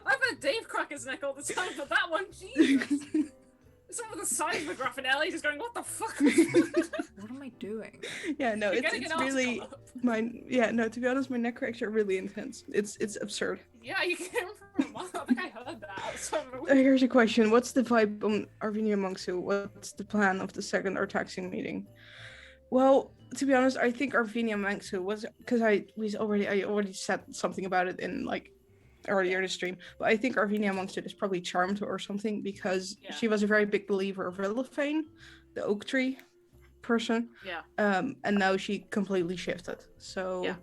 I've heard Dave crack his neck all the time, but that one, Jesus! Some of the seismograph in LA just going, what the fuck? what am I doing? Yeah, no, You're it's getting an really article up. no, to be honest, my neck cracks are really intense. It's absurd. Yeah, you came from a mile. I think I heard that. So... Here's a question. What's the vibe on Arvinia Mongsu? What's the plan of the second Artaxian meeting? Well, to be honest, I think Arvinia Mongsu was because I already said something about it in like earlier this stream, but I think Arvinia Mongsu is probably charmed or something because she was a very big believer of Villafane, the oak tree person. Yeah. And now she completely shifted. So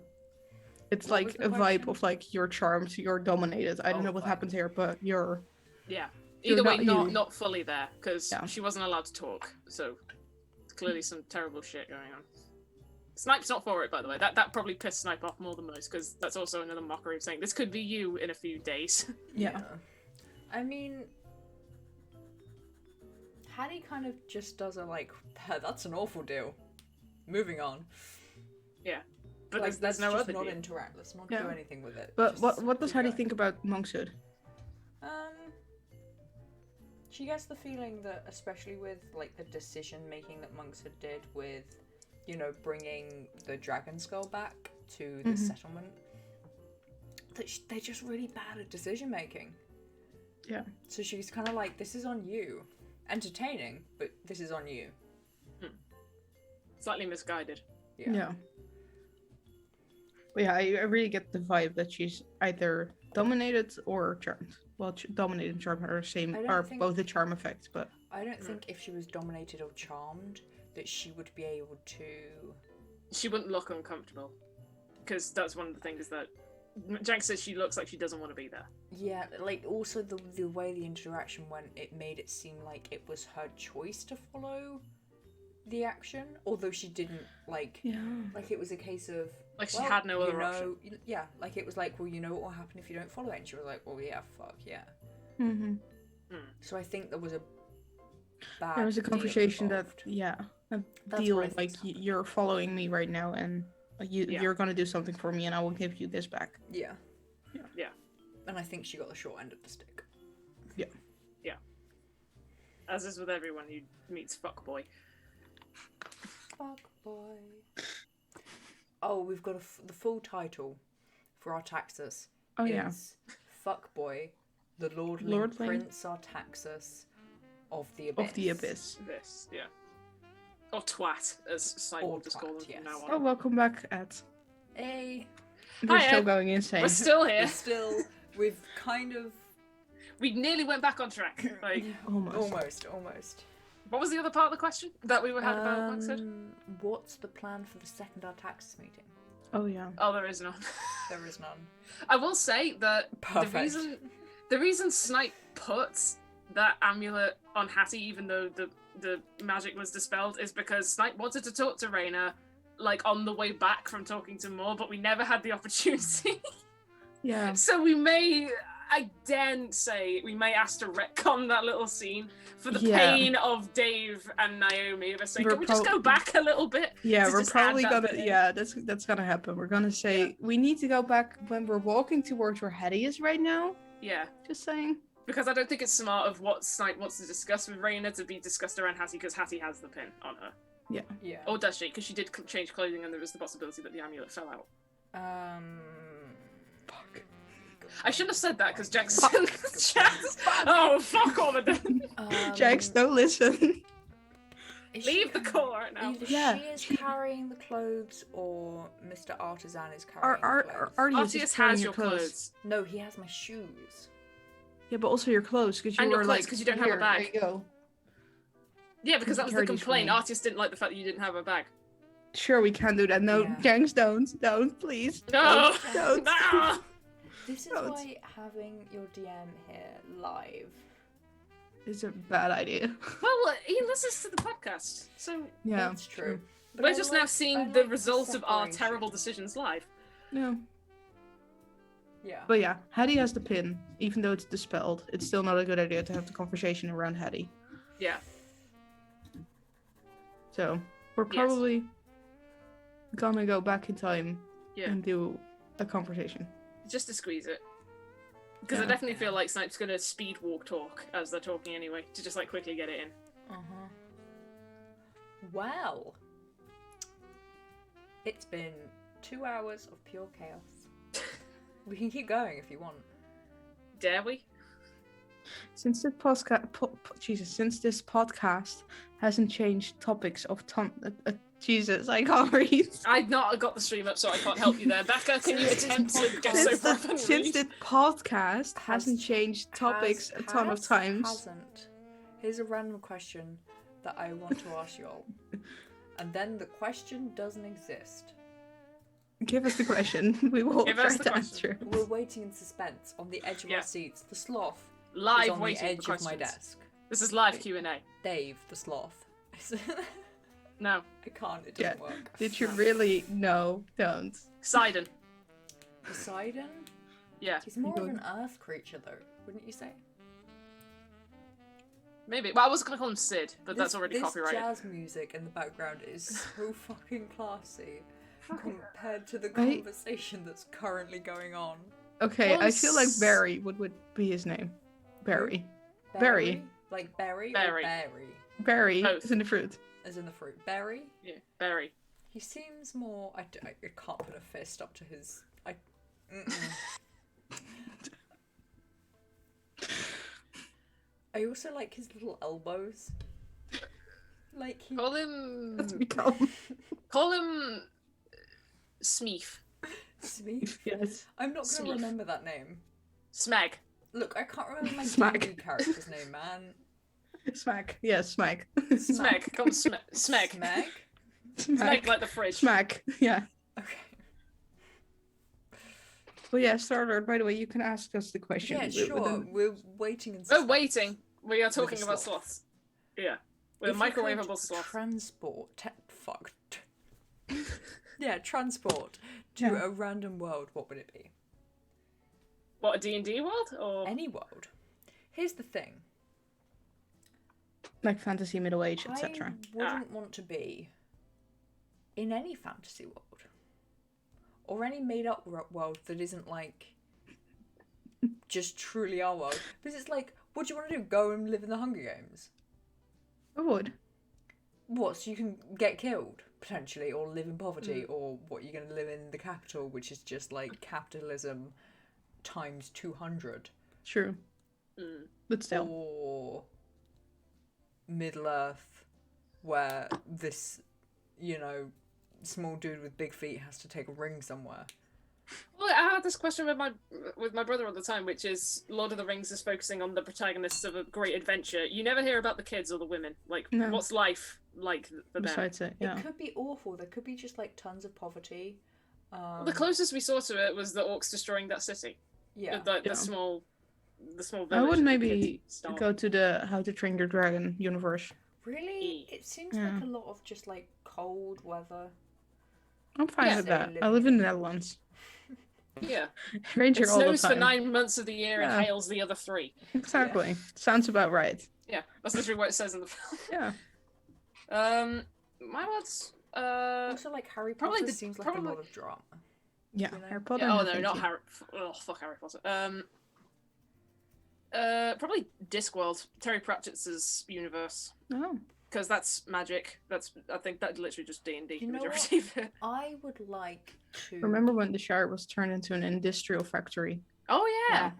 it's What like was the a vibe question? of like you're charmed, you're dominated. I don't know what fine. happened here, but you're Yeah. You're Either way, not you. not fully there, because Yeah. she wasn't allowed to talk. So clearly some terrible shit going on. Snipe's not for it, by the way. That probably pissed Snipe off more than most, because that's also another mockery of saying this could be you in a few days. yeah. I mean, Hattie kind of just does a like, that's an awful deal. Moving on. But Like, there's no just other not deal. interact. Let's not Yeah. do anything with it. But Just what does keep Hattie going. think about Monkshood? She gets the feeling that, especially with like the decision making that Monkshood did with, you know, bringing the dragon skull back to the settlement, that they're just really bad at decision making. Yeah. So she's kind of like, this is on you. Entertaining, but this is on you. Slightly misguided. Yeah. But yeah, I really get the vibe that she's either dominated or charmed. Well, dominated and charmed are both the charm effects, but I don't think if she was dominated or charmed that she would be able to. She wouldn't look uncomfortable, because that's one of the things that Jack says she looks like she doesn't want to be there. Yeah, like also the way the interaction went, it made it seem like it was her choice to follow the action, although she didn't like. yeah. Like it was a case of Like she well, had no other you know, option. Yeah, like it was like, well, you know what will happen if you don't follow it, and she was like, well, yeah, fuck yeah. Mm-hmm. So I think there was a bad. There was a deal conversation that involved. a deal like you're following me right now, and you're gonna do something for me, and I will give you this back. Yeah. Yeah. And I think she got the short end of the stick. Yeah. As is with everyone who meets fuckboy. Fuck boy. Oh, we've got the full title for Artaxas. Oh yeah. Is Fuckboy, the Lordling Lordling. Prince Artaxas of the Abyss. Of the Abyss. This, yeah. Or twat, as Snipe Or will just call them twat, from yes. now Oh, on. welcome back, Ed. Hey, We're Hi, still Ed. going insane. We're still here. we've kind of We nearly went back on track. Like, Almost. almost. what was the other part of the question that we had about Monkshood? What's the plan for the second Artaxas meeting? Oh yeah. Oh, there is none. There is none. I will say that Perfect. the reason Snipe puts that amulet on Hattie, even though the magic was dispelled, is because Snipe wanted to talk to Reyna, like on the way back from talking to Moore, but we never had the opportunity. Yeah. So we may, I daren't say, we may ask to retcon that little scene for the Yeah. pain of Dave and Naomi. Of saying, We're can we just go back a little bit? Yeah, to we're just probably add that gonna. bit in? Yeah, that's gonna happen. We're gonna say we need to go back when we're walking towards where Hetty is right now. Yeah. Just saying. Because I don't think it's smart of what Snipe wants to discuss with Reyna to be discussed around Hattie, because Hattie has the pin on her. Yeah. Or does she? Because she did change clothing and there was the possibility that the amulet fell out. Fuck. I shouldn't have said that because Jack's in the chat. Oh, fuck all of them. Jax, don't listen. Leave the core now. Either Yeah, she is she- carrying the clothes or Mr. Artisan is carrying the clothes. Artius is Artius carrying has your your clothes. No, he has my shoes. Yeah, but also your clothes, because you And your were clothes, like, 'cause you don't have a "Here, bag." there you go. Yeah, because that was the Carry these for complaint. me. Artius didn't like the fact that you didn't have a bag. Sure, we can do that. No, Yeah. Janks, don't, please. No! Don't. No! This is Don't. why having your DM here live. It's a bad idea. Well, he listens to the podcast, so Yeah, That's true. But we're I just now like- seeing I the like result of our separation. terrible decisions live. Yeah. Yeah. But yeah, Hattie has the pin. Even though it's dispelled, it's still not a good idea to have the conversation around Hattie. Yeah. So we're Yes. probably gonna go back in time Yeah. and do a conversation. Just to squeeze it. Because I Yeah. definitely feel like Snipe's gonna speed walk talk as they're talking anyway, to just like quickly get it in. Uh-huh. Well. It's been 2 hours of pure chaos. We can keep going if you want. Dare we? Since this since this podcast hasn't changed topics of Jesus, I can't read. I've not got the stream up, so I can't help you there. Becca, can you attempt to get so far and Since read? this podcast hasn't changed topics a ton of times. Hasn't. Here's a random question that I want to ask you all. And then the question doesn't exist. Give us the question. We will Give try us the to question. answer. We're waiting in suspense on the edge of Yeah. our seats. The sloth is Live on the waiting edge for of my questions. desk. This is live Q&A. Dave, the sloth. No. I can't, it Yeah. doesn't work. Did you really? No, don't. Sidon. Poseidon? Yeah, He's more of Good. an earth creature though, wouldn't you say? maybe. Well, I was gonna call him Sid, but that's already this copyrighted. jazz music in the background is so fucking classy compared to the Right? conversation that's currently going on. Okay, Well, I feel like Barry would be his name. Barry. Barry. Like berry Berry. or berry? Barry Both. is in the fruit. As in the fruit. Berry? Yeah, Barry. He seems more... I can't put a fist up to his... I also like his little elbows. Like he... Call him... Let's become. Call him... Smeef. Smeef? Yes. I'm not going Smeef. to remember that name. Smeg. Look, I can't remember my Smack. D&D character's name, man. Smack. Yes, smack. Smeg. Call him Smeg. Smeg? Smeg like the fridge. Smack. Yeah. Okay. Well, yeah, Starlord, by the way, you can ask us the question. Yeah, with sure. them. We're waiting in We're suspense. waiting. We are With talking a about sloth. sloths. Yeah. We're If you could microwavable sloths. Transport. Yeah, transport to Yeah. a random world. What would it be? What, a D&D world? Or... Any world. Here's the thing. Like fantasy, middle age, etc. I wouldn't want to be in any fantasy world. Or any made-up world that isn't, like, just truly our world. Because it's like, what do you want to do? Go and live in the Hunger Games? I would. What, so you can get killed, potentially, or live in poverty, or what, you're going to live in the capital, which is just, like, capitalism times 200. True. Mm. But still. Or Middle-earth, where this, you know, small dude with big feet has to take a ring somewhere. Well, I had this question with my brother all the time, which is Lord of the Rings is focusing on the protagonists of a great adventure. You never hear about the kids or the women. Like, No. what's life like for them? Besides it, yeah. It could be awful. There could be just, like, tons of poverty. Well, the closest we saw to it was the orcs destroying that city. Yeah. The Yeah. small village. I would that the maybe kids starved. go to the How to Train Your Dragon universe. Really? It seems Yeah. like a lot of just, like, cold weather. I'm fine Yeah. with that. I live in the Netherlands. Yeah. Ranger It all the snows for time. 9 months of the year Yeah. and hails the other 3. Exactly. Sounds about right. Yeah, that's literally what it says in the film. Yeah. My words. Also, like, Harry Potter probably the- seems like probably- a lot of drama. Yeah. You know? Harry Potter. Yeah, oh no, no, thank not you. Harry. Oh fuck Harry Potter. Probably Discworld, Terry Pratchett's universe, Oh. because that's magic. I think that literally just D&D. You know majority of it. I would like to... Remember when the Shire was turned into an industrial factory? Oh yeah.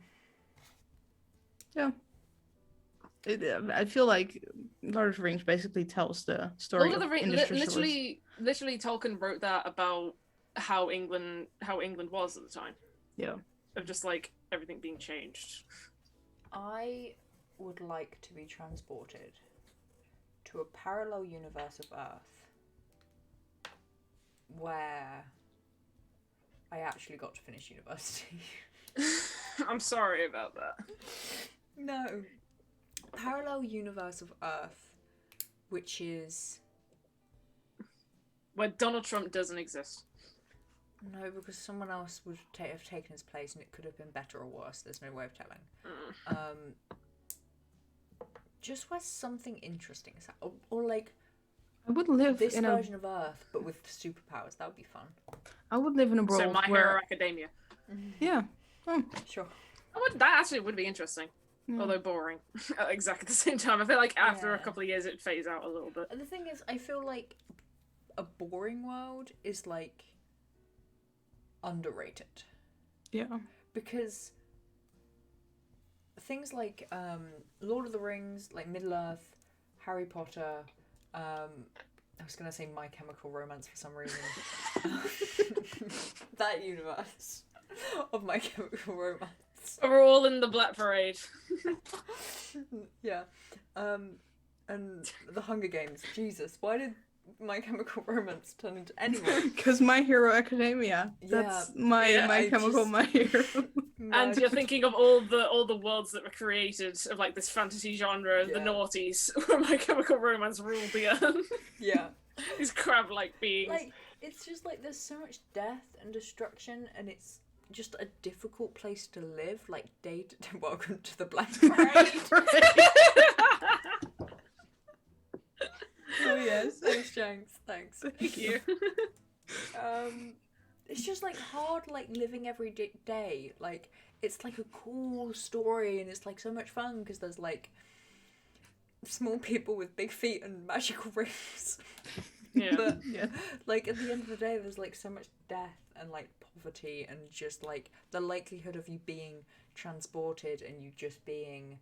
I feel like Lord of the Rings basically tells the story Lord of the Rings, industrialists. literally, Tolkien wrote that about how England was at the time. Yeah. Of just like everything being changed. I would like to be transported to a parallel universe of Earth where I actually got to finish university. I'm sorry about that. No. Parallel universe of Earth, which is... Where Donald Trump doesn't exist. No, because someone else would have taken his place and it could have been better or worse. There's no way of telling. Just where something interesting is or like I would live this in version of Earth, but with superpowers. That would be fun. I would live in a world So My where Hero Academia. yeah. Oh. Sure. That actually would be interesting. Yeah. Although boring. At exactly the same time. I feel like after a Yeah. couple of years it fades out a little bit. And the thing is, I feel like a boring world is like underrated. Yeah. Because things like Lord of the Rings, like Middle Earth, Harry Potter, I was gonna say My Chemical Romance for some reason. That universe of My Chemical Romance. We're all in the Black Parade. Yeah. And the Hunger Games. Jesus, why did My Chemical Romance turn into anyone? Because My Hero Academia. That's my chemical My Hero. And you're thinking of all the worlds that were created of like this fantasy genre of the Yeah. noughties, where My Chemical Romance ruled the earth. Yeah. These crab-like beings. Like, it's just like there's so much death and destruction, and it's just a difficult place to live. Like, welcome to the Black Parade. Oh yes, thanks, Jenks. Thanks. Thank you. It's just like hard, like living every day. Like, it's like a cool story, and it's like so much fun because there's like small people with big feet and magical rings. Yeah. But Yeah. like at the end of the day, there's like so much death and like poverty and just like the likelihood of you being transported and you just being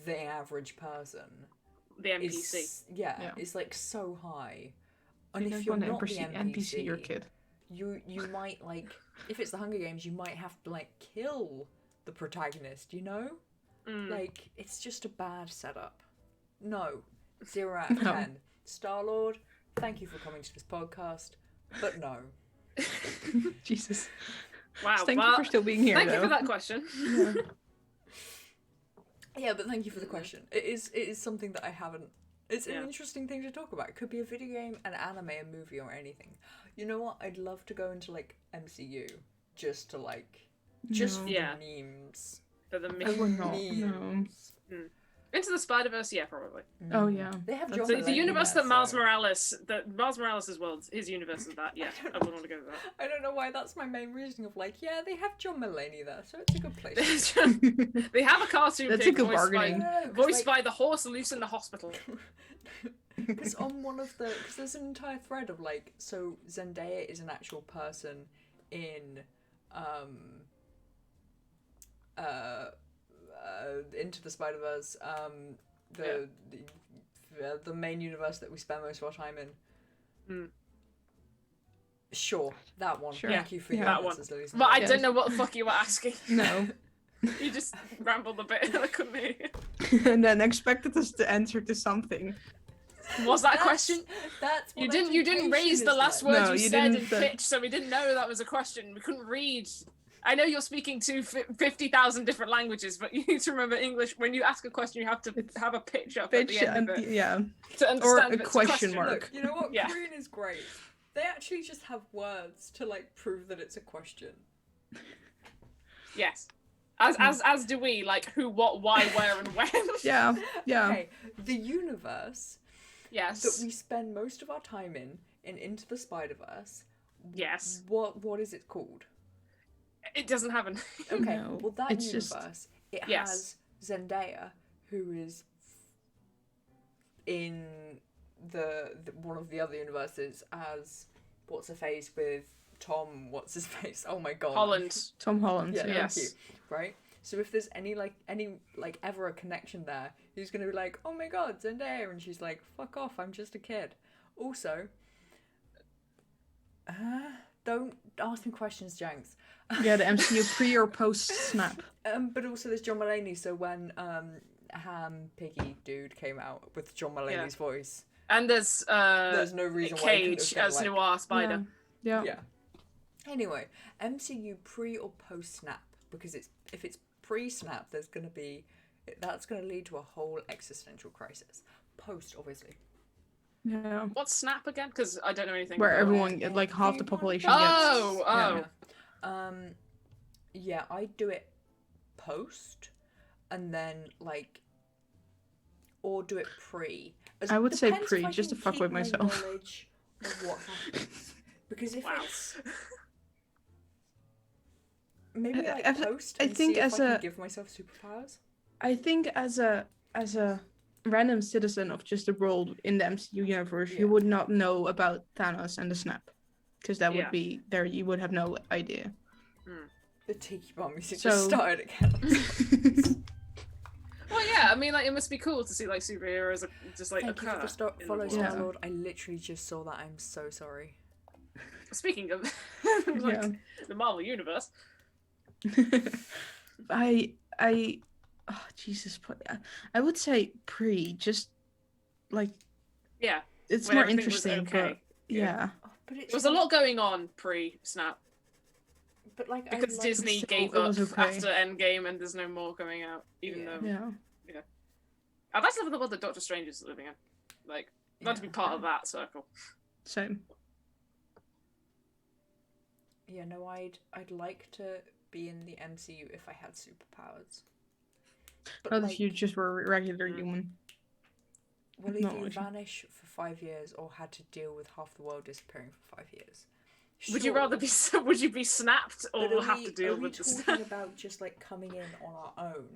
the average person. The NPC. Is, Yeah. it's like so high. And You if don't you're want not to the NPC your kid. you might like, if it's the Hunger Games, you might have to like kill the protagonist, you know? Like, it's just a bad setup. No. 0 out of 10. Star-Lord, thank you for coming to this podcast, but no. Jesus. Wow. Thank you for still being here. Thank you though. for that question. Yeah, but thank you for the question. It is something that I haven't... It's an Yeah. interesting thing to talk about. It could be a video game, an anime, a movie, or anything. You know what? I'd love to go into, like, MCU. Just to, like... Just for Yeah. the memes. For the I would not. Memes. No. Into the Spider-Verse, yeah, probably. Oh yeah. They have That's- John The universe that Mulaney Miles Morales' world, his universe is that, yeah, I would want to go with that. I don't know why that's my main reasoning of like, yeah, they have John Mulaney there, so it's a good place. They have a cartoon That's pig a good voiced bargaining. voiced by the horse loose in the hospital. Because on one of the, because there's an entire thread of like, so Zendaya is an actual person in, Into the Spider-Verse, the main universe that we spend most of our time in. Sure, that one. Sure. Thank you for your that one. answers, Lilies. But I Yes. don't know what the fuck you were asking. No. You just rambled a bit and I couldn't hear you. And then expected us to answer to something. Was that a question? That's what You didn't raise education the is last like. words No, you you said in didn't, pitch, so we didn't know that was a question. We couldn't read. I know you're speaking to 50,000 different languages, but you need to remember English. When you ask a question, you have to have a pitch up at the Pitch end of it yeah. to understand a if it's question mark. Look, you know what? Yeah. Korean is great. They actually just have words to like prove that it's a question. Yes. As do we, like who, what, why, where, and when. Yeah. Yeah. Okay, the universe Yes. that we spend most of our time in Into the Spider-Verse. Yes. What is it called? It doesn't have a name. Okay, No, well that it's just- universe, it Yes. has Zendaya, who is in the one of the other universes as what's her face with Tom. What's his face? Oh my god. Holland. Tom Holland. Yeah, Yeah. Yes. thank you. Right. So if there's any ever a connection there, he's gonna be like, oh my god, Zendaya, and she's like, fuck off, I'm just a kid. Also, don't ask me questions, Jenks. Yeah, the MCU pre or post snap. But also there's John Mulaney. So when Ham Piggy dude came out with John Mulaney's voice, and there's no reason why he couldn't Cage have as been, Noir Spider. Yeah. Anyway, MCU pre or post snap, because if it's pre-snap, that's gonna lead to a whole existential crisis. Post, obviously. Yeah. What's snap again? Because I don't know anything. Where about everyone, like half the population Oh. Yeah, I do it post, and then or do it pre. I would say Depends pre, if I just to can fuck keep with my myself. knowledge of what happens. Because if it's maybe post, I and think see if as I can a- give myself superpowers. I think as a random citizen of just the world in the MCU universe, you would not know about Thanos and the snap, because that would be there. You would have no idea. The tiki bar music just started again. Well, yeah, I mean, it must be cool to see superheroes just Thank occur. you for the follow, in the world. Star-Lord. I literally just saw that. I'm so sorry. Speaking of the Marvel universe, oh Jesus, I would say pre, just it's when more everything was interesting, but yeah. But There was a lot going on pre-snap. But because Disney gave up after Endgame, and there's no more coming out. Even though, I'd like to live in the world that Doctor Strange is living in. I'd like to be part of that circle. Same. Yeah, no, I'd like to be in the MCU if I had superpowers. But Not if you just were a regular human. Well, either you vanish for 5 years or had to deal with half the world disappearing for 5 years. Sure. Would you rather be? Would you be snapped or have to deal with the snap? Are we talking about just coming in on our own,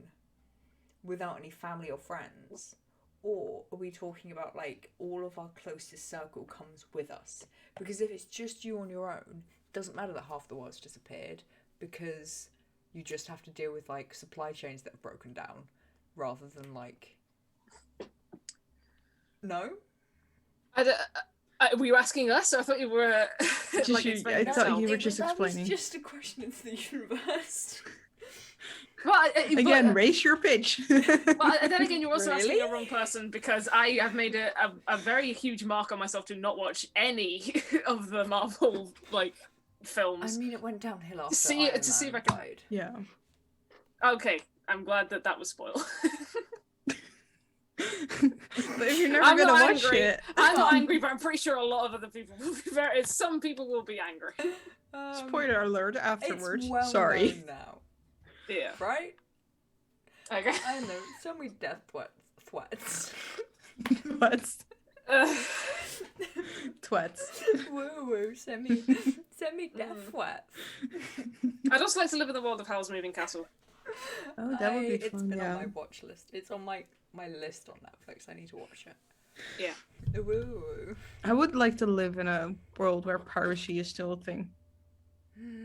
without any family or friends, or are we talking about all of our closest circle comes with us? Because if it's just you on your own, it doesn't matter that half the world's disappeared, because you just have to deal with supply chains that have broken down, rather than no. Were you asking us? I thought you were. I thought you were just explaining. That was just a question into the universe. Well, again, raise your pitch. Well, then again, you're also asking Really? the wrong person, because I have made a very huge mark on myself to not watch any of the Marvel films. I mean, it went downhill after to see if I can. died. Yeah. Okay, I'm glad that was spoiled. But if you're never I'm gonna not watch angry. it, I'm not angry, but I'm pretty sure a lot of other people will be very. Some people will be angry. spoiler alert afterwards. It's well Sorry. known now, Yeah. right? Okay. I know. So many death threats. What? Uh, Twats. Woo woo. Send me death threats. I'd also like to live in the world of Howl's Moving Castle. Oh, that would be It's fun. been Yeah. on my watch list. It's on my list on Netflix. I need to watch it. Yeah. Woo woo. I would like to live in a world where piracy is still a thing.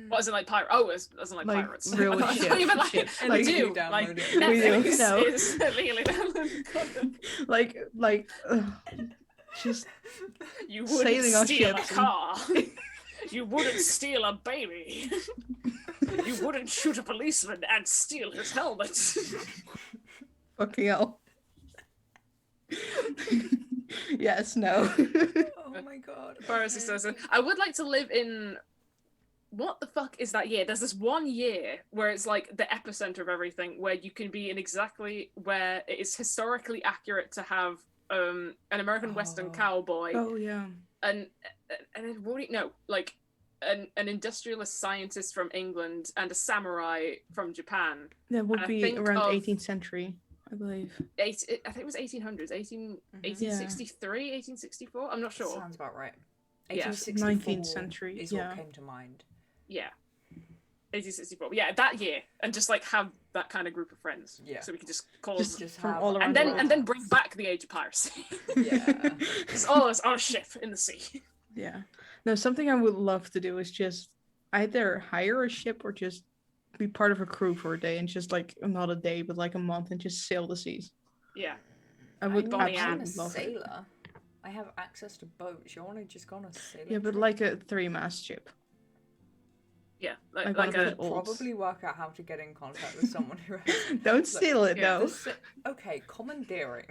What is it like pirate? Oh, as in like pirates. Real I thought shit. you meant like, shit. we Like, do. download Like it. We do, Netflix no. is legally like just you wouldn't sailing on steal a ships and- car. You wouldn't steal a baby. You wouldn't shoot a policeman and steal his helmet. fucking hell. Yes, no. Oh my god. Piracy says it. I would like to live in. What the fuck is that year? There's this one year where it's like the epicenter of everything, where you can be in exactly where it is historically accurate to have an American Western cowboy Oh yeah. an industrialist scientist from England and a samurai from Japan. That would I be think around of- 18th century, I believe. I think it was 1800s, 1863, 1864. I'm not sure. Sounds about right. Yeah. 1864 19th century, is yeah. what came to mind. Yeah. 1864. Yeah, that year, and just like have that kind of group of friends. Yeah. So we could just call Just Just from have- all around and the then world. and then bring back the age of piracy. Yeah. It's all on a ship in the sea. Yeah. No, something I would love to do is just either hire a ship or just be part of a crew for a day and just like not a day, but like a month and just sail the seas. Yeah. I would Bonnie I'm a absolutely love it. sailor. I have access to boats. You're only just gonna sail. Yeah, but like a 3-mast ship. Yeah. I Like got a. it. Old. Probably work out how to get in contact with someone who has. Don't steal it, yeah, no. Okay, commandeering.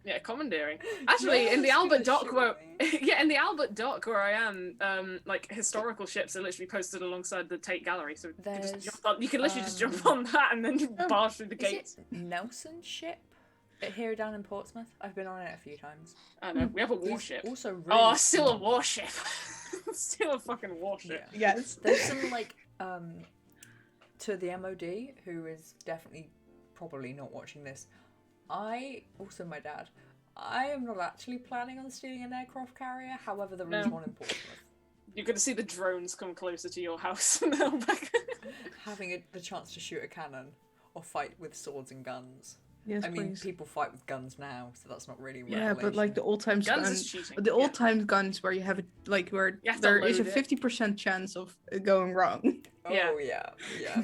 Yeah, commandeering. Actually, in the Yes, Albert gonna Dock shoot where, me. yeah, in the Albert Dock where I am, like historical ships are literally posted alongside the Tate Gallery, so you can, just There's, jump on, you can literally just jump on that and then barge through the Is gates. it Nelson's ship? Here down in Portsmouth. I've been on it a few times. I know we have a It's warship. Also, really Oh, still a small. warship. Still a fucking warship. Yeah. Yes. There's some like to the MOD, who is definitely probably not watching this. My dad. I am not actually planning on stealing an aircraft carrier. However, there is No. one in Portsmouth. You're gonna see the drones come closer to your house now. Having the chance to shoot a cannon or fight with swords and guns. Yes, I mean, please. people fight with guns now, so that's not really Yeah, but like the old times Guns guns, is cheating. the old times guns where you have it like where You have to there is a load it. 50% chance of it going wrong. Oh yeah.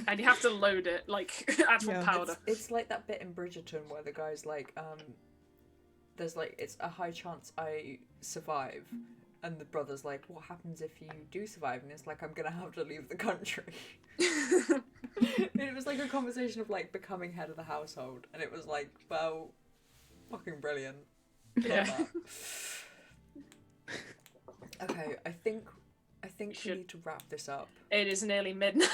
And you have to load it like actual Yeah. powder. It's like that bit in Bridgerton where the guy's like, there's like, it's a high chance I survive. And the brother's like, what happens if you do survive? And it's like, I'm gonna have to leave the country. It was like a conversation of like becoming head of the household. And it was like, well, fucking brilliant. Love Yeah. that. Okay, I think we Should- need to wrap this up. It is nearly midnight.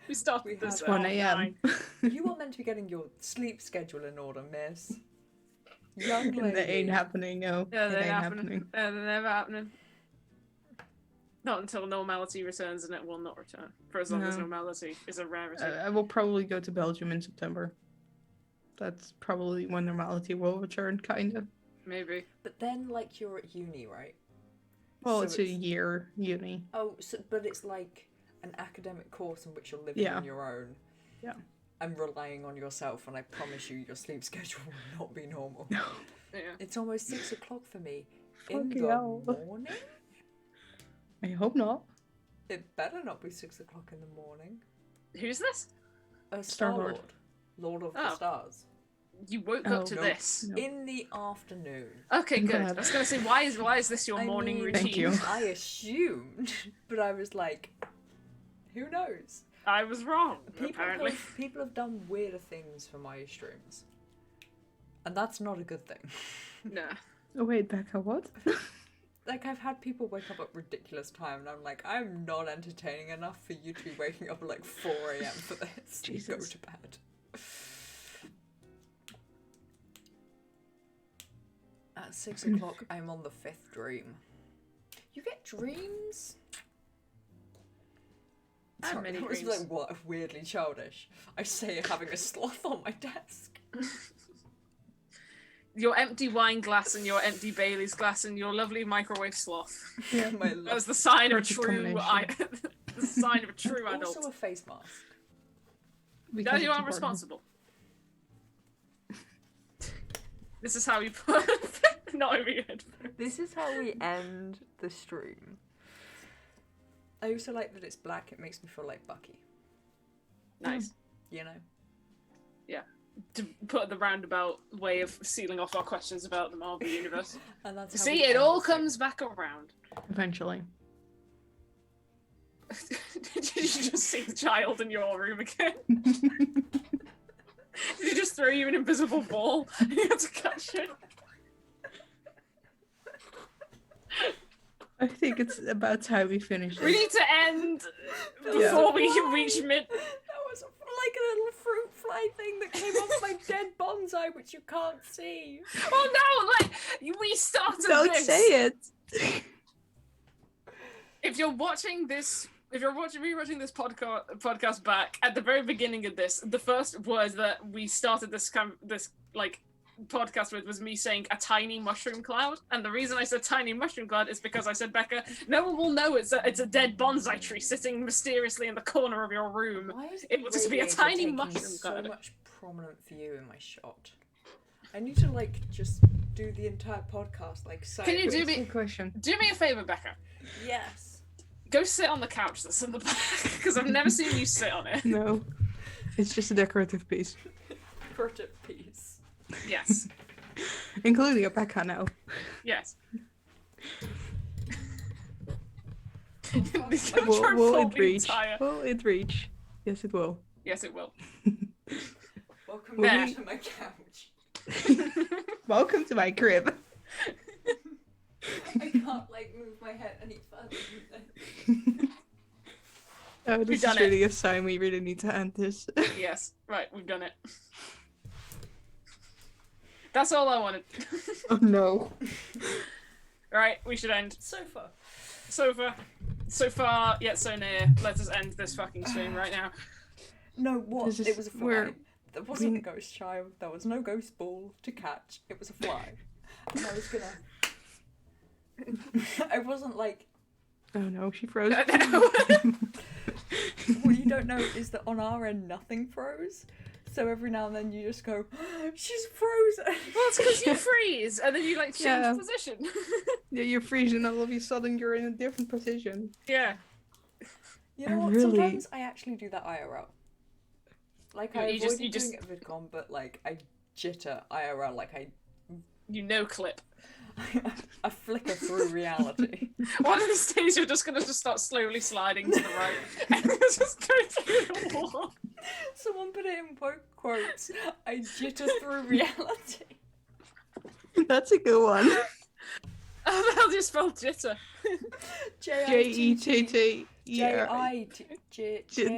We started We this have at 1 a.m. 9. You are meant to be getting your sleep schedule in order, miss. Young lady. That ain't happening, no. Yeah, it they're ain't happening. happening. Yeah, they're never happening. Not until normality returns, and it will not return. For as long as No. normality is a rarity. I will probably go to Belgium in September. That's probably when normality will return, kind of. Maybe. But then, like, you're at uni, right? Well, So it's a year uni. Oh, but it's like an academic course in which you're living Yeah. on your own. Yeah. And relying on yourself, and I promise you, your sleep schedule will not be normal. No. Yeah. It's almost 6 o'clock for me. In Fucking the hell. morning? I hope not. It better not be 6 o'clock in the morning. Who's this? Star-Lord. Star-Lord. Lord of Oh. the Stars. You woke Oh, up to no. this. No. In the afternoon. Okay, I'm good. glad. I was gonna say, why is this your I morning mean, routine? Thank you. I assumed, but I was like, who knows? I was wrong, apparently. People have done weirder things for my streams. And that's not a good thing. Nah. Oh wait, Becca, what? Like, I've had people wake up at ridiculous time, and I'm like, I'm not entertaining enough for you to be waking up at like 4 a.m. for this. Go Jesus. to bed. At 6 o'clock, I'm on the 5th dream. You get dreams? I have Sorry, many that was dreams. like, what, weirdly childish. I say having a sloth on my desk. Your empty wine glass and your empty Bailey's glass and your lovely microwave sloth. Yeah. My That was the sign of a Perfect true combination. the sign of a true adult. Also a face mask. No, Because you it's are important. responsible. This is how you put not over your head. This is how we end the stream. I also like that it's black. It makes me feel like Bucky. Nice. You know? To put the roundabout way of sealing off our questions about the Marvel Universe. And that's how See, we it end all the stream. comes back around. Eventually. Did you just see the child in your room again? Did he just throw you an invisible ball and you had to catch it? I think it's about time we finish We this. need to end Yeah. before we reach mid. That was like a little fruit fly thing that came off my dead bonsai, which you can't see. Oh no! Like we started Don't this. say it! If you're watching this, rewatching this podcast back at the very beginning of this, the first words that we started this podcast with was me saying a tiny mushroom cloud, and the reason I said tiny mushroom cloud is because I said, Becca, no one will know it's a dead bonsai tree sitting mysteriously in the corner of your room. Why is It will just be a radiator tiny taking mushroom so cloud. much prominent view in my shot? I need to like just do the entire podcast like Can you sideways. do me Good question. a favor, Becca? Yes. Go sit on the couch that's in the back, because I've never seen you sit on it. No, it's just a decorative piece, Decorative piece. Yes. including a back now. Yes. Will it reach? Will it reach? Yes, it will. Yes, it will. Welcome Will back we- to my couch. Welcome to my crib. I can't like move my head any further than this. Oh, this done is it. really a sign we really need to end this. Yes. Right, we've done it. That's all I wanted. Oh no. Right, we should end. Sofa. So far, yet so near. Let us end this fucking stream right now. No, what? This is It was a fly. where There wasn't we- a ghost child. There was no ghost ball to catch. It was a fly. And I was gonna. I wasn't like. Oh no, she froze. What you don't know is that on our end nothing froze. So every now and then you just go, she's frozen. Well, it's because you freeze, and then you like change Yeah. position. Yeah, you're freezing, all of a sudden you're in a different position. Yeah. You know I what? really- Sometimes I actually do that IRL. Like Yeah, I you avoided just- doing it at VidCon, but like I jitter IRL. Like You know clip. I flicker through reality. One of these days you're just gonna just start slowly sliding to the right and you'll just go through the wall. Someone put it in quotes. I jitter through reality. That's a good one. How the hell do you spell jitter? J-E-T-T.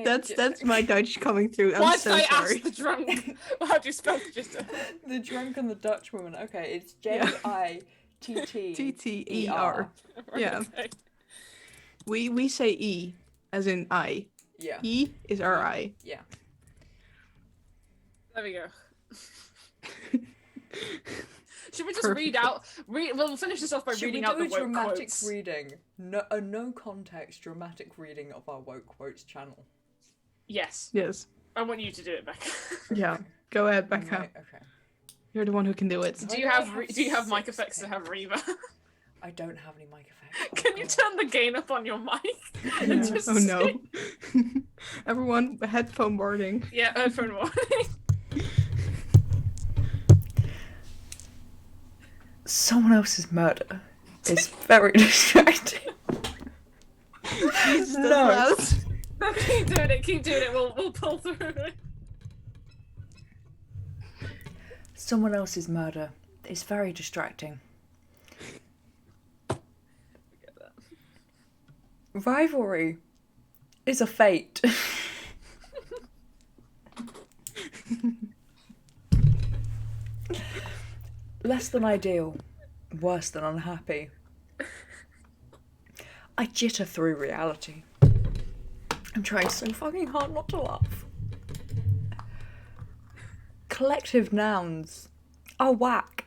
That's my Dutch coming through. I'm Why so did I sorry. ask the drunk? How do you spell jitter? The drunk and the Dutch woman. Okay, it's Yeah. Jitter. T-T-E-R. Yeah. Okay. We say E as in I. Yeah. E is R-I. Yeah. There we go. Should we just read out? We'll finish this off by Should reading we out do the a woke dramatic quotes. reading? A no context dramatic reading of our woke quotes channel. Yes, Yes. I want you to do it, Becca. Yeah. Go ahead, Becca. Right, okay. You're the one who can do it. Do you Why have do I do you have mic six effects to have reverb? I don't have any mic effects. Oh, Can you God. turn the gain up on your mic? Yeah. Just Oh no. say- Everyone, headphone warning. Yeah, headphone warning. Someone else's murder is very distracting. Jesus, that's No. loud. No, keep doing it. Keep doing it. We'll pull through it. Someone else's murder is very distracting. Rivalry is a fate. Less than ideal, worse than unhappy. I jitter through reality. I'm trying so fucking hard not to laugh. Collective nouns are whack.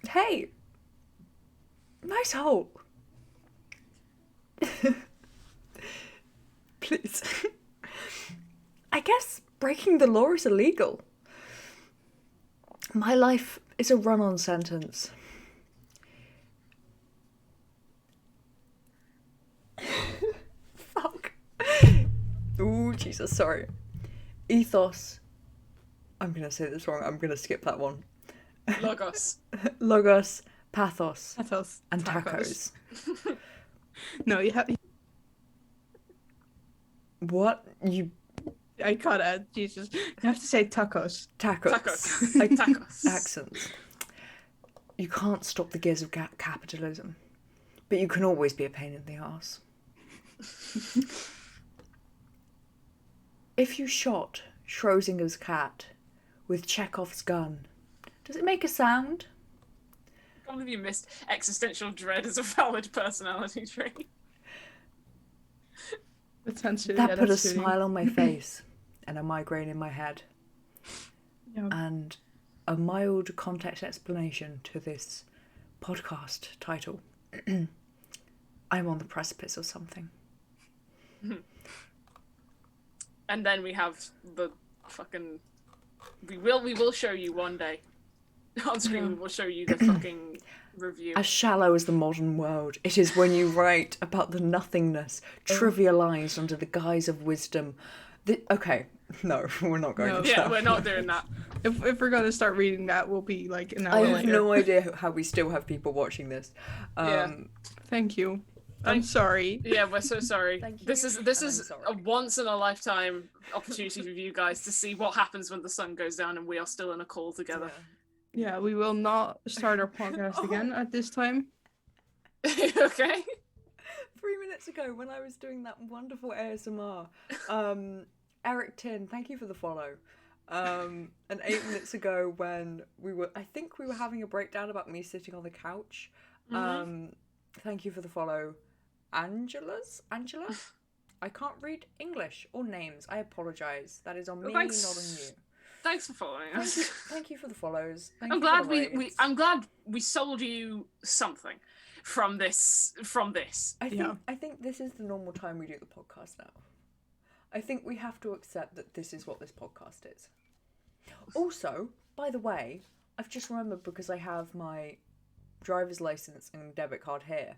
Hey, nice hole. Please. I guess breaking the law is illegal. My life is a run-on sentence. Fuck. Ooh, Jesus, sorry. Ethos. I'm gonna say this wrong. I'm gonna skip that one. Logos. Logos, pathos, Pathos. and tacos. No, you have. What? You I gotta. Jesus. You have to say tacos. tacos. Tacos. I- Tacos. Accents. You can't stop the gears of capitalism, but you can always be a pain in the arse. If you shot Schrodinger's cat with Chekhov's gun, does it make a sound? I can't believe you missed existential dread as a valid personality trait. Potentially. That yeah, put a that's really- smile on my face and a migraine in my head, Yeah. and a mild context explanation to this podcast title. I'm on the precipice of something. And then we have the fucking. We will show you one day. On screen, we will show you the fucking review. As shallow as the modern world, it is when you write about the nothingness, trivialized under the guise of wisdom. Okay, no, we're not going to. Yeah, we're not doing that. If we're gonna start reading that, we'll be like an hour I have later. no idea how we still have people watching this. Thank you. I'm sorry. Yeah, we're so sorry. Thank you, This and is I'm a sorry. once in a lifetime opportunity for you guys to see what happens when the sun goes down and we are still in a call together. Yeah, we will not start our podcast again at this time. Okay. 3 minutes ago, when I was doing that wonderful ASMR, Eric Tin, thank you for the follow. And 8 minutes ago, when I think we were having a breakdown about me sitting on the couch. Thank you for the follow, Angela? I can't read English or names. I apologise. That is on me, not on you. Thanks for following us. Thank you for the follows. I'm glad I'm glad we sold you something from this. I think this is the normal time we do the podcast now. I think we have to accept that this is what this podcast is. Also, by the way, I've just remembered because I have my driver's license and debit card here.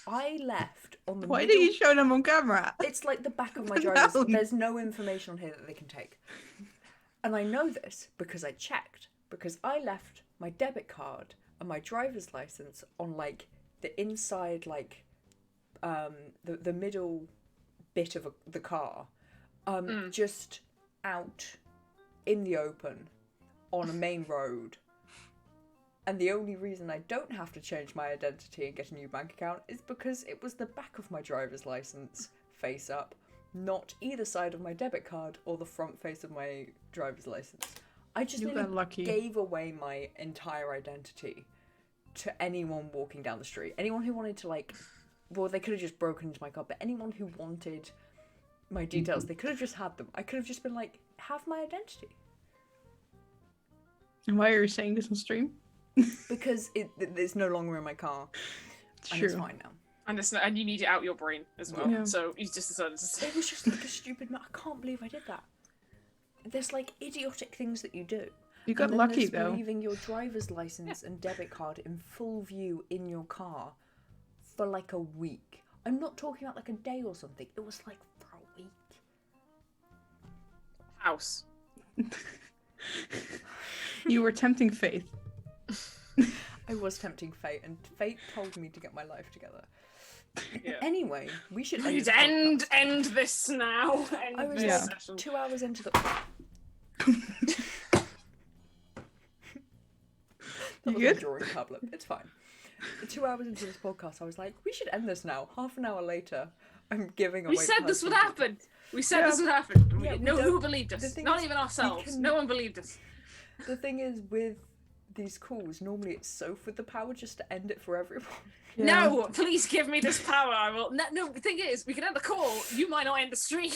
I left on the Why middle... do you show them on camera? It's like the back of my driver's... No. There's no information on here that they can take. And I know this because I checked. Because I left my debit card and my driver's license on, like, the inside, like, the middle bit of the car. Just out in the open on a main road. And the only reason I don't have to change my identity and get a new bank account is because it was the back of my driver's license face up, not either side of my debit card or the front face of my driver's license. I just lucky. gave away my entire identity to anyone walking down the street. Anyone who wanted to, like, well, they could have just broken into my car, but anyone who wanted my details, they could have just had them. I could have just been like, have my identity. And why are you saying this on stream? Because it's no longer in my car. And True. it's fine now. And you need it out your brain as well. Yeah. So you just decided to say It was just like a stupid... I can't believe I did that. There's like idiotic things that you do. You got And then lucky there's though. leaving your driver's license and debit card in full view in your car for like a week. I'm not talking about like a day or something. It was like for a week. house. You were tempting fate. I was tempting fate, and fate told me to get my life together. Yeah. Anyway, we should Please end this podcast. end this now. End I was this Yeah. session. 2 hours into the... You That was a good? drawing tablet. It's fine. 2 hours into this podcast, I was like, we should end this now. Half an hour later, I'm giving away... We said this would personal happen. We said Yeah. this would happen. Yeah, we No, don't- who believed the us? thing Not is, even we ourselves. can- No one believed us. The thing is, with these calls, normally it's Soph with the power just to end it for everyone. Yeah. No, please give me this power. I will. No, the thing is, we can end the call. You might not end the stream.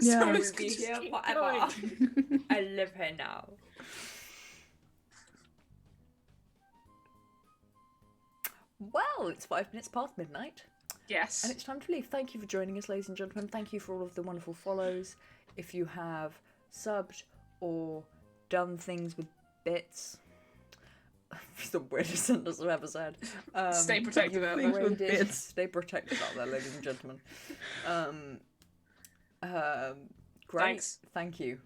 Yeah. So I let's will be just here keep forever. going. I live here now. Well, it's 5 minutes past midnight, Yes. and it's time to leave. Thank you for joining us, ladies and gentlemen. Thank you for all of the wonderful follows. If you have subbed or done things with bits, it's the weirdest sentence I've ever said. Stay protected out Things there. with Raided- bits. Stay protected out there, ladies and gentlemen. Great. Thanks. Thank you.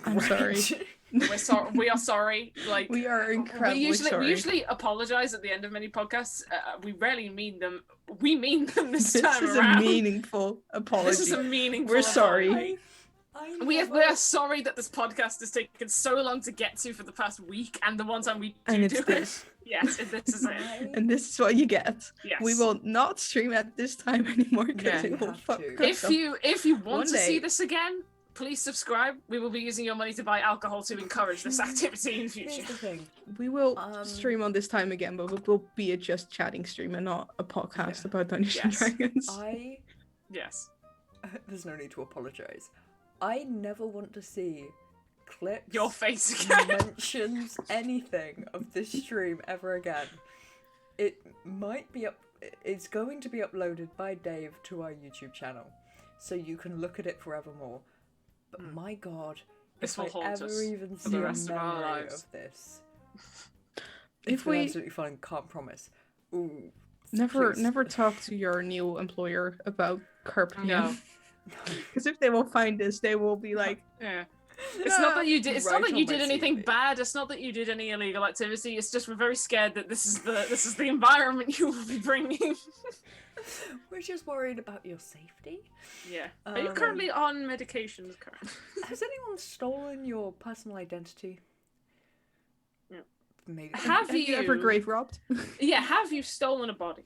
I'm sorry. Great. We're sorry. We are sorry. Like We are incredibly we sorry. usually apologize at the end of many podcasts. We rarely mean them. We mean them this This time is around. a meaningful apology. This is a meaningful. We're sorry. apology. I We never- are sorry that this podcast has taken so long to get to for the past week, and the one time we do And it's do it, this. yes, and this is it. I- And this is what you get. Yes. We will not stream at this time anymore because Yeah. it will You have fuck to. us up. If you want One to see day. this again, please subscribe. We will be using your money to buy alcohol to encourage this activity in Here's future. the thing. We will Um, stream on this time again, but it will be a just chatting stream and not a podcast Yeah. about Dungeons Yes. and Dragons. Yes. There's no need to apologise. I never want to see clips, Your face again. mentions, anything of this stream ever again. It might be up. It's going to be uploaded by Dave to our YouTube channel, so you can look at it forevermore. But my God, This if will I haunt ever us even for see the a rest of our memory lives. of this, if Feel we absolutely fine, can't promise. Ooh. never please. talk to your new employer about CarpeDM. No. Because if they will find this, they will be like, Yeah. It's not that you did. It's not Right that on you my did anything CV. bad. It's not that you did any illegal activity. It's just we're very scared that this is the environment you will be bringing. We're just worried about your safety. Yeah. Are you Um, currently on medications, Karen? Has anyone stolen your personal identity? No. Maybe. Have you ever grave robbed? Yeah. Have you stolen a body?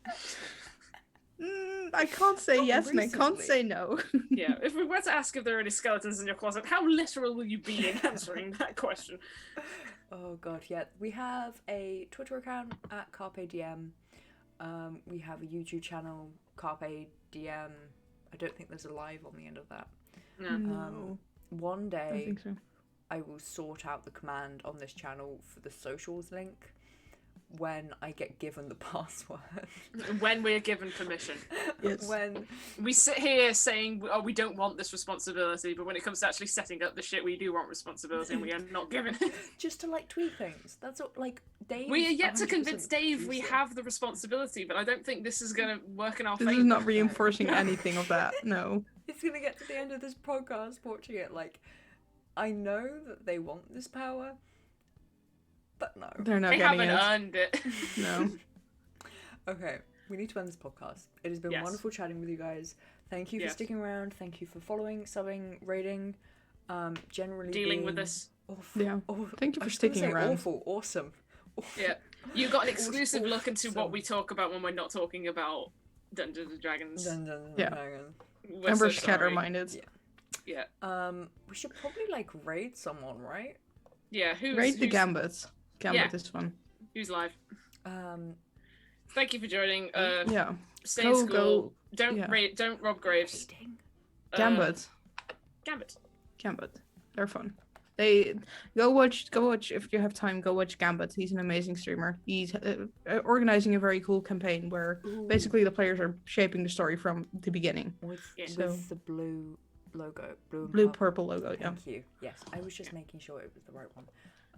I can't say Not yes and I can't recently. say no. Yeah. If we were to ask if there are any skeletons in your closet, how literal will you be in answering that question? Oh god, yeah. We have a Twitter account at CarpeDM. We have a YouTube channel, CarpeDM. I don't think there's a live on the end of that. No. No, One I don't day think so. I will sort out the command on this channel for the socials link when I get given the password. When we're given permission. Yes. When We sit here saying, oh, we don't want this responsibility, but when it comes to actually setting up the shit, we do want responsibility, and we are not given it. just to like tweak things. That's all. Like Dave. We are yet to 100% convince Dave we producer. have the responsibility, but I don't think this is going to work in our This favor. is not reinforcing anything of that. No. It's gonna get to the end of this podcast watching it like, I know that they want this power, but no. They're not They getting haven't it. earned it. No. Okay, we need to end this podcast. It has been Yes. wonderful chatting with you guys. Thank you for Yes. sticking around. Thank you for following, subbing, rating. Generally Dealing with being this. Awful, Yeah. awful. Thank you I for was gonna sticking say around. Awful, awesome. Yeah. You got an exclusive look into awesome. what we talk about when we're not talking about Dungeons and Dragons. Dun, dun, dun, Yeah. hang on. We're And we're so sorry. scatterminded. Yeah. Yeah. We should probably like raid someone, right? Yeah. Who's Rate the who's, Gambit. Gambit Yeah. is fun. who's live? Thank Thank you for joining. Yeah. Stay in school. Don't yeah. don't rob graves. Reading. Gambit. Gambit. Gambit. They're fun. They go watch if you have time. Go watch Gambit. He's an amazing streamer. He's organizing a very cool campaign where Ooh. basically the players are shaping the story from the beginning. With, Yeah. with So- the blue logo. Blue and Blue purple. purple logo. Yeah. Thank you. Yes, I was just making sure it was the right one.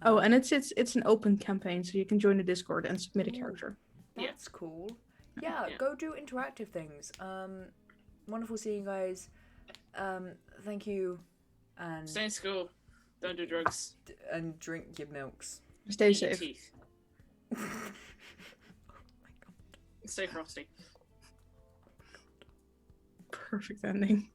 Oh, and it's an open campaign, so you can join the Discord and submit a Ooh. character. Yeah. That's cool. Yeah, Yeah. go do interactive things. Wonderful seeing you guys. Thank you, and Stay in school. Don't do drugs. and drink your milks. Stay Eat your safe. teeth. Oh my god. Stay frosty. Perfect ending.